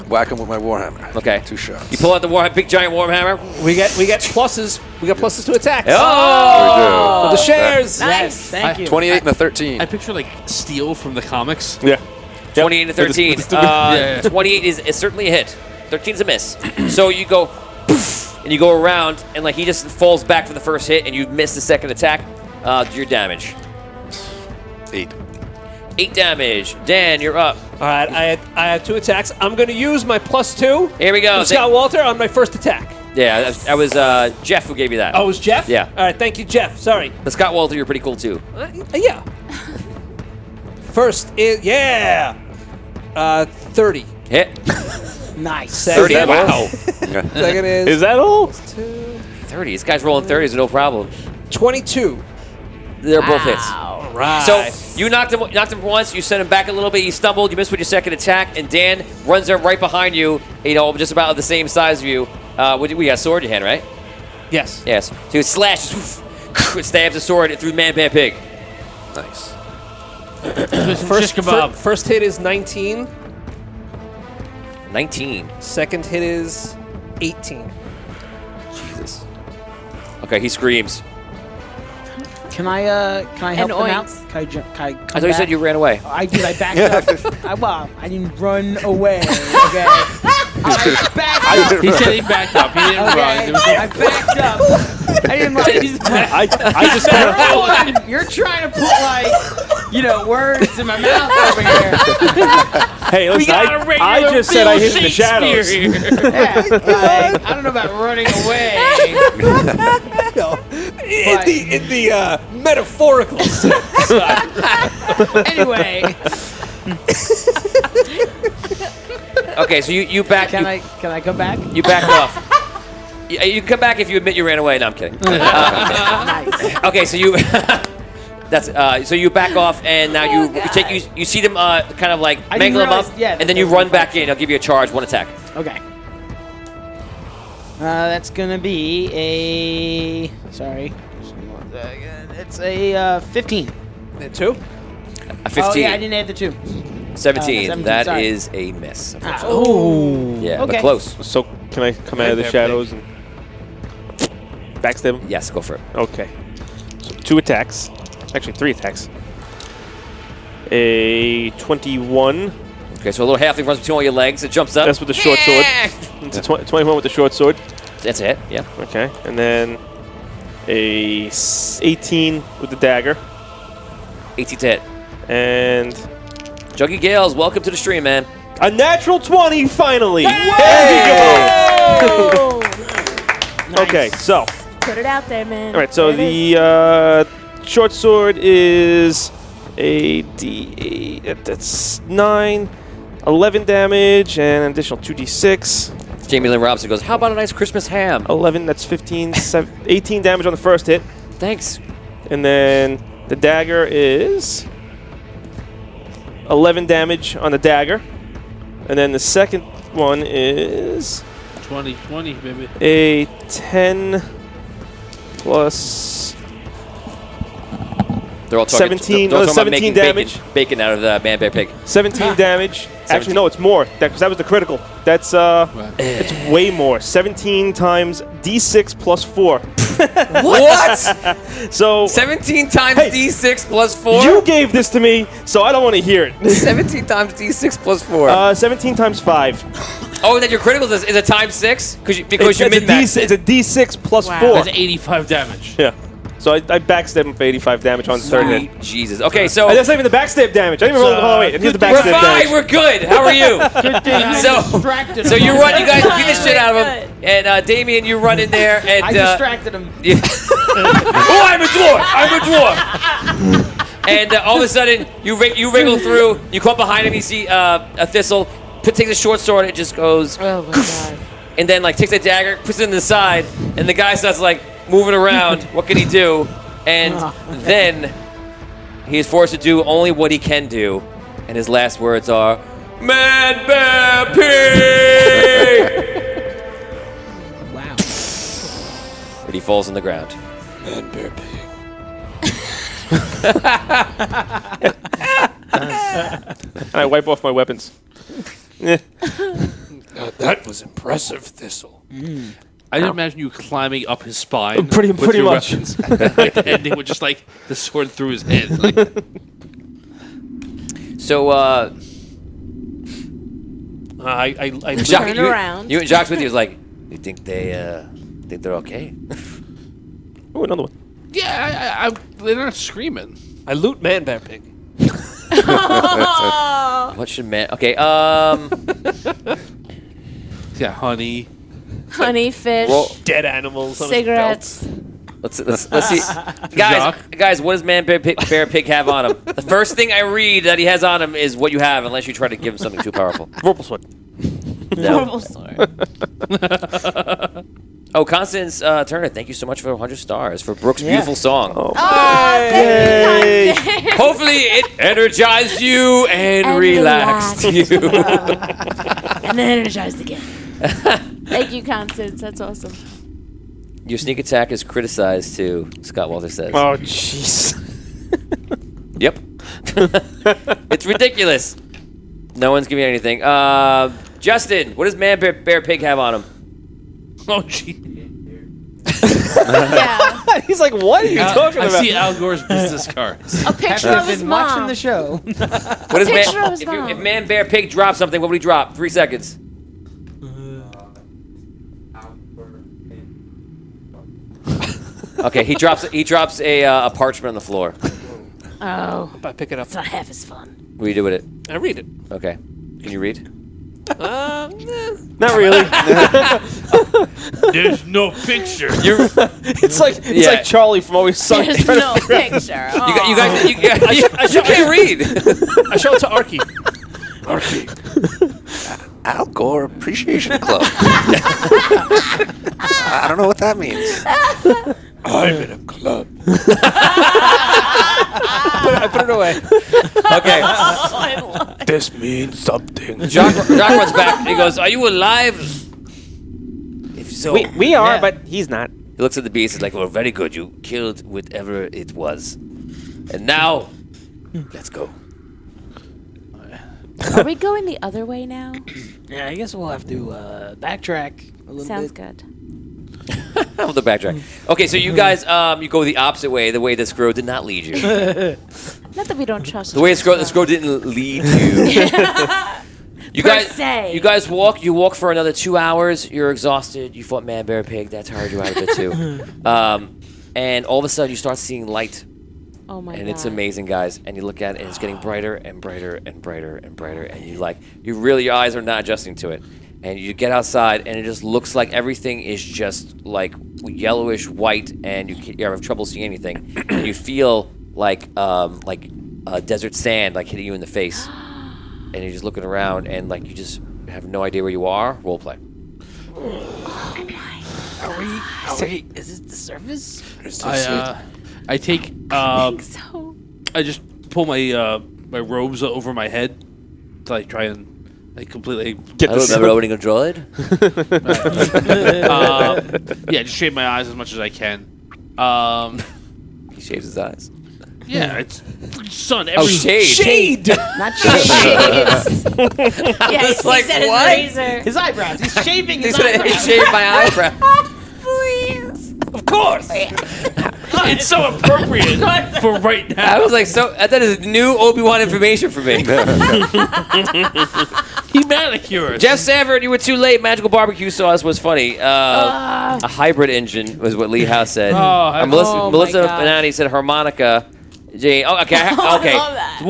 S5: Whack him with my warhammer.
S1: okay.
S5: 2 shots.
S1: You pull out the big giant warhammer.
S4: We get pluses. We got pluses to attacks.
S1: Oh!
S4: For the shares.
S9: Yes, thank you.
S5: 28 and a 13.
S7: I picture like Steel from the comics.
S3: Yeah.
S1: 28 to 13.
S7: Yeah.
S1: 28 is certainly a hit. 13 is a miss. So you go, poof, and you go around, and like he just falls back for the first hit, and you miss the second attack. Your damage.
S5: 8.
S1: 8 damage. Dan, you're up.
S4: All right. I had 2 attacks. I'm going to use my +2.
S1: Here we go.
S4: From Scott Walter on my first attack.
S1: Yeah, that was Jeff who gave you that.
S4: Oh, it was Jeff?
S1: Yeah.
S4: All right. Thank you, Jeff. Sorry.
S1: The Scott Walter, you're pretty cool too.
S4: Yeah. First is 30.
S1: Hit.
S9: Nice.
S1: 30. Wow.
S4: Second
S3: Is that all?
S1: 30. This guy's rolling 30s, no problem.
S4: 22.
S1: They're both hits.
S4: All right.
S1: So you knocked him once. You sent him back a little bit. He stumbled. You missed with your second attack, and Dan runs up right behind you. Just about the same size of you. We got a sword in your hand, right?
S4: Yes.
S1: Yes. So he slashes, it stabs the sword through Man Pig.
S5: Nice.
S4: First hit is 19.
S1: 19.
S4: Second hit is 18.
S1: Jesus. Okay, he screams.
S9: Can I help them out?
S6: oinks.
S9: Can I come
S1: I thought you said you ran away.
S9: I did. I backed up. I didn't run away. Okay. I backed up.
S7: He said he backed up. He didn't run. There was no-
S9: I backed up. I didn't run.
S3: I just kind of.
S9: You're trying to put words in my mouth over here.
S3: Hey, listen, I just said I hid in the shadows.
S9: Yeah, I don't know about running away.
S4: In the metaphorical sense.
S9: Anyway,
S1: Okay, so you back.
S9: can I come back?
S1: You back off. You can come back if you admit you ran away. No, I'm kidding.
S9: Nice.
S1: Okay, so you so you back off, and now you see them kind of like
S9: I
S1: mangle
S9: didn't
S1: them up,
S9: realize- yeah,
S1: and then you
S9: that
S1: run
S9: was
S1: back in. I'll give you a charge, 1 attack.
S9: Okay. That's gonna be a. Sorry. It's a 15.
S4: And 2.
S1: A 15.
S9: Oh yeah, I didn't add the 2.
S1: 17.
S9: 17,
S1: That
S9: sorry.
S1: is a miss. unfortunately.
S9: Oh.
S1: Yeah,
S9: okay.
S1: but close.
S3: So can I come out of the shadows and backstab him?
S1: Yes, go for it.
S3: Okay. So 2 attacks. Actually, 3 attacks. A 21.
S1: Okay, so a little halfling runs between all your legs. It jumps up.
S3: That's with the short sword. It's a 21 with the short sword.
S1: That's it. Yeah.
S3: Okay. And then a 18 with the dagger.
S1: 18 to hit.
S3: And
S1: Juggy Gales, welcome to the stream, man.
S3: a natural 20 finally. Okay, so.
S6: Put it out there, man.
S3: All right, so the short sword is a D8. That's 9, 11 damage, and an additional 2d6.
S1: Jamie Lynn Robinson goes, how about a nice Christmas ham?
S3: 11, that's 15, 18 damage on the first hit.
S1: Thanks.
S3: And then the dagger is 11 damage on the dagger. And then the second one is
S7: 20, baby.
S3: a 10 plus
S1: They're all talking,
S3: 17
S1: they're all talking about
S3: 17
S1: making
S3: damage.
S1: bacon out of the man bear pig.
S3: 17 damage. Actually, no, it's more. Because that was the critical. That's it's way more. 17 times D6 plus 4.
S1: What?
S3: So
S1: 17 times
S3: Hey,
S1: D6 plus 4?
S3: you gave this to me, so I don't want to hear it.
S1: 17 times D6 plus 4.
S3: 17 times 5.
S1: Oh, then your critical is a times 6? Because you
S3: It's a
S1: min-maxed
S3: it's a D6 plus
S6: Wow.
S3: 4.
S7: That's 85 damage.
S3: Yeah. So I backstab him for 85 damage on the third hit.
S1: Sweet Jesus. Okay, so
S3: And that's not even the backstab damage. I didn't even roll. Oh wait, here's the
S1: we're
S3: backstab
S1: fine.
S3: damage.
S1: We're good. How are you?
S9: Distracted
S1: So
S9: him.
S1: you run. You guys
S6: Fine,
S1: beat the shit
S6: we're
S1: out of him. And Damien, you run in there and.
S9: I distracted him.
S1: Oh, I'm a dwarf. I'm a dwarf. And all of a sudden, you wriggle through. You come up behind him. You see a thistle. Takes a short sword. It just goes.
S6: Oh my god.
S1: And then takes a dagger, puts it in the side, and the guy starts moving around. What can he do? And then he is forced to do only what he can do, and his last words are, "Man, bear, pig!"
S9: Wow.
S1: But he falls on the ground.
S10: Man, bear, pig.
S3: And I wipe off my weapons. Eh.
S10: Now that was impressive, Thistle.
S7: I just imagine you climbing up his spine.
S3: Pretty
S7: with your
S3: much.
S7: weapons. Ending with just the sword through his head.
S1: So,
S4: I
S1: Jacques,
S6: Turn around.
S1: You and Jacques with you is like, you think they're okay?
S3: Oh, another one.
S7: Yeah, they're not screaming.
S4: I loot man bear pig.
S1: What should man? Okay,
S7: Yeah, honey.
S6: Honey, fish,
S1: Roll-
S4: Dead animals. On his
S6: cigarettes.
S1: let's see, guys. What does man bear pig have on him? The first thing I read that he has on him is what you have, unless you try to give him something too powerful.
S3: Vorpal sword.
S6: Horrible story.
S1: Oh, Constance Turner, thank you so much for 100 stars for Brooke's beautiful song.
S6: Oh, thank
S3: Yay.
S6: you, Constance.
S1: Hopefully, it energized you and,
S6: And
S1: relaxed
S6: relaxed.
S1: you.
S6: And then energized again. Thank you, Constance. That's awesome.
S1: Your sneak attack is criticized too, Scott Walter says.
S3: Oh, jeez.
S1: Yep. It's ridiculous. No one's giving me anything. Justin, what does man bear pig have on him?
S7: Oh, gee.
S6: Yeah.
S3: He's like, what are you talking
S7: I
S3: about?
S7: see Al Gore's business cards.
S6: A picture
S9: I've
S6: of his
S9: been watching
S6: mom.
S9: the show.
S1: What is
S6: picture of his
S1: if
S6: mom.
S1: man bear pig drops something, what would he drop? 3 seconds. Okay, he drops a parchment on the floor.
S6: Oh,
S4: I pick it up.
S6: it's not half as fun.
S1: What do you do with it?
S4: I read it.
S1: Okay. Can you read?
S3: Not really.
S7: There's no picture.
S3: It's like
S1: Yeah.
S3: like Charlie from Always Sunny.
S6: There's no picture.
S1: You guys, you can't read.
S4: I show it to Arky.
S5: Al Gore Appreciation Club. I don't know what that means.
S10: I'm in a club.
S4: I put it away.
S1: Okay.
S10: This means something.
S1: Jock runs back and he goes, "Are you alive?" If so,
S3: We are,
S9: Yeah.
S3: but he's not.
S1: he looks at the beast. He's like, "Well, very good. You killed whatever it was, and now, let's go."
S6: Are we going the other way now?
S9: Yeah, I guess we'll have to backtrack a little
S6: Sounds
S9: bit.
S6: good.
S1: I'll the backtrack. Okay, so you guys, you go the opposite way. The way this girl did not lead you.
S6: Not that we don't trust
S1: The way
S6: you,
S1: this girl didn't lead you. You
S6: Per
S1: guys,
S6: se.
S1: you guys walk. You walk for another 2 hours. You're exhausted. You fought man, bear, pig. That tired you out a bit too. And all of a sudden, you start seeing light,
S6: Oh my god.
S1: and it's amazing, guys. And you look at it, and it's getting brighter and brighter and brighter and brighter. And your eyes are not adjusting to it. And you get outside, and it just looks like everything is just like yellowish white, and you have trouble seeing anything. And you feel like desert sand hitting you in the face. And you're just looking around, and you just have no idea where you are. Role play.
S9: Is it the surface?
S7: I take.
S6: I think so.
S7: I just pull my my robes over my head to try and completely.
S3: Get
S1: I
S3: this.
S1: remember owning a droid.
S7: Yeah, just shave my eyes as much as I can.
S1: He shaves his eyes.
S7: Yeah, it's sun.
S1: Oh, shade.
S4: Shade.
S6: Not shades. Yes,
S1: like,
S6: he said
S1: what?
S6: his razor.
S9: His eyebrows. He's shaving
S1: He's
S9: his
S1: gonna
S9: eyebrows.
S1: shave my eyebrow.
S6: Please.
S4: Of course.
S7: It's so appropriate for right now.
S1: I was like, that is new Obi-Wan information for me.
S7: He manicures.
S1: Jeff Sanford, you were too late. Magical barbecue sauce was funny. A hybrid engine was what Lee House said. Melissa
S6: my gosh.
S1: Benani said harmonica. Okay. Okay.
S6: I love that.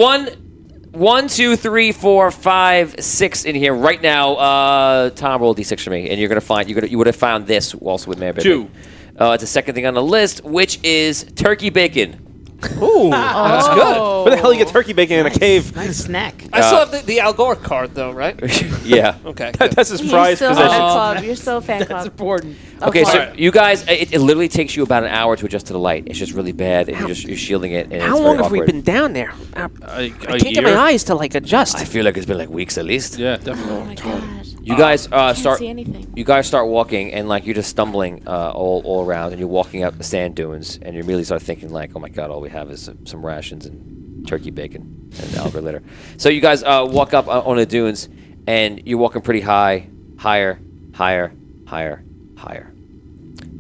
S1: One, 2, 3, 4, 5, 6 in here right now. Tom, roll D6 for me, and you're gonna find you would have found this also with Mary.
S7: 2.
S1: It's the second thing on the list, which is turkey bacon.
S4: Ooh, that's good.
S3: Where the hell you get turkey bacon in a cave?
S9: Nice snack.
S4: I still have the Al Gore card, though, right?
S1: Yeah.
S4: Okay.
S3: That's his
S6: You're
S3: prize
S6: still fan
S3: possession.
S6: club. You're still fan
S9: That's
S6: club.
S9: important.
S1: Okay, so
S7: Alright.
S1: you guys, it literally takes you about an hour to adjust to the light. It's just really bad, and you're shielding it. And
S3: How
S1: it's
S3: long
S1: very
S3: have we
S1: awkward.
S3: been down there?
S7: A
S3: I can't get my
S7: year?
S3: eyes to like adjust.
S1: I feel like it's been like weeks at least.
S7: Yeah,
S6: Oh
S7: definitely.
S6: my god.
S1: You guys
S6: Can't
S1: start.
S6: see anything.
S1: You guys start walking, and like you're just stumbling all around, and you're walking up the sand dunes, and you immediately start thinking like, oh my god, all we have is some rations and turkey bacon and alga litter. So you guys walk up on the dunes, and you're walking pretty higher.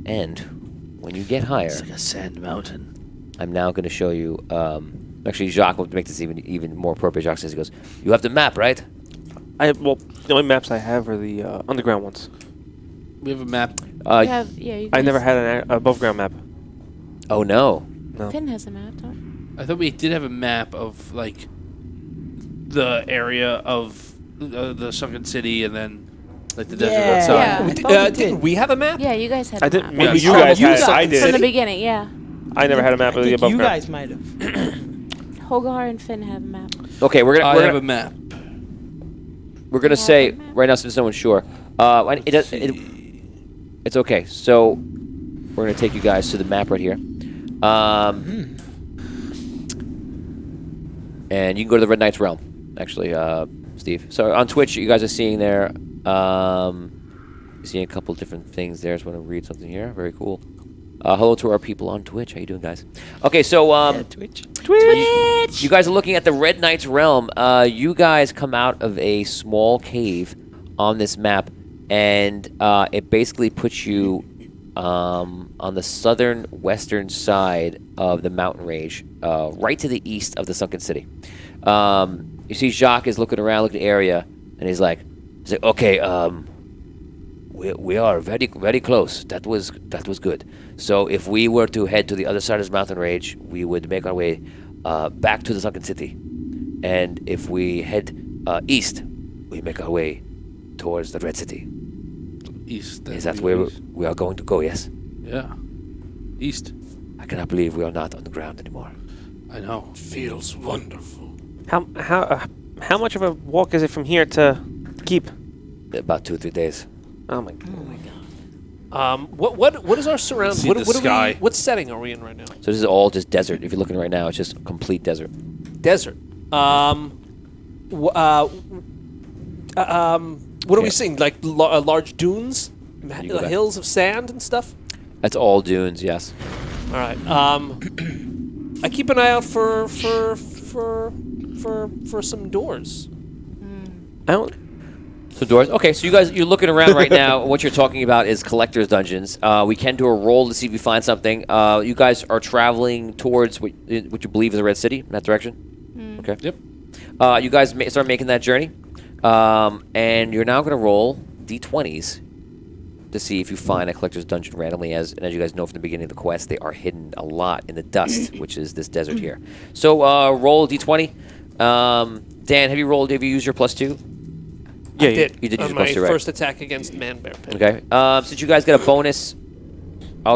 S1: And when you get higher,
S10: It's like a sand mountain.
S1: I'm now going to show you. Actually, Jacques will make this even more appropriate. Jacques says, he goes, "You have the map, right?"
S3: Well, the only maps I have are the underground ones.
S7: We have a map.
S6: You
S3: I
S6: guys-
S3: never had an above ground map.
S1: Oh no.
S6: Finn has a map, don't
S7: I thought we did have a map of like the area of the sunken city, and then like the desert
S9: Yeah.
S7: outside.
S9: Yeah. I thought we did.
S4: Didn't we have a map?
S6: Yeah, you guys had
S3: I
S6: a
S3: did.
S6: map.
S3: Maybe
S7: Yes.
S3: you
S7: Oh,
S3: guys
S7: you
S3: had.
S7: got
S3: I
S7: the
S6: From the
S3: did.
S6: beginning, yeah.
S3: I never had a map
S9: I
S3: of the
S9: think
S3: above
S9: you
S3: ground.
S9: guys might have.
S6: Hogar and Finn have a map.
S1: Okay, we're
S7: I
S1: gonna
S7: have a map.
S1: we're gonna
S6: Yeah,
S1: say
S6: map.
S1: right now since no one's sure. It's okay. So we're gonna take you guys to the map right here. And you can go to the Red Knight's realm, actually, Steve. So on Twitch, you guys are seeing there. Seeing a couple different things there. Just want to read something here. Very cool. Hello to our people on Twitch. How you doing, guys? Okay, so
S9: Twitch.
S1: you guys are looking at the Red Knight's realm. You guys come out of a small cave on this map, and it basically puts you on the southern western side of the mountain range, right to the east of the sunken city. You see Jacques is looking around, looking at the area, and he's like, okay, we are very, very close. That was good. So if we were to head to the other side of this mountain range, we would make our way back to the sunken city. And if we head east, we make our way towards the Red City.
S7: East.
S1: Is that where we are going to go? Yes.
S7: Yeah. East.
S1: I cannot believe we are not on the ground anymore.
S7: I know.
S10: Feels wonderful.
S3: How much of a walk is it from here to keep?
S1: About 2-3 days.
S3: Oh my god.
S4: What is our surround?
S7: See
S4: What,
S7: the
S4: what
S7: sky.
S4: what setting are we in right now?
S1: So this is all just desert. If you're looking right now, it's just complete desert.
S4: Desert. What are we seeing? Like large dunes,
S1: You go back.
S4: hills of sand and stuff.
S1: That's all dunes. Yes.
S4: All right. I keep an eye out for some doors.
S3: I don't.
S1: So doors. Okay, so you're looking around right now. What you're talking about is collector's dungeons. We can do a roll to see if you find something. You guys are traveling towards what you believe is the Red City in that direction. Okay.
S7: Yep.
S1: You guys start making that journey, and you're now going to roll d20s to see if you find a collector's dungeon randomly. And as you guys know from the beginning of the quest, they are hidden a lot in the dust, which is this desert here. So roll d20. Dan, have you used your +2?
S3: Yeah,
S4: I did.
S1: You did
S4: on
S1: use
S4: my
S1: Buster, right?
S4: first attack against Man Bear Pit.
S1: Okay. Since you guys get a bonus,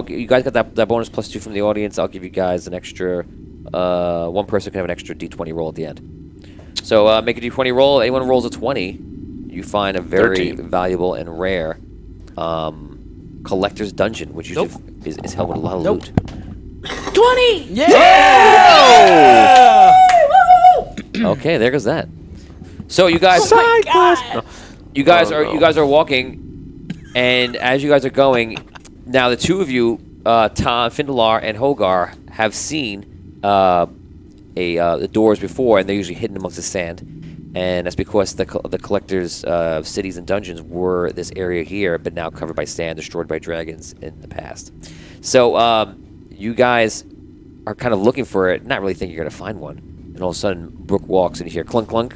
S1: you guys got that bonus +2 from the audience. I'll give you guys an extra. One person can have an extra d20 roll at the end. So make a d20 roll. Anyone who rolls a 20, you find a very
S3: 13.
S1: valuable and rare collector's dungeon, which usually is held with a lot of loot.
S6: 20!
S1: Okay, there goes that. So you guys, you guys are walking, and as you guys are going, now the two of you, Tom Findelar and Hogar, have seen the doors before, and they're usually hidden amongst the sand. And that's because the collectors' cities and dungeons were this area here, but now covered by sand, destroyed by dragons in the past. So you guys are kind of looking for it, not really thinking you're going to find one. And all of a sudden, Brooke walks, and you hear clunk, clunk,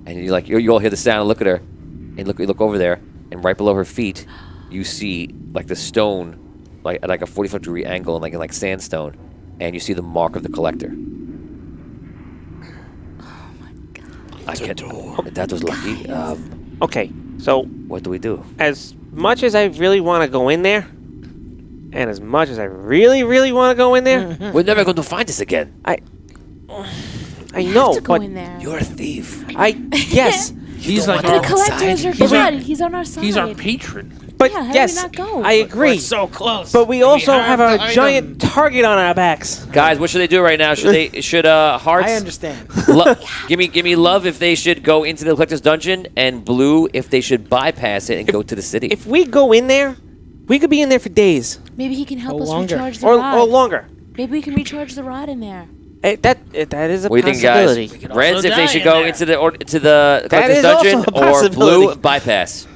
S1: and you all hear the sound and look at her, and you look over there, and right below her feet, you see like the stone, like at like a 45-degree angle, and like sandstone, and you see the mark of the collector. That was lucky.
S3: Okay, so
S1: what do we do?
S3: as much as I really want to go in there, and as much as I really, really want to go in there,
S1: We're never going to find this again.
S3: I
S6: You
S3: know,
S6: have to go
S3: but
S6: in there.
S1: You're a thief.
S3: yes,
S7: He's like
S6: The
S7: our,
S6: collectors are good. He's on our side.
S7: he's our patron.
S3: but
S6: Yeah, how do we
S3: yes,
S6: not go?
S3: I agree.
S9: So close.
S3: But we also have
S9: have
S3: a
S9: the
S3: giant target on our backs.
S1: Guys, what should they do right now? Should hearts?
S9: I understand.
S1: Give me love if they should go into the collector's dungeon, and blue if they should bypass it and go to the city.
S3: If we go in there, we could be in there for days
S6: Maybe he can help
S9: Or
S6: us
S9: longer.
S6: recharge the
S3: or
S6: rod.
S3: longer.
S6: Maybe we can recharge the rod in there.
S3: That is a
S1: What do you think, guys?
S3: possibility.
S1: Reds if they
S9: die
S1: should
S9: in
S1: go
S9: there.
S1: into the
S3: That
S1: collector's
S3: is also
S1: dungeon,
S3: a
S1: or
S3: possibility.
S1: blue bypass.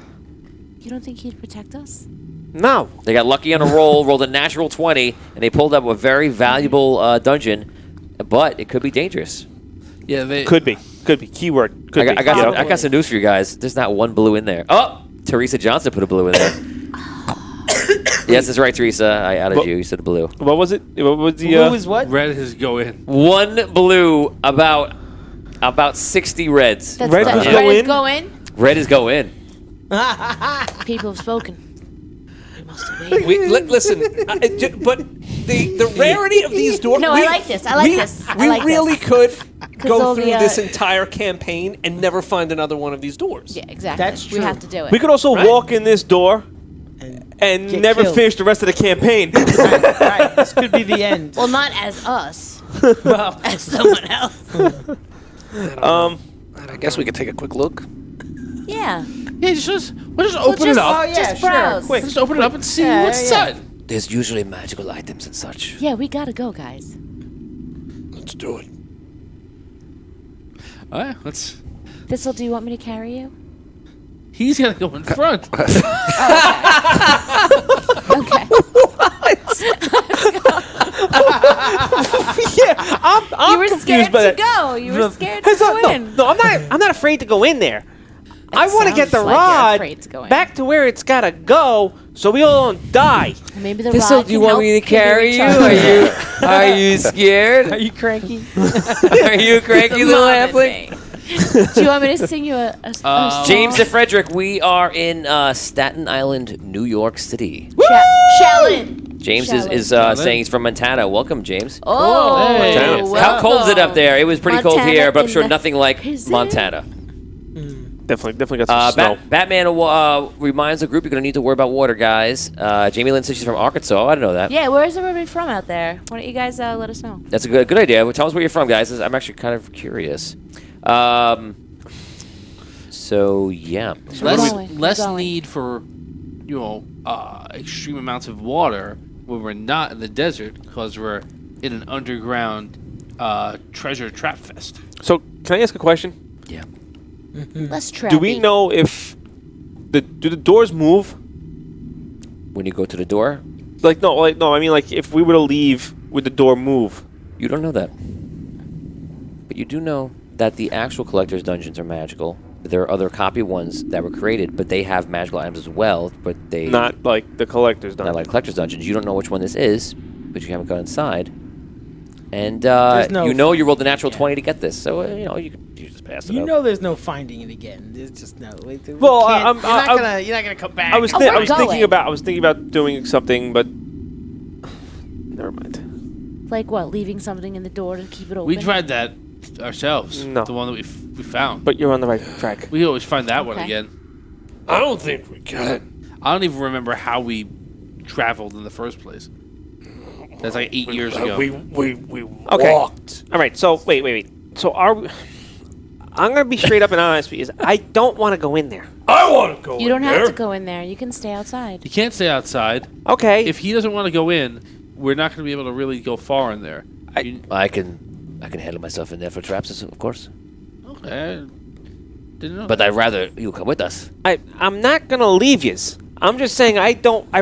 S6: You don't think he'd protect us?
S3: No.
S1: They got lucky on a roll, rolled a natural 20, and they pulled up a very valuable dungeon, but it could be dangerous.
S7: Yeah, they
S3: Could be. Keyword. Could be.
S1: I got some news for you guys. There's not one blue in there. Oh, Teresa Johnson put a blue in there. Yes, that's right, Teresa. I outed
S3: But-
S1: you. You said blue.
S3: What was it? What was the?
S9: Blue is what?
S7: red is go in.
S1: One blue, about 60 reds.
S6: That's
S3: Red
S6: that.
S3: was
S6: Red
S3: go
S6: is
S3: in?
S6: go in.
S1: Red is go in.
S6: People have spoken. We must have waited.
S4: Listen, but the rarity of these doors.
S6: No, I like this. I like this. I
S4: We
S6: like
S4: really
S6: this.
S4: could go
S6: all
S4: through
S6: the,
S4: this entire campaign and never find another one of these doors.
S6: Yeah, exactly.
S9: That's
S6: We
S9: true.
S6: have to do it.
S3: We could also
S4: Right?
S3: walk in this door and
S9: get
S3: never
S9: killed.
S3: finish the rest of the campaign.
S9: Right. This could be the end.
S6: Well, not as us.
S9: Well,
S6: As someone else.
S5: I guess we could take a quick look.
S6: Yeah.
S7: Yeah, we'll just open it
S6: just-
S7: up.
S9: oh yeah,
S6: Just
S9: sure.
S6: browse.
S9: Quick.
S7: Just open it up and see
S9: Yeah,
S7: what's
S9: yeah.
S7: inside.
S1: There's usually magical items and such.
S6: Yeah, we gotta go, guys.
S10: Let's do it.
S7: All right, let's.
S6: Thistle, do you want me to carry you?
S7: He's gonna go in front.
S6: Okay.
S3: I'm
S6: You were
S3: confused
S6: scared
S3: by
S6: to
S3: that.
S6: go. You were scared to
S3: It's not-
S6: go in.
S3: No, I'm not afraid to go in there. I want to get
S6: sounds
S3: the
S6: like you're
S3: rod
S6: afraid to go in.
S3: back to where it's gotta go, so we all don't die.
S6: Maybe the
S1: Thistle,
S6: rod
S1: do you
S6: can
S1: want
S6: help
S1: me to
S6: give
S1: carry you?
S6: recharge.
S1: Are you scared?
S9: Are you cranky?
S1: Are you cranky, little
S6: Mom and
S1: halfling?
S6: me. Do you want me to sing you a song?
S1: James and Frederick, we are in Staten Island, New York City.
S6: Shallon.
S1: James
S6: Shallon.
S1: is saying he's from Montana. Welcome, James.
S6: Oh,
S7: Hey.
S6: welcome.
S1: How cold is it up there? It was pretty cold
S6: Montana
S1: here, but I'm
S6: in
S1: sure
S6: the
S1: nothing like
S6: prison.
S1: Montana.
S3: Definitely got some snow.
S1: Batman reminds the group you're going to need to worry about water, guys. Jamie Lynn says she's from Arkansas. I didn't know that.
S6: Yeah, where's everybody from out there? Why don't you guys let us know?
S1: That's a good idea. Well, tell us where you're from, guys. I'm actually kind of curious. So, yeah.
S6: We're
S7: Less
S6: going.
S7: need for, extreme amounts of water when we're not in the desert because we're in an underground treasure trap fest.
S3: So, can I ask a question?
S1: Yeah.
S6: Let's try.
S3: Do we know if do the doors move?
S1: When you go to the door,
S3: No. I mean, like, if we were to leave, would the door move?
S1: you don't know that. But you do know that the actual collector's dungeons are magical. There are other copy ones that were created, but they have magical items as well, but they...
S3: Not like the collector's dungeon.
S1: Not like collector's dungeons. You don't know which one this is, but you haven't gone inside. And
S9: no
S1: you know you rolled a natural 20 to get this, so you just pass it
S9: You
S1: up.
S9: know, there's no finding it again. There's just no. Like, we
S3: Well,
S9: can't-
S3: I'm-
S9: you're not gonna come back.
S3: I was
S6: Oh,
S3: thinking
S6: we're going.
S3: about doing something, but never mind.
S6: Like what? Leaving something in the door to keep it open?
S7: We tried that ourselves.
S3: No.
S7: The one that we found.
S3: But you're on the right track.
S7: We always find that one
S6: Okay.
S7: again.
S10: I don't think we can.
S7: I don't even remember how we traveled in the first place. That's like 8 years ago.
S10: We
S3: Okay.
S10: walked.
S3: All right. So wait. So I'm gonna be straight up and honest with you. I don't want to go in there.
S10: I want to go.
S6: You don't
S10: in
S6: have
S10: there.
S6: to go in there. You can stay outside.
S7: You can't stay outside.
S3: Okay.
S7: If he doesn't want to go in, we're not going to be able to really go far in there.
S1: I can
S2: I can handle myself in there for traps, of course.
S7: Okay. Didn't know.
S2: But I'd rather you come with us.
S3: I'm not gonna leave yous. I'm just saying I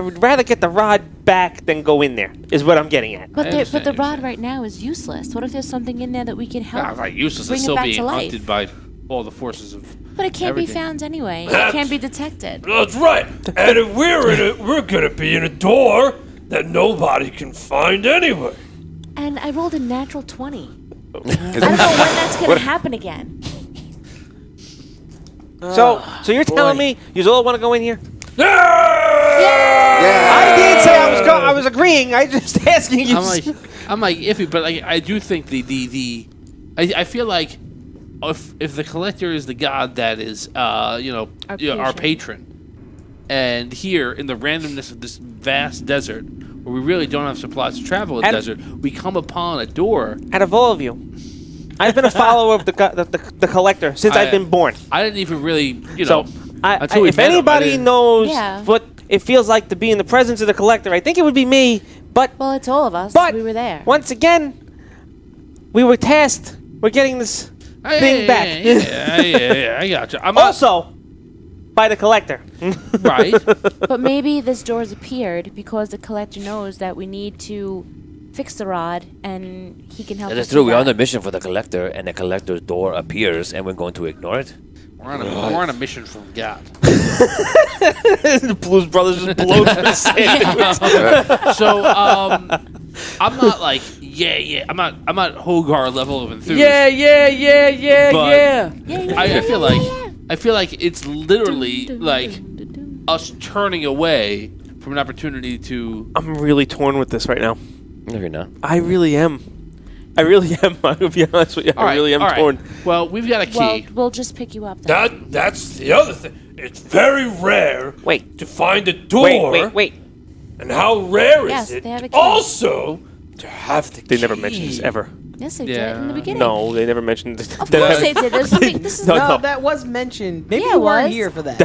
S3: would rather get the rod back than go in there. Is what I'm getting at.
S6: But
S7: I
S6: the
S7: understand,
S6: rod right now is useless. What if there's something in there that we can help?
S7: Right, useless.
S6: bring
S7: It's
S6: it
S7: still
S6: back
S7: being
S6: to life?
S7: hunted by all the forces of.
S6: But it can't
S7: everything.
S6: be found anyway. It can't be detected.
S10: That's right. And if we're gonna be in a door that nobody can find anyway.
S6: And I rolled a natural 20. I don't know when that's going to happen again.
S3: So you're telling me you all want to go in here?
S10: Yeah!
S3: I did say I was agreeing. I just asking you.
S7: I'm like iffy, but I do think I feel like if the collector is the god that is our patron, and here in the randomness of this vast desert where we really don't have supplies to travel in the desert, we come upon a door.
S3: Out of all of you, I've been a follower of the collector since I've been born.
S7: I didn't even really,
S3: So
S7: until we
S3: if
S7: met him, I
S3: anybody
S7: didn't-
S3: knows
S6: Yeah.
S3: what it feels like to be in the presence of the collector, I think it would be me. But
S6: Well, it's all of us.
S3: But
S6: we were there.
S3: once again, we were tasked. We're getting this thing back.
S7: Yeah, I gotcha. I'm not,
S3: Also, by the collector.
S7: right.
S6: But maybe this door's appeared because the collector knows that we need to fix the rod, and he can help us.
S2: That's
S6: do
S2: true. We're on
S6: that.
S2: a mission for the collector, and the collector's door appears, and we're going to ignore it.
S7: We're on a mission from God.
S3: The Blues Brothers just blow through the sand.
S7: So I'm not like I'm not Hogar level of enthusiasm.
S2: yeah,
S7: But
S6: Yeah, yeah,
S7: I feel like it's literally like us turning away from an opportunity to.
S3: I'm really torn with this right now.
S2: No, you're not.
S3: I really am. I'm gonna be honest with you. I really am torn.
S7: Well, we've got a key.
S6: Well, we'll just pick you up then.
S10: That's the other thing. It's very rare to find a door.
S3: Wait.
S10: And how rare
S6: Yes,
S10: is it
S6: they have a key.
S10: also to have the key?
S3: They never mentioned this ever.
S6: Yes, they did
S7: Yeah.
S6: in the beginning.
S3: No, they never mentioned this.
S6: Of course they did. There's something. This is
S3: No,
S9: No,
S3: no.
S9: that was mentioned. Maybe
S6: Yeah,
S9: you
S6: it
S9: weren't
S6: was.
S9: here for that.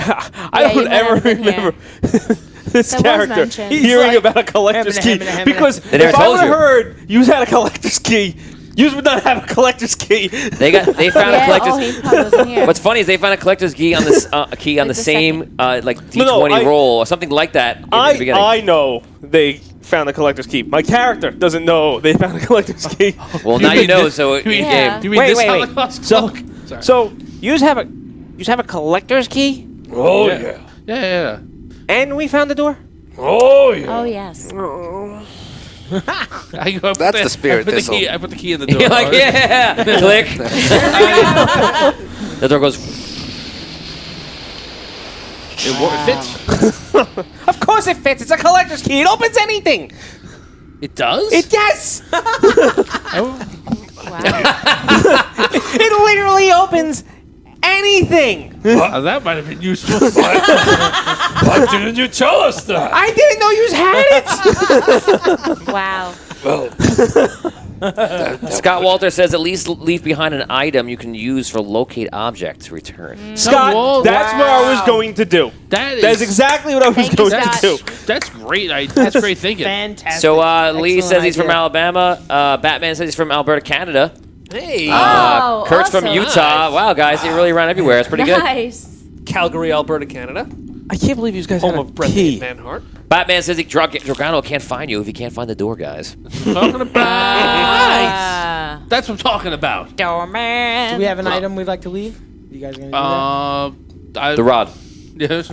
S3: I
S6: Yeah,
S3: don't
S6: you might
S3: ever
S6: have been here.
S3: remember this
S6: That was
S3: character
S6: mentioned.
S3: hearing
S9: He's like,
S3: about a collector's key.
S9: hemming,
S3: Because
S2: They never
S3: if I
S2: told
S3: would have
S2: you.
S3: heard you had a collector's key, you would not have a collector's key.
S2: They found a
S6: Yeah,
S2: collector's.
S6: oh, he probably wasn't here.
S2: What's funny is they found a collector's key on this key on
S6: Like
S2: the
S6: the
S2: same like D20
S3: No, I-
S2: roll or something like that in the beginning.
S3: I know they found a collector's key. My character doesn't know they found a collector's key.
S2: Well, now you know. So in
S6: Yeah.
S2: game.
S7: Do you mean this Holocaust
S3: So,
S7: clock? Sorry.
S3: so you just have a collector's key,
S10: Oh,
S7: Yeah. Yeah.
S3: and we found the door.
S10: Oh, yeah.
S6: Oh yes.
S7: I go up
S5: That's
S7: with
S5: the spirit
S7: I
S5: thistle.
S7: put the key in the door.
S2: You're like, yeah, click. The door goes.
S7: It fits.
S3: Of course it fits. It's a collector's key. It opens anything.
S7: It does.
S3: Yes.
S7: Oh,
S6: Wow.
S3: It literally opens anything.
S7: that might have been useful.
S10: Why didn't you tell us that?
S3: I didn't know you had it.
S6: Wow.
S10: Well,
S2: Scott Walter says at least leave behind an item you can use for locate object to return.
S3: Scott,
S7: whoa,
S3: that's what I was going to do. That's exactly what I was
S6: Thank you,
S3: going
S6: Scott.
S3: to do.
S7: That's great. That's great thinking.
S9: Fantastic.
S2: So Lee
S9: Excellent
S2: says he's from
S9: idea.
S2: Alabama. Batman says he's from Alberta, Canada.
S4: Hey.
S6: Oh,
S2: Kurt's from
S6: awesome.
S2: Utah. Wow, guys, they really run everywhere. It's pretty good.
S6: Nice.
S4: Calgary, Alberta, Canada.
S3: I can't believe you guys
S4: Home
S3: had
S4: of
S3: a
S4: Brendan
S3: key.
S4: Manhart.
S2: Batman says Drogano can't find you if he can't find the door, guys.
S7: Talking about.
S6: Ah.
S7: That's what I'm talking about.
S6: Doorman.
S9: Do we have an item we'd like to leave? You guys gonna do
S2: The rod.
S7: Yes.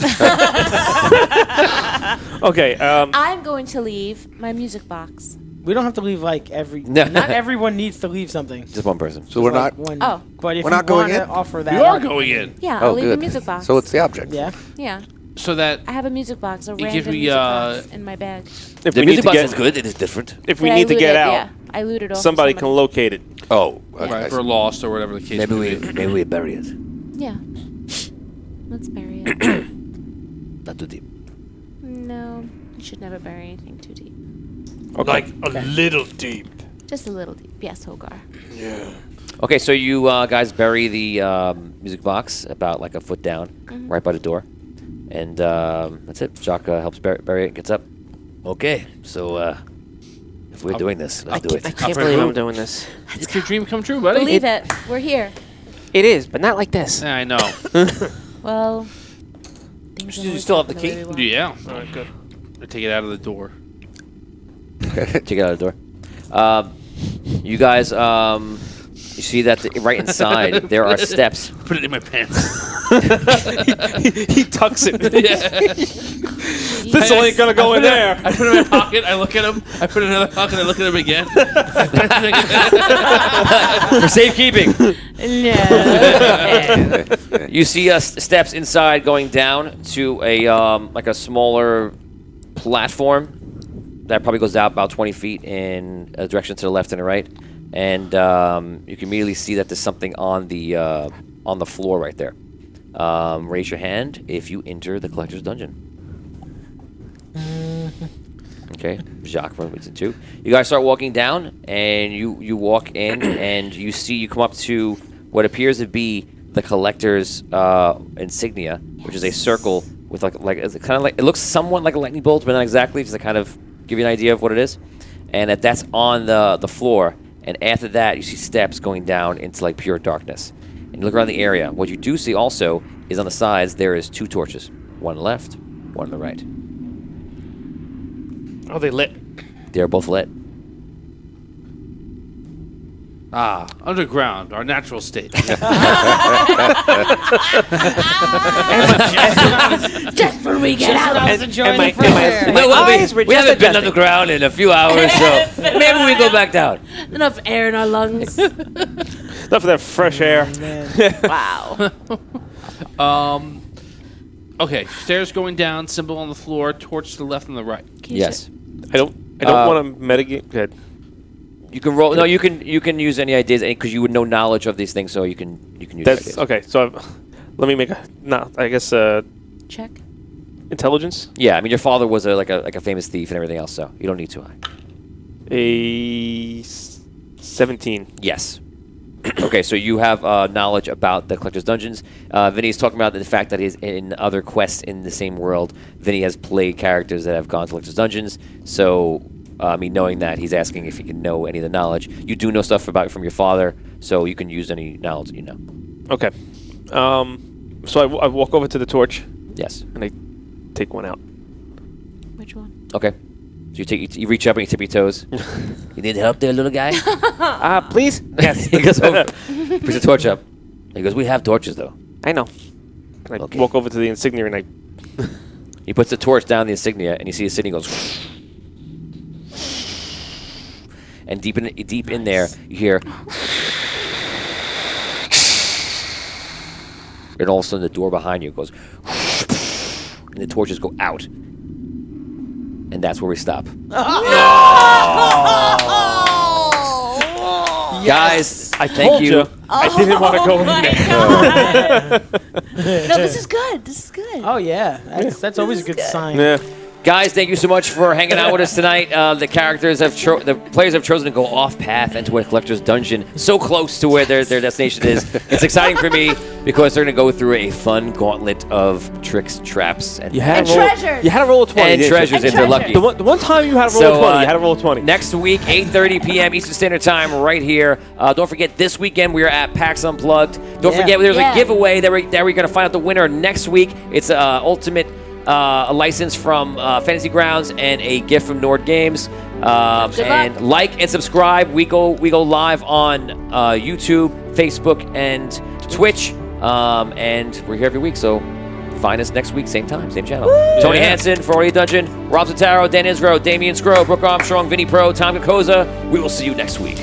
S3: Okay.
S6: I'm going to leave my music box.
S9: that? We don't have to leave like every.
S2: No.
S9: Not everyone needs to leave something.
S2: Just one person.
S5: So we're
S9: Like
S5: not.
S9: one-
S6: Oh.
S9: But if
S5: We're
S9: you
S5: not going
S9: wanna
S5: in?
S9: offer that,
S7: You are
S9: up-
S7: going in.
S6: Yeah,
S5: Oh,
S6: I'll leave
S5: good.
S6: the music box.
S5: So it's the object.
S9: Yeah.
S6: Yeah,
S7: So that
S6: I have a music box, a
S7: gives
S6: random
S7: me,
S6: music box in my bag.
S3: if
S2: The
S3: we need
S2: music
S3: to
S2: box
S3: get,
S2: is good. It is different.
S3: if we
S6: But I
S3: need to get
S6: looted-
S3: out,
S6: Yeah, I looted off of
S3: somebody can
S6: somebody.
S3: locate it.
S5: Oh, okay.
S7: right,
S5: I
S7: for
S5: see.
S7: lost or whatever the case
S2: Maybe
S7: may be.
S2: we bury it.
S6: Yeah. Let's bury it.
S2: Not too deep.
S6: No, you should never bury anything too deep.
S3: Okay.
S10: like a little deep.
S6: Just a little deep. Yes, Hogar.
S10: Yeah.
S2: Okay, so you guys bury the music box about like a foot down, right by the door, and that's it. Jock helps bury it, gets up. Okay, so
S1: We're doing this. Let's do
S3: I
S1: it.
S3: can't believe I'm doing this.
S7: Make your dream come true, buddy.
S6: Believe it. We're here.
S3: It is, but not like this.
S7: Yeah, I know.
S6: Well, things
S4: You
S6: don't always
S4: still have the
S6: happen
S4: key?
S6: really well.
S7: Yeah.
S4: All right, good.
S7: I take it out of the door.
S1: Check it out the door. You guys, you see that right inside there are steps.
S7: Put it in my pants.
S3: He tucks it.
S4: This ain't gonna go in there.
S7: I put it in my pocket. I look at him. I put it in another pocket. I look at him again.
S1: For safekeeping.
S6: No.
S1: You see steps inside going down to a like a smaller platform that probably goes out about 20 feet in a direction to the left and the right, and you can immediately see that there's something on the floor right there. Raise your hand if you enter the collector's dungeon. Okay, Jacques moves in two. You guys start walking down, and you walk in, and you come up to what appears to be the collector's insignia, which is a circle with it's kind of like it looks somewhat like a lightning bolt, but not exactly, just to kind of give you an idea of what it is. And that's on the floor. And after that, you see steps going down into like pure darkness. And you look around the area. What you do see also is on the sides there is 2 torches, one on the left, one on the right.
S4: Oh, they lit.
S1: They are both lit.
S7: Ah, underground, our natural state.
S6: Just when we get out.
S9: I was enjoying
S3: my-
S9: the fresh air.
S3: and my eyes were
S1: we
S3: just
S1: haven't been
S3: adjusting.
S1: underground in a few hours, so maybe we go back down.
S6: Enough air in our lungs.
S3: Enough of that fresh air.
S6: Wow.
S7: Okay, stairs going down, symbol on the floor, torch to the left and the right.
S1: Yes.
S3: I don't want to metagame. Go ahead.
S1: You can roll. No, you can use any ideas because you would know knowledge of these things, so you can use
S3: That's
S1: ideas.
S3: okay. So let me make
S6: Check.
S3: intelligence.
S1: Yeah, I mean your father was like a famous thief and everything else, so you don't need too high.
S3: A 17.
S1: Yes. Okay, so you have knowledge about the collector's dungeons. Vinny's talking about the fact that he's in other quests in the same world. Vinny has played characters that have gone to collector's dungeons, so knowing that, he's asking if he can know any of the knowledge. You do know stuff from your father, so you can use any knowledge that you know.
S3: Okay. So I walk over to the torch
S1: Yes.
S3: and I take one out.
S6: Which one?
S1: Okay. So you reach up and you tip your toes. You need help there, little guy?
S3: Please. Yes.
S1: He goes over, puts the torch up. He goes, we have torches, though.
S3: I know. And I
S1: Okay.
S3: walk over to the insignia and I.
S1: He puts the torch down the insignia, and you see the insignia goes. And deep in there, you hear. And all of a sudden, the door behind you goes. And the torches go out. And that's where we stop. Guys, I thank
S3: Told
S1: you.
S3: you. I didn't want to go in there.
S6: No, this is good. This is good.
S9: Oh yeah, that's always a good sign.
S3: Yeah.
S1: Guys, thank you so much for hanging out with us tonight. The players have chosen to go off path into a collector's dungeon, so close to where their destination is. It's exciting for me because they're going to go through a fun gauntlet of tricks, traps, and
S6: treasures.
S3: You had to roll a 20.
S1: and
S3: didn't you?
S1: treasures if they're lucky.
S3: The one time you had to roll
S1: So,
S3: a 20. You had to roll a 20.
S1: Next week, 8:30 p.m. Eastern Standard Time, right here. Don't forget, this weekend we are at PAX Unplugged. Don't forget, there's a giveaway that we're going to find out the winner next week. It's ultimate. A license from Fantasy Grounds and a gift from Nord Games. And like and subscribe. We go live on YouTube, Facebook, and Twitch. And we're here every week, so find us next week, same time, same channel. Tony Hansen for Audio Dungeon, Rob Zataro, Dan Isro, Damian Scro, Brooke Armstrong, Vinny Pro, Tom Kakoza. We will see you next week.